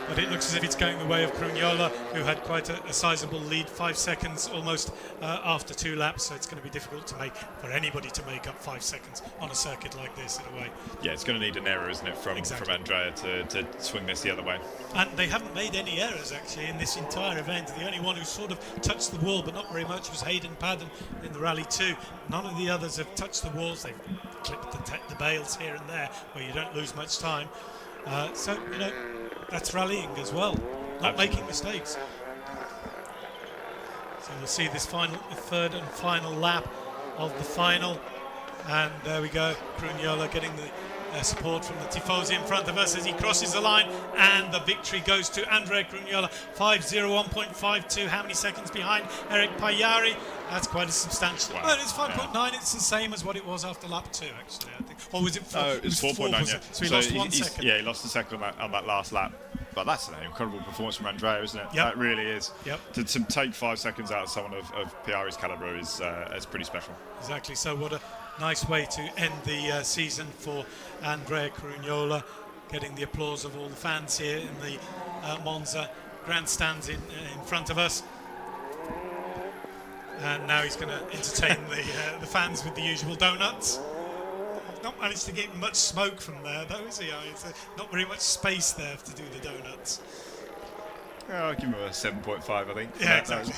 Speaker 1: But it looks as if it's going the way of Crugnola, who had quite a sizable lead, 5 seconds almost after 2 laps. So it's going to be difficult for anybody to make up 5 seconds on a circuit like this, in a way.
Speaker 13: Yeah, it's going to need an error, isn't it, from Andrea to swing this the other way.
Speaker 1: And they haven't made any errors, actually, in this entire event. The only one who sort of touched the wall, but not very much, was Hayden Paddon in the Rally 2. None of the others have touched the walls. They've clipped the bales here and there, where you don't lose much time. So, you know, that's rallying as well, not making mistakes. So we'll see this third and final lap of the final. And there we go, Crugnola getting the support from the Tifosi in front of us as he crosses the line, and the victory goes to Andrea Crugnola, 5:01.52. How many seconds behind Eric Pajari? That's quite a substantial.
Speaker 13: Wow.
Speaker 1: Well, it's 5.9. It's the same as what it was after lap 2, actually, I think. Or was it 4?
Speaker 13: It was 4.9, yeah.
Speaker 1: So he lost 1 second.
Speaker 13: Yeah, he lost a second on that last lap. but that's an incredible performance from Andrea, isn't it?
Speaker 1: Yep.
Speaker 13: That really is.
Speaker 1: Yep.
Speaker 13: To take 5 seconds out of someone of Pajari's calibre is pretty special.
Speaker 1: Exactly. So what a nice way to end the season for Andrea Crugnola, getting the applause of all the fans here in the Monza grandstands in front of us. And now he's going to entertain the fans with the usual donuts. Not managed to get much smoke from there, though, is he? It's not very much space there to do the donuts.
Speaker 13: I'll give him a 7.5, I think.
Speaker 1: Yeah, exactly.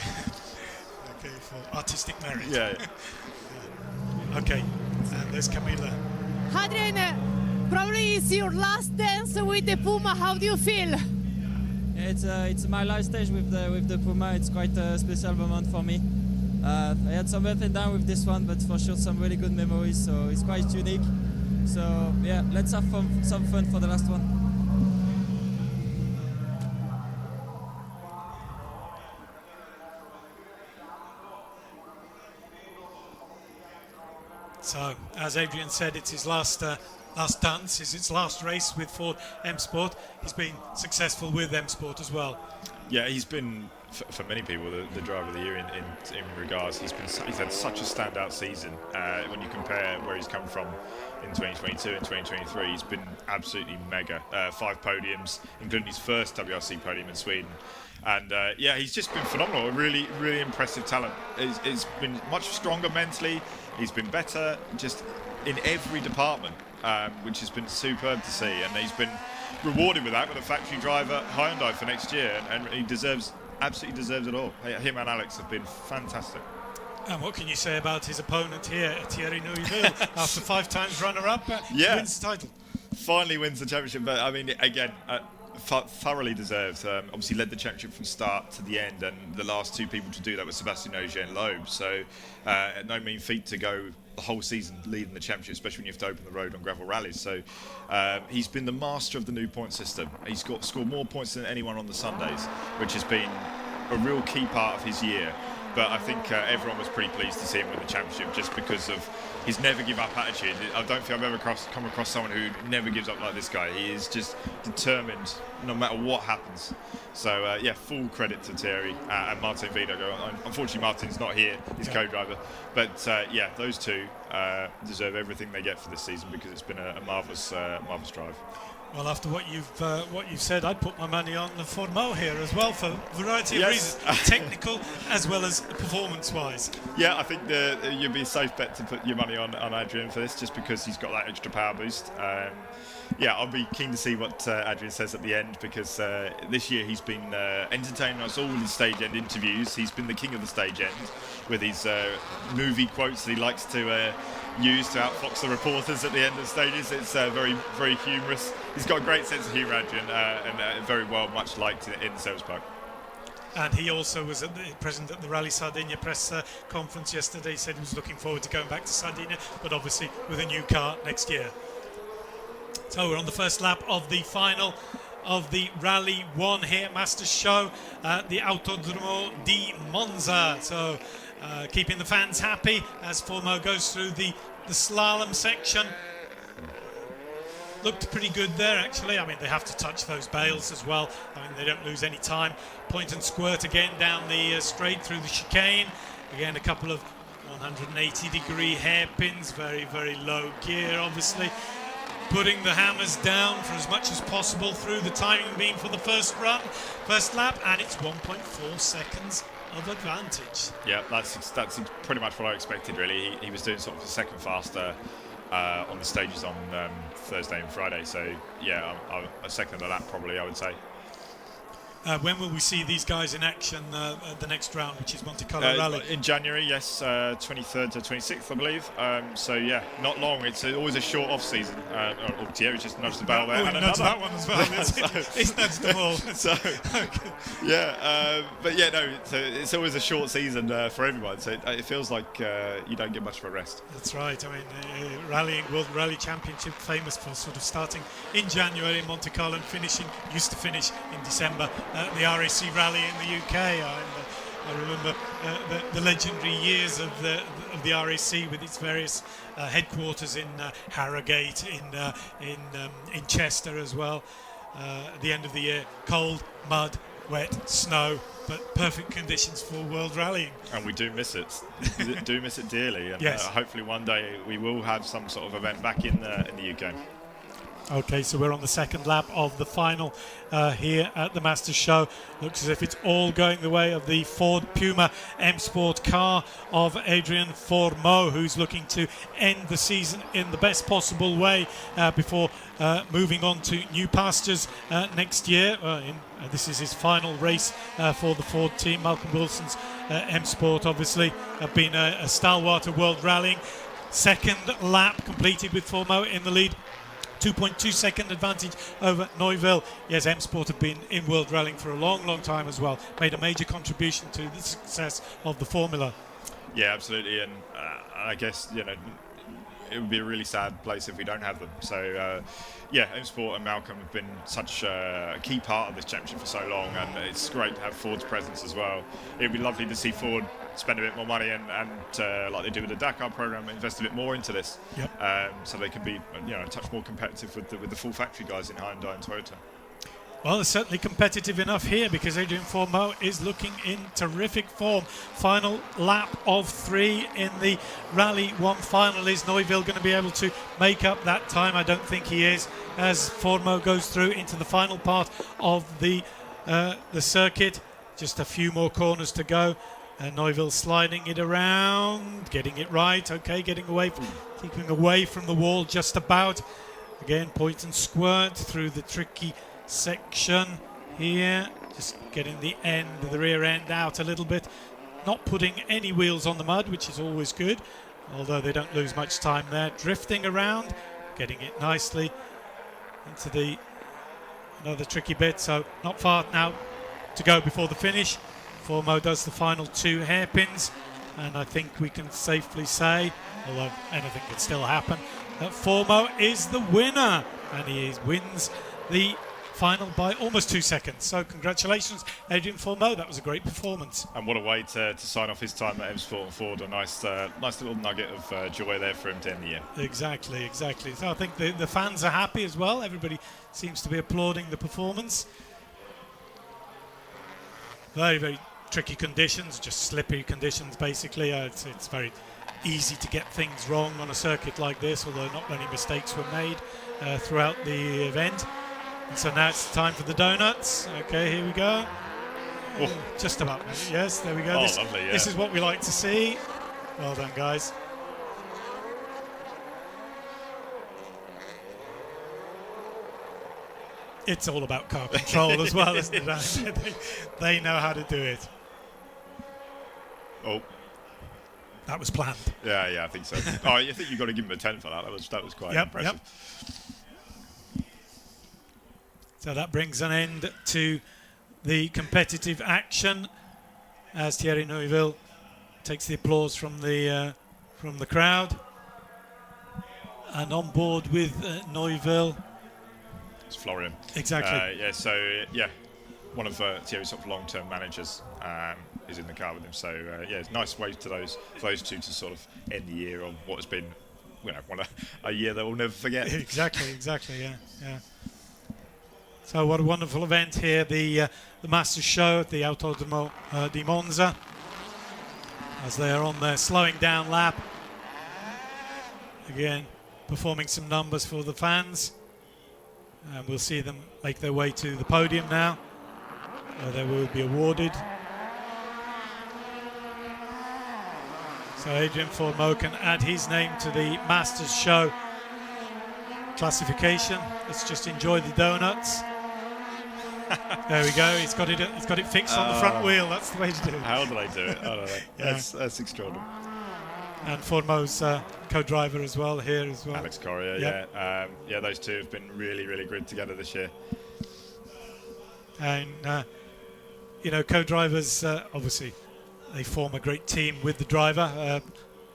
Speaker 1: Okay, for artistic merit.
Speaker 13: Yeah.
Speaker 1: Okay, and there's Camilla.
Speaker 2: Adrian, probably it's your last dance with the Puma. How do you feel?
Speaker 3: It's my last stage with the Puma. It's quite a special moment for me. I had some up and down with this one, but for sure some really good memories, so it's quite unique. So yeah, let's have some fun for the last one.
Speaker 1: So, as Adrian said, it's his last dance, it's his last race with Ford M Sport. He's been successful with M Sport as well.
Speaker 13: Yeah, he's been, for many people, the driver of the year in regards. He's had such a standout season. When you compare where he's come from in 2022 and 2023, he's been absolutely mega. 5 podiums, including his first WRC podium in Sweden. And yeah, he's just been phenomenal. A really, really impressive talent. He's been much stronger mentally. He's been better just in every department, which has been superb to see. And he's been rewarded with that with a factory driver Hyundai for next year, and he absolutely deserves it all. Him and Alex have been fantastic.
Speaker 1: And what can you say about his opponent here, Thierry Neuville, after 5 times runner-up, wins the title?
Speaker 13: Finally wins the championship, but I mean, again, thoroughly deserved. Obviously led the championship from start to the end, and the last 2 people to do that were Sebastian Ogier and Loeb. So no mean feat to go the whole season leading the championship, especially when you have to open the road on gravel rallies. So he's been the master of the new point system. He's scored more points than anyone on the Sundays, which has been a real key part of his year. But I think everyone was pretty pleased to see him win the championship just because of his never give up attitude. I don't think I've ever come across someone who never gives up like this guy. He is just determined no matter what happens. So yeah, full credit to Thierry and Martin Vido. Unfortunately, Martin's not here, his co-driver. But yeah, those 2 deserve everything they get for this season because it's been a marvellous drive.
Speaker 1: Well, after what you've said, I'd put my money on the Fourmaux here as well for a variety of reasons, technical as well as performance-wise.
Speaker 13: Yeah, I think you'd be a safe bet to put your money on Adrian for this, just because he's got that extra power boost. Yeah, I'll be keen to see what Adrian says at the end, because this year he's been entertaining us all with his stage end interviews. He's been the king of the stage end with his movie quotes that he likes to use to outfox the reporters at the end of stages. It's very, very humorous. He's got a great sense of humour, Adrian, and very well much liked in the service park.
Speaker 1: And he also was present at the Rally Sardinia press conference yesterday. He said he was looking forward to going back to Sardinia, but obviously with a new car next year. So we're on the first lap of the final of the Rally 1 here, Masters Show at the Autodromo di Monza. So keeping the fans happy as Fourmaux goes through the slalom section. Looked pretty good there, actually. I mean, they have to touch those bales as well. I mean, they don't lose any time. Point and squirt again down the straight through the chicane. Again, a couple of 180-degree hairpins. Very, very low gear, obviously. Putting the hammers down for as much as possible through the timing being for the first lap, and it's 1.4 seconds of advantage.
Speaker 13: Yeah, that's pretty much what I expected, really. He was doing sort of a second faster on the stages on Thursday and Friday, so yeah, a second of that probably, I would say.
Speaker 1: When will we see these guys in action at the next round, which is Monte Carlo Rally?
Speaker 13: In January, yes, 23rd to 26th, I believe. So yeah, not long. It's always a short off season. Thierry's just nudged the bell there.
Speaker 1: And nudged that one as well. He's nudged them all.
Speaker 13: So yeah, but yeah, no, it's always a short season for everyone. So it feels like you don't get much of a rest.
Speaker 1: That's right. I mean, rallying World Rally Championship, famous for sort of starting in January in Monte Carlo and used to finish in December. The RAC Rally in the UK. I remember the legendary years of the RAC with its various headquarters in Harrogate, in Chester as well. at the end of the year. Cold, mud, wet, snow, but perfect conditions for World Rallying.
Speaker 13: And we do miss it. Do miss it dearly. And
Speaker 1: Yes.
Speaker 13: hopefully one day we will have some sort of event back in the UK.
Speaker 1: Okay, so we're on the second lap of the final here at the Masters Show. Looks as if it's all going the way of the Ford Puma M Sport car of Adrian Fourmaux, who's looking to end the season in the best possible way before moving on to new pastures next year. This is his final race for the Ford team. Malcolm Wilson's M Sport obviously have been a stalwart of World Rallying. Second lap completed with Fourmaux in the lead. 2.2 second advantage over Neuville. Yes, M Sport have been in World Rallying for a long, long time as well. Made a major contribution to the success of the Formula.
Speaker 13: Yeah, absolutely. And I guess, it would be a really sad place if we don't have them. So, M Sport and Malcolm have been such a key part of this championship for so long, and it's great to have Ford's presence as well. It would be lovely to see Ford spend a bit more money and like they do with the Dakar program, invest a bit more into this, so they can be a touch more competitive with the full factory guys in Hyundai and Toyota.
Speaker 1: Well, they're certainly competitive enough here because Adrian Fourmaux is looking in terrific form. Final lap of 3 in the Rally 1 final. Is Neuville going to be able to make up that time? I don't think he is, as Fourmaux goes through into the final part of the circuit. Just a few more corners to go. Neuville sliding it around, getting it right. Okay, keeping away from the wall just about. Again, point and squirt through the tricky section here. Just getting the rear end out a little bit. Not putting any wheels on the mud, which is always good, although they don't lose much time there. Drifting around, getting it nicely into another tricky bit. So not far now to go before the finish. Fourmaux does the final 2 hairpins, and I think we can safely say, although anything could still happen, that Fourmaux is the winner, and he wins the final by almost 2 seconds. So congratulations, Adrian Fourmaux. That was a great performance.
Speaker 13: And what a way to sign off his time at M Sport and Ford. A nice little nugget of joy there for him to end the year.
Speaker 1: Exactly. So I think the fans are happy as well. Everybody seems to be applauding the performance. Very, very tricky conditions, just slippery conditions basically. It's very easy to get things wrong on a circuit like this, although not many mistakes were made throughout the event. And so now it's time for the donuts. Okay, here we go. Oh, just about. Yes, there we go.
Speaker 13: Lovely, yeah.
Speaker 1: This is what we like to see. Well done, guys. It's all about car control as well, isn't it? They know how to do it.
Speaker 13: Oh,
Speaker 1: that was planned.
Speaker 13: Yeah, I think so. I think you've got to give him a 10 for that. That was quite impressive.
Speaker 1: Yep. So that brings an end to the competitive action as Thierry Neuville takes the applause from the crowd, and on board with Neuville.
Speaker 13: It's Florian.
Speaker 1: Exactly.
Speaker 13: One of Thierry's sort of long-term managers is in the car with him. So it's a nice way for those two to sort of end the year on what has been, a year that we'll never forget.
Speaker 1: Exactly. Yeah. So what a wonderful event here, the Masters Show at the Auto di Monza, as they are on their slowing down lap. Again, performing some numbers for the fans. And we'll see them make their way to the podium now, where they will be awarded. So Adrian Fourmaux can add his name to the Masters Show classification. Let's just enjoy the donuts. There we go. He's got it fixed on the front wheel. That's the way to do it.
Speaker 13: How do they do it? I don't know.
Speaker 1: Yeah.
Speaker 13: That's extraordinary.
Speaker 1: And Fourmaux's co-driver as well here as well.
Speaker 13: Alex Correa, yeah. Those two have been really, really good together this year.
Speaker 1: And co-drivers obviously they form a great team with the driver.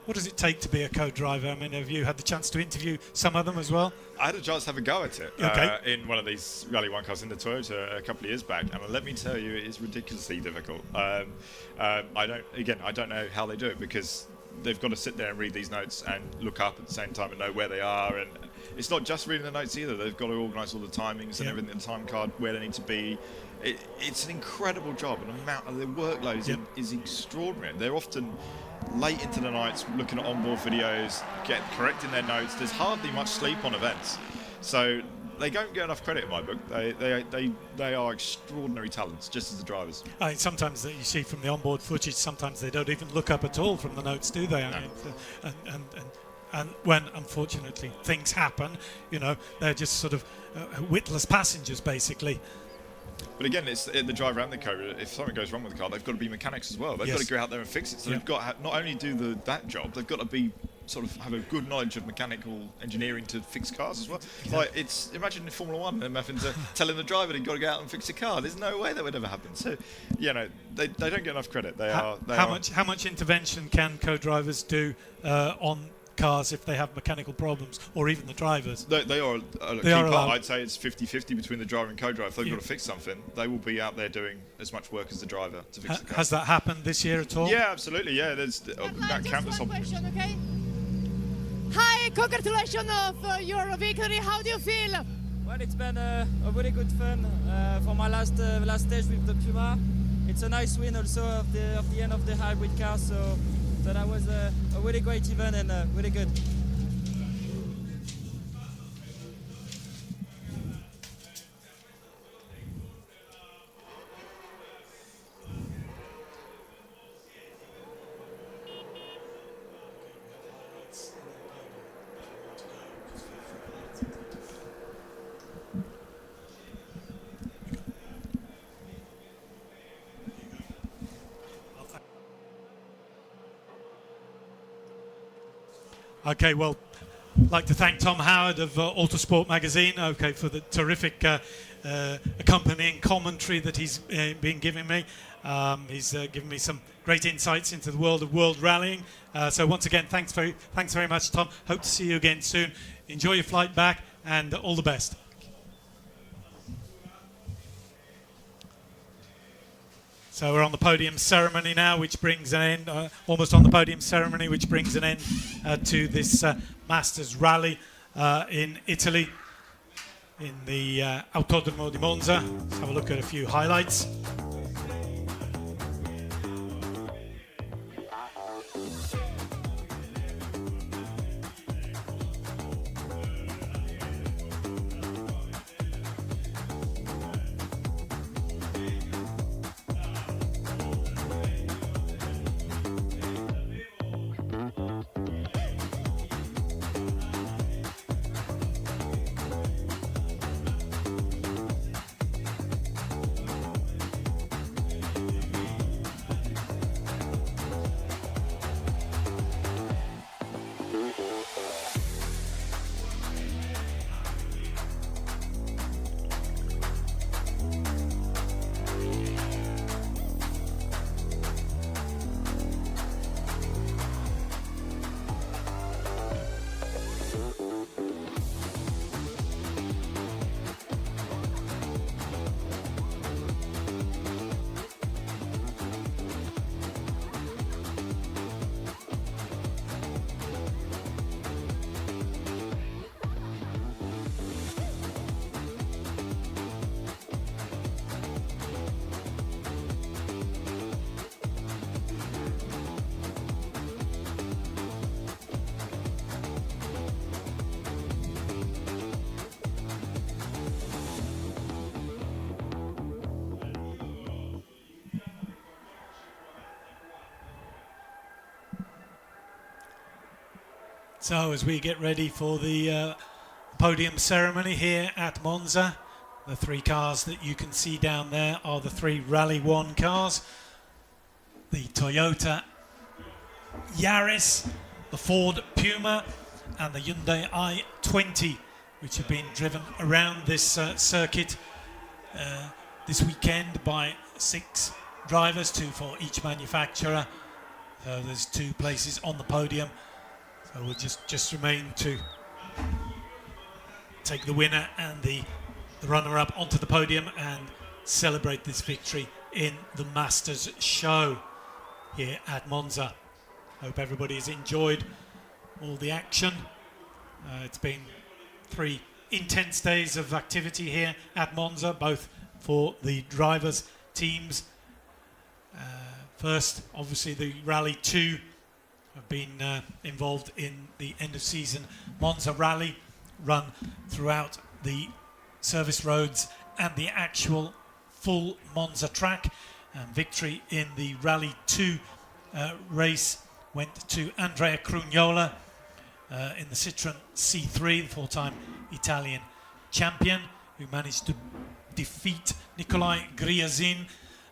Speaker 1: What does it take to be a co-driver? I mean, have you had the chance to interview some of them as well?
Speaker 13: I had a chance to have a go at it in one of these Rally 1 cars in the Toyota a couple of years back, and let me tell you, it is ridiculously difficult. I don't know how they do it, because they've got to sit there and read these notes and look up at the same time and know where they are. And it's not just reading the notes either. They've got to organise all the timings and everything, the time card, where they need to be. It's an incredible job, and the amount of the workload is extraordinary. They're often late into the nights looking at onboard videos, correcting their notes. There's hardly much sleep on events, so they don't get enough credit in my book. They are extraordinary talents, just as the drivers.
Speaker 1: I mean, sometimes that you see from the onboard footage, sometimes they don't even look up at all from the notes, do they? I mean, and when unfortunately things happen, you know, they're just sort of witless passengers basically.
Speaker 13: But again, it's the driver and the co. If something goes wrong with the car, they've got to be mechanics as well. They've got to go out there and fix it. So they've got to not only do that job, they've got to be have a good knowledge of mechanical engineering to fix cars as well. Like, imagine in Formula 1 them having to telling the driver they've got to go out and fix a car. There's no way that would ever happen. So, you know, they don't get enough credit. How
Speaker 1: much intervention can co-drivers do on cars if they have mechanical problems, or even the drivers?
Speaker 13: They are a key part. I'd say it's 50-50 between the driver and co-driver. If they've got to fix something, they will be out there doing as much work as the driver to fix the car.
Speaker 1: Has that happened this year at all?
Speaker 13: Yeah, absolutely. Yeah, there's countless
Speaker 2: question, okay? Hi, congratulations of your victory. How do you feel?
Speaker 3: Well, it's been a really good fun for my last stage with the Puma. It's a nice win also of the end of the hybrid car, so that was a really great event and really good.
Speaker 1: Okay, well, I'd like to thank Tom Howard of Autosport magazine, for the terrific accompanying commentary that he's been giving me. He's given me some great insights into the world of world rallying. So once again, thanks very much, Tom. Hope to see you again soon. Enjoy your flight back, and all the best. So we're on the podium ceremony now, which brings an end, almost on the podium ceremony, which brings an end to this Masters Rally in Italy, in the Autodromo di Monza. Let's have a look at a few highlights. So as we get ready for the podium ceremony here at Monza, the three cars that you can see down there are the three Rally 1 cars. The Toyota Yaris, the Ford Puma and the Hyundai i20, which have been driven around this circuit this weekend by 6 drivers, 2 for each manufacturer. So there's 2 places on the podium. So we'll just remain to take the winner and the runner-up onto the podium and celebrate this victory in the Masters show here at Monza. Hope everybody has enjoyed all the action. It's been 3 intense days of activity here at Monza, both for the drivers' teams. First, obviously, the Rally 2 have been involved in the end-of-season Monza Rally, run throughout the service roads and the actual full Monza track. And victory in the Rally 2 race went to Andrea Crugnola in the Citroën C3, the 4-time Italian champion, who managed to defeat Nicolai Gryazin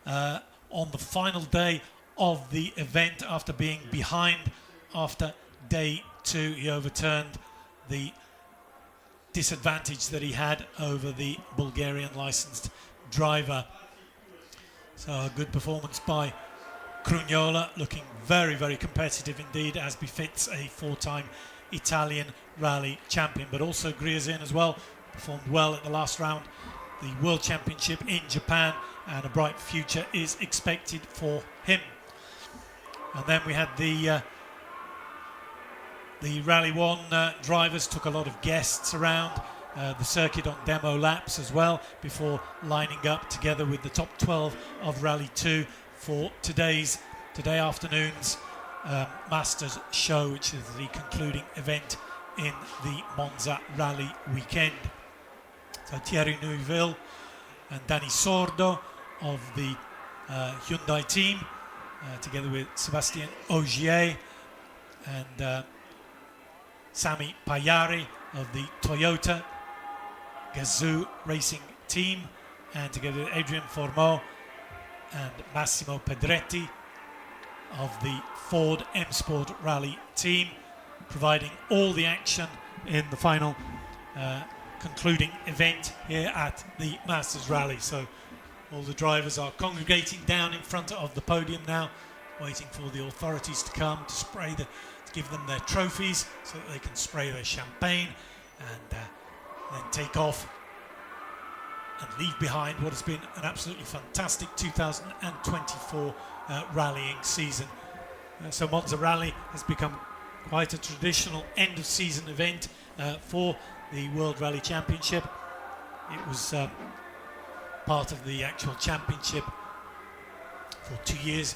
Speaker 1: on the final day of the event after being behind after day 2. He overturned the disadvantage that he had over the Bulgarian licensed driver. So a good performance by Crugnola, looking very, very competitive indeed, as befits a 4-time Italian rally champion. But also Gryazin as well performed well at the last round, the World Championship in Japan, and a bright future is expected for him. And then we had the Rally 1 drivers took a lot of guests around the circuit on demo laps as well, before lining up together with the top 12 of Rally 2 for today afternoon's Masters show, which is the concluding event in the Monza Rally weekend. So Thierry Neuville and Danny Sordo of the Hyundai team, together with Sébastien Ogier and Sami Pajari of the Toyota Gazoo Racing team, and together with Adrien Fourmaux and Massimo Pedretti of the Ford M Sport Rally team, providing all the action in the final concluding event here at the Masters Rally. So all the drivers are congregating down in front of the podium now, waiting for the authorities to come to give them their trophies so that they can spray their champagne and then take off and leave behind what has been an absolutely fantastic 2024 rallying season. So Monza Rally has become quite a traditional end-of-season event for the World Rally Championship. It was part of the actual championship for 2 years,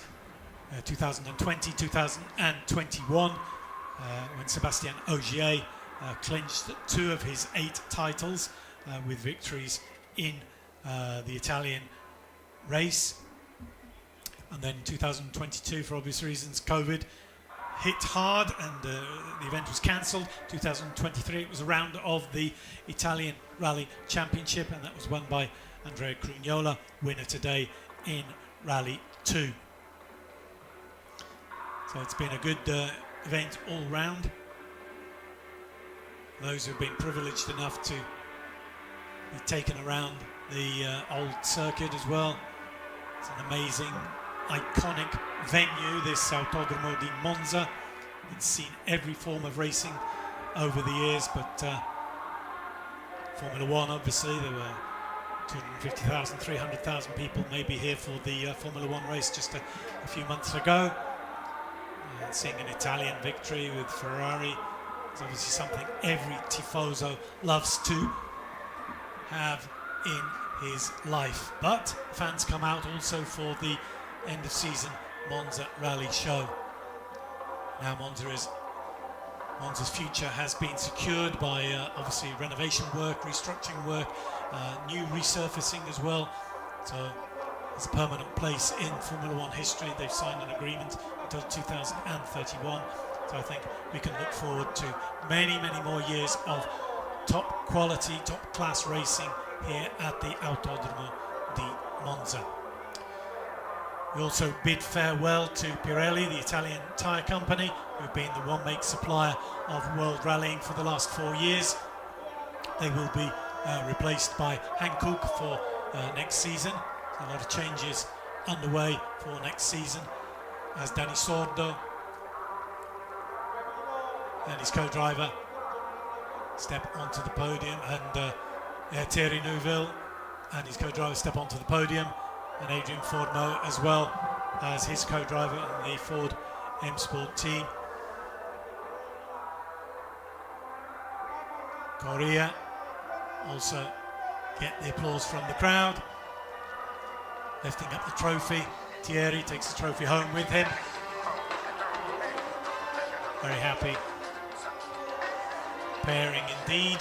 Speaker 1: 2020, 2021, when Sébastien Ogier clinched 2 of his 8 titles with victories in the Italian race. And then 2022, for obvious reasons, COVID hit hard and the event was cancelled. 2023, it was a round of the Italian Rally Championship, and that was won by Andrea Crugnola, winner today in Rally 2. So it's been a good event all round. Those who've been privileged enough to be taken around the old circuit as well. It's an amazing, iconic venue, this Autodromo di Monza. It's seen every form of racing over the years, but Formula One, obviously, there were 250,000, 300,000 people maybe here for the Formula One race just a few months ago. Seeing an Italian victory with Ferrari is obviously something every tifoso loves to have in his life. But fans come out also for the end of season Monza Rally show. Now Monza's future has been secured by obviously renovation work, restructuring work, new resurfacing as well. So it's a permanent place in Formula One history. They've signed an agreement until 2031. So I think we can look forward to many, many more years of top quality, top class racing here at the Autodromo di Monza. We also bid farewell to Pirelli, the Italian tyre company, who've been the one-make supplier of world rallying for the last 4 years. They will be replaced by Hankook for next season. So a lot of changes underway for next season, as Danny Sordo and his co-driver step onto the podium, and Thierry Neuville and his co-driver step onto the podium, and Adrien Fourmaux as well as his co-driver in the Ford M Sport team. Correa also get the applause from the crowd. Lifting up the trophy. Thierry takes the trophy home with him. Very happy pairing indeed.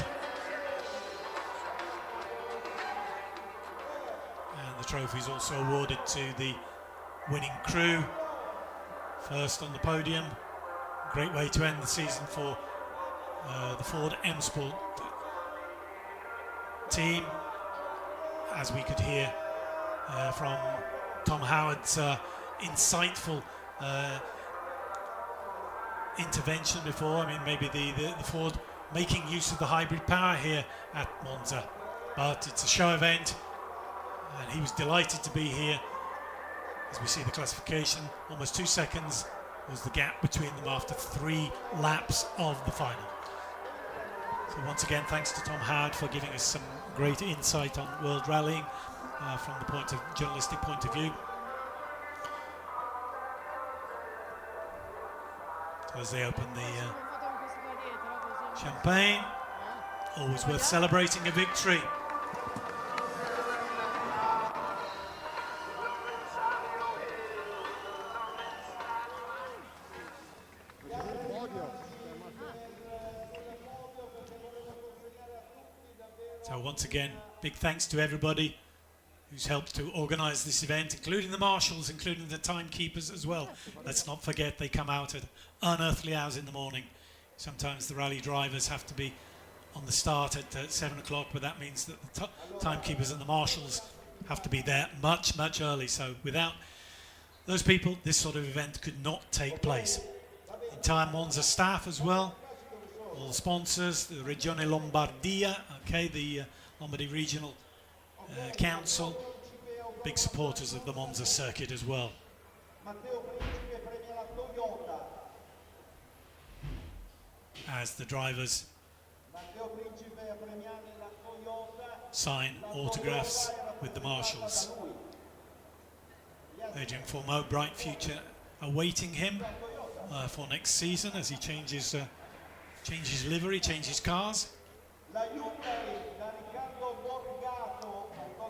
Speaker 1: And the trophy is also awarded to the winning crew. First on the podium. Great way to end the season for the Ford M Sport team, as we could hear from Tom Howard's insightful intervention before. I mean, maybe the Ford making use of the hybrid power here at Monza, but it's a show event and he was delighted to be here. As we see the classification, almost 2 seconds was the gap between them after 3 laps of the final. So once again, thanks to Tom Howard for giving us some great insight on world rallying from the journalistic point of view. So as they open the champagne, always worth celebrating a victory. So once again, big thanks to everybody who's helped to organise this event, including the marshals, including the timekeepers as well. Let's not forget they come out at unearthly hours in the morning. Sometimes the rally drivers have to be on the start at 7 o'clock, but that means that the timekeepers and the marshals have to be there much, much early. So without those people, this sort of event could not take place. Entire Monza staff as well, all the sponsors, the Regione Lombardia, okay, the Lombardy Regional Council, big supporters of the Monza circuit as well. As the drivers sign autographs with the marshals. Adrian Fourmaux, bright future awaiting him for next season as he changes livery, changes cars.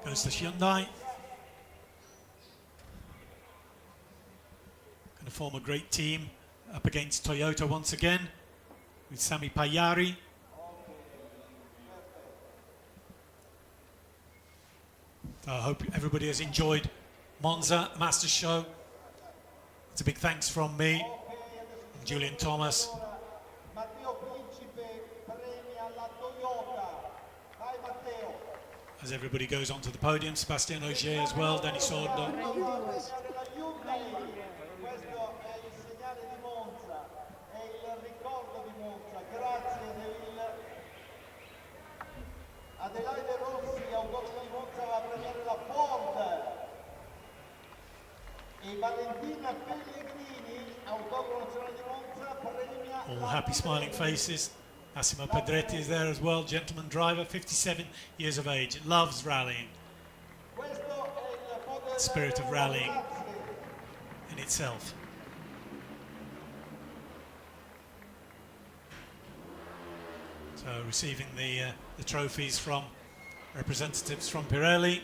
Speaker 1: Goes to Hyundai. Going to form a great team up against Toyota once again with Sami Pajari. So I hope everybody has enjoyed Monza Masters Show. It's a big thanks from me and Julian Thomas. As everybody goes onto the podium, Sebastian Ogier as well, Danny Sordo. All happy smiling faces. Massimo Pedretti is there as well, gentleman driver, 57 years of age, loves rallying. The spirit of rallying in itself. So receiving the trophies from representatives from Pirelli.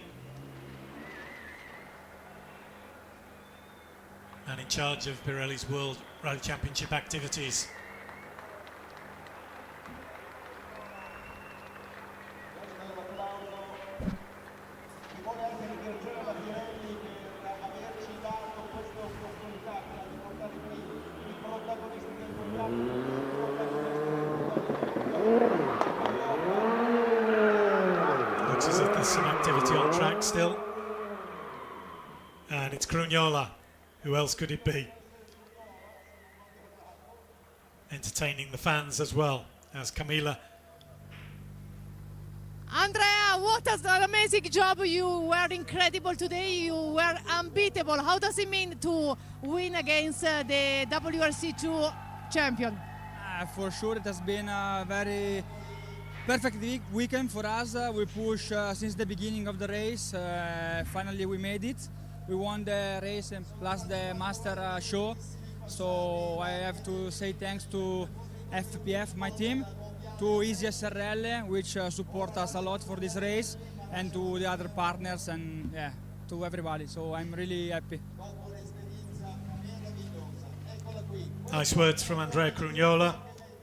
Speaker 1: And in charge of Pirelli's World Rally Championship activities. Looks as if there's some activity on track still. And it's Crugnola. Who else could it be? Entertaining the fans as well as Camila.
Speaker 2: Andrea, what an amazing job. You were incredible today. You were unbeatable. How does it mean to win against the WRC2 champion?
Speaker 14: For sure, it has been a very perfect weekend for us. We pushed since the beginning of the race. Finally, we made it. We won the race and plus the master show. So I have to say thanks to FPF, my team, to Easy SRL, which support us a lot for this race, and to the other partners, and yeah, to everybody. So I'm really happy.
Speaker 1: Nice words from Andrea Crugnola,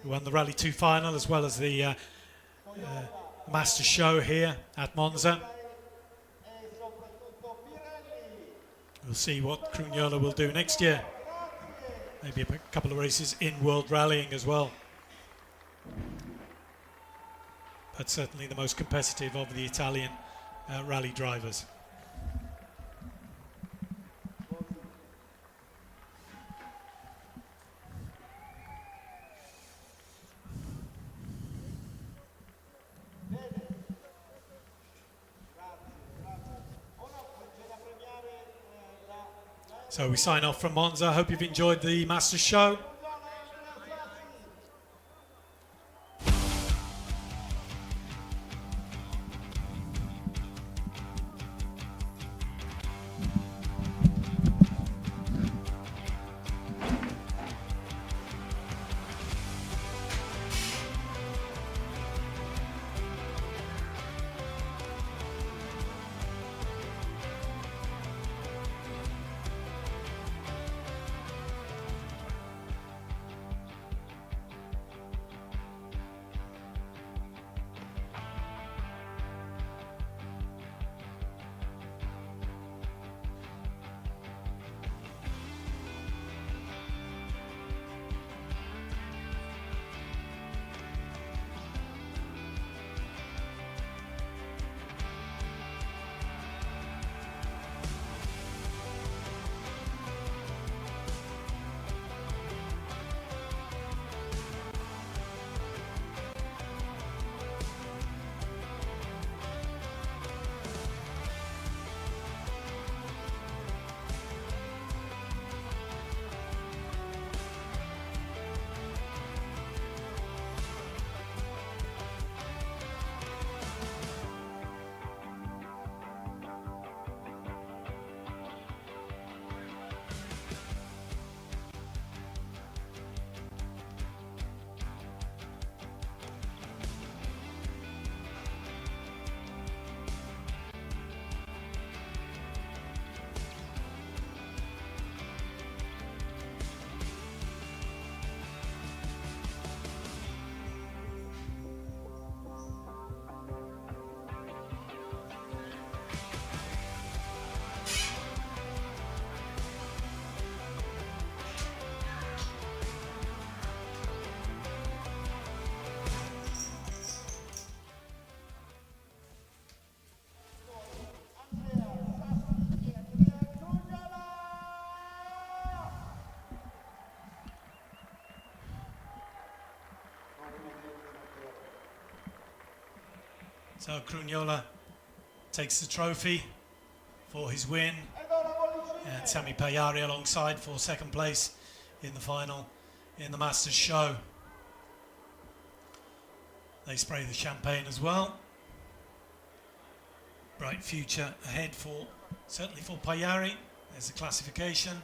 Speaker 1: who won the Rally 2 final as well as the Master Show here at Monza. We'll see what Crugnola will do next year. Maybe a couple of races in World Rallying as well. But certainly the most competitive of the Italian rally drivers. So we sign off from Monza. Hope you've enjoyed the Masters Show. So Crugnola takes the trophy for his win, and Sami Pajari alongside for second place in the final in the Masters Show. They spray the champagne as well. Bright future ahead for, certainly for Pajari. There's the classification.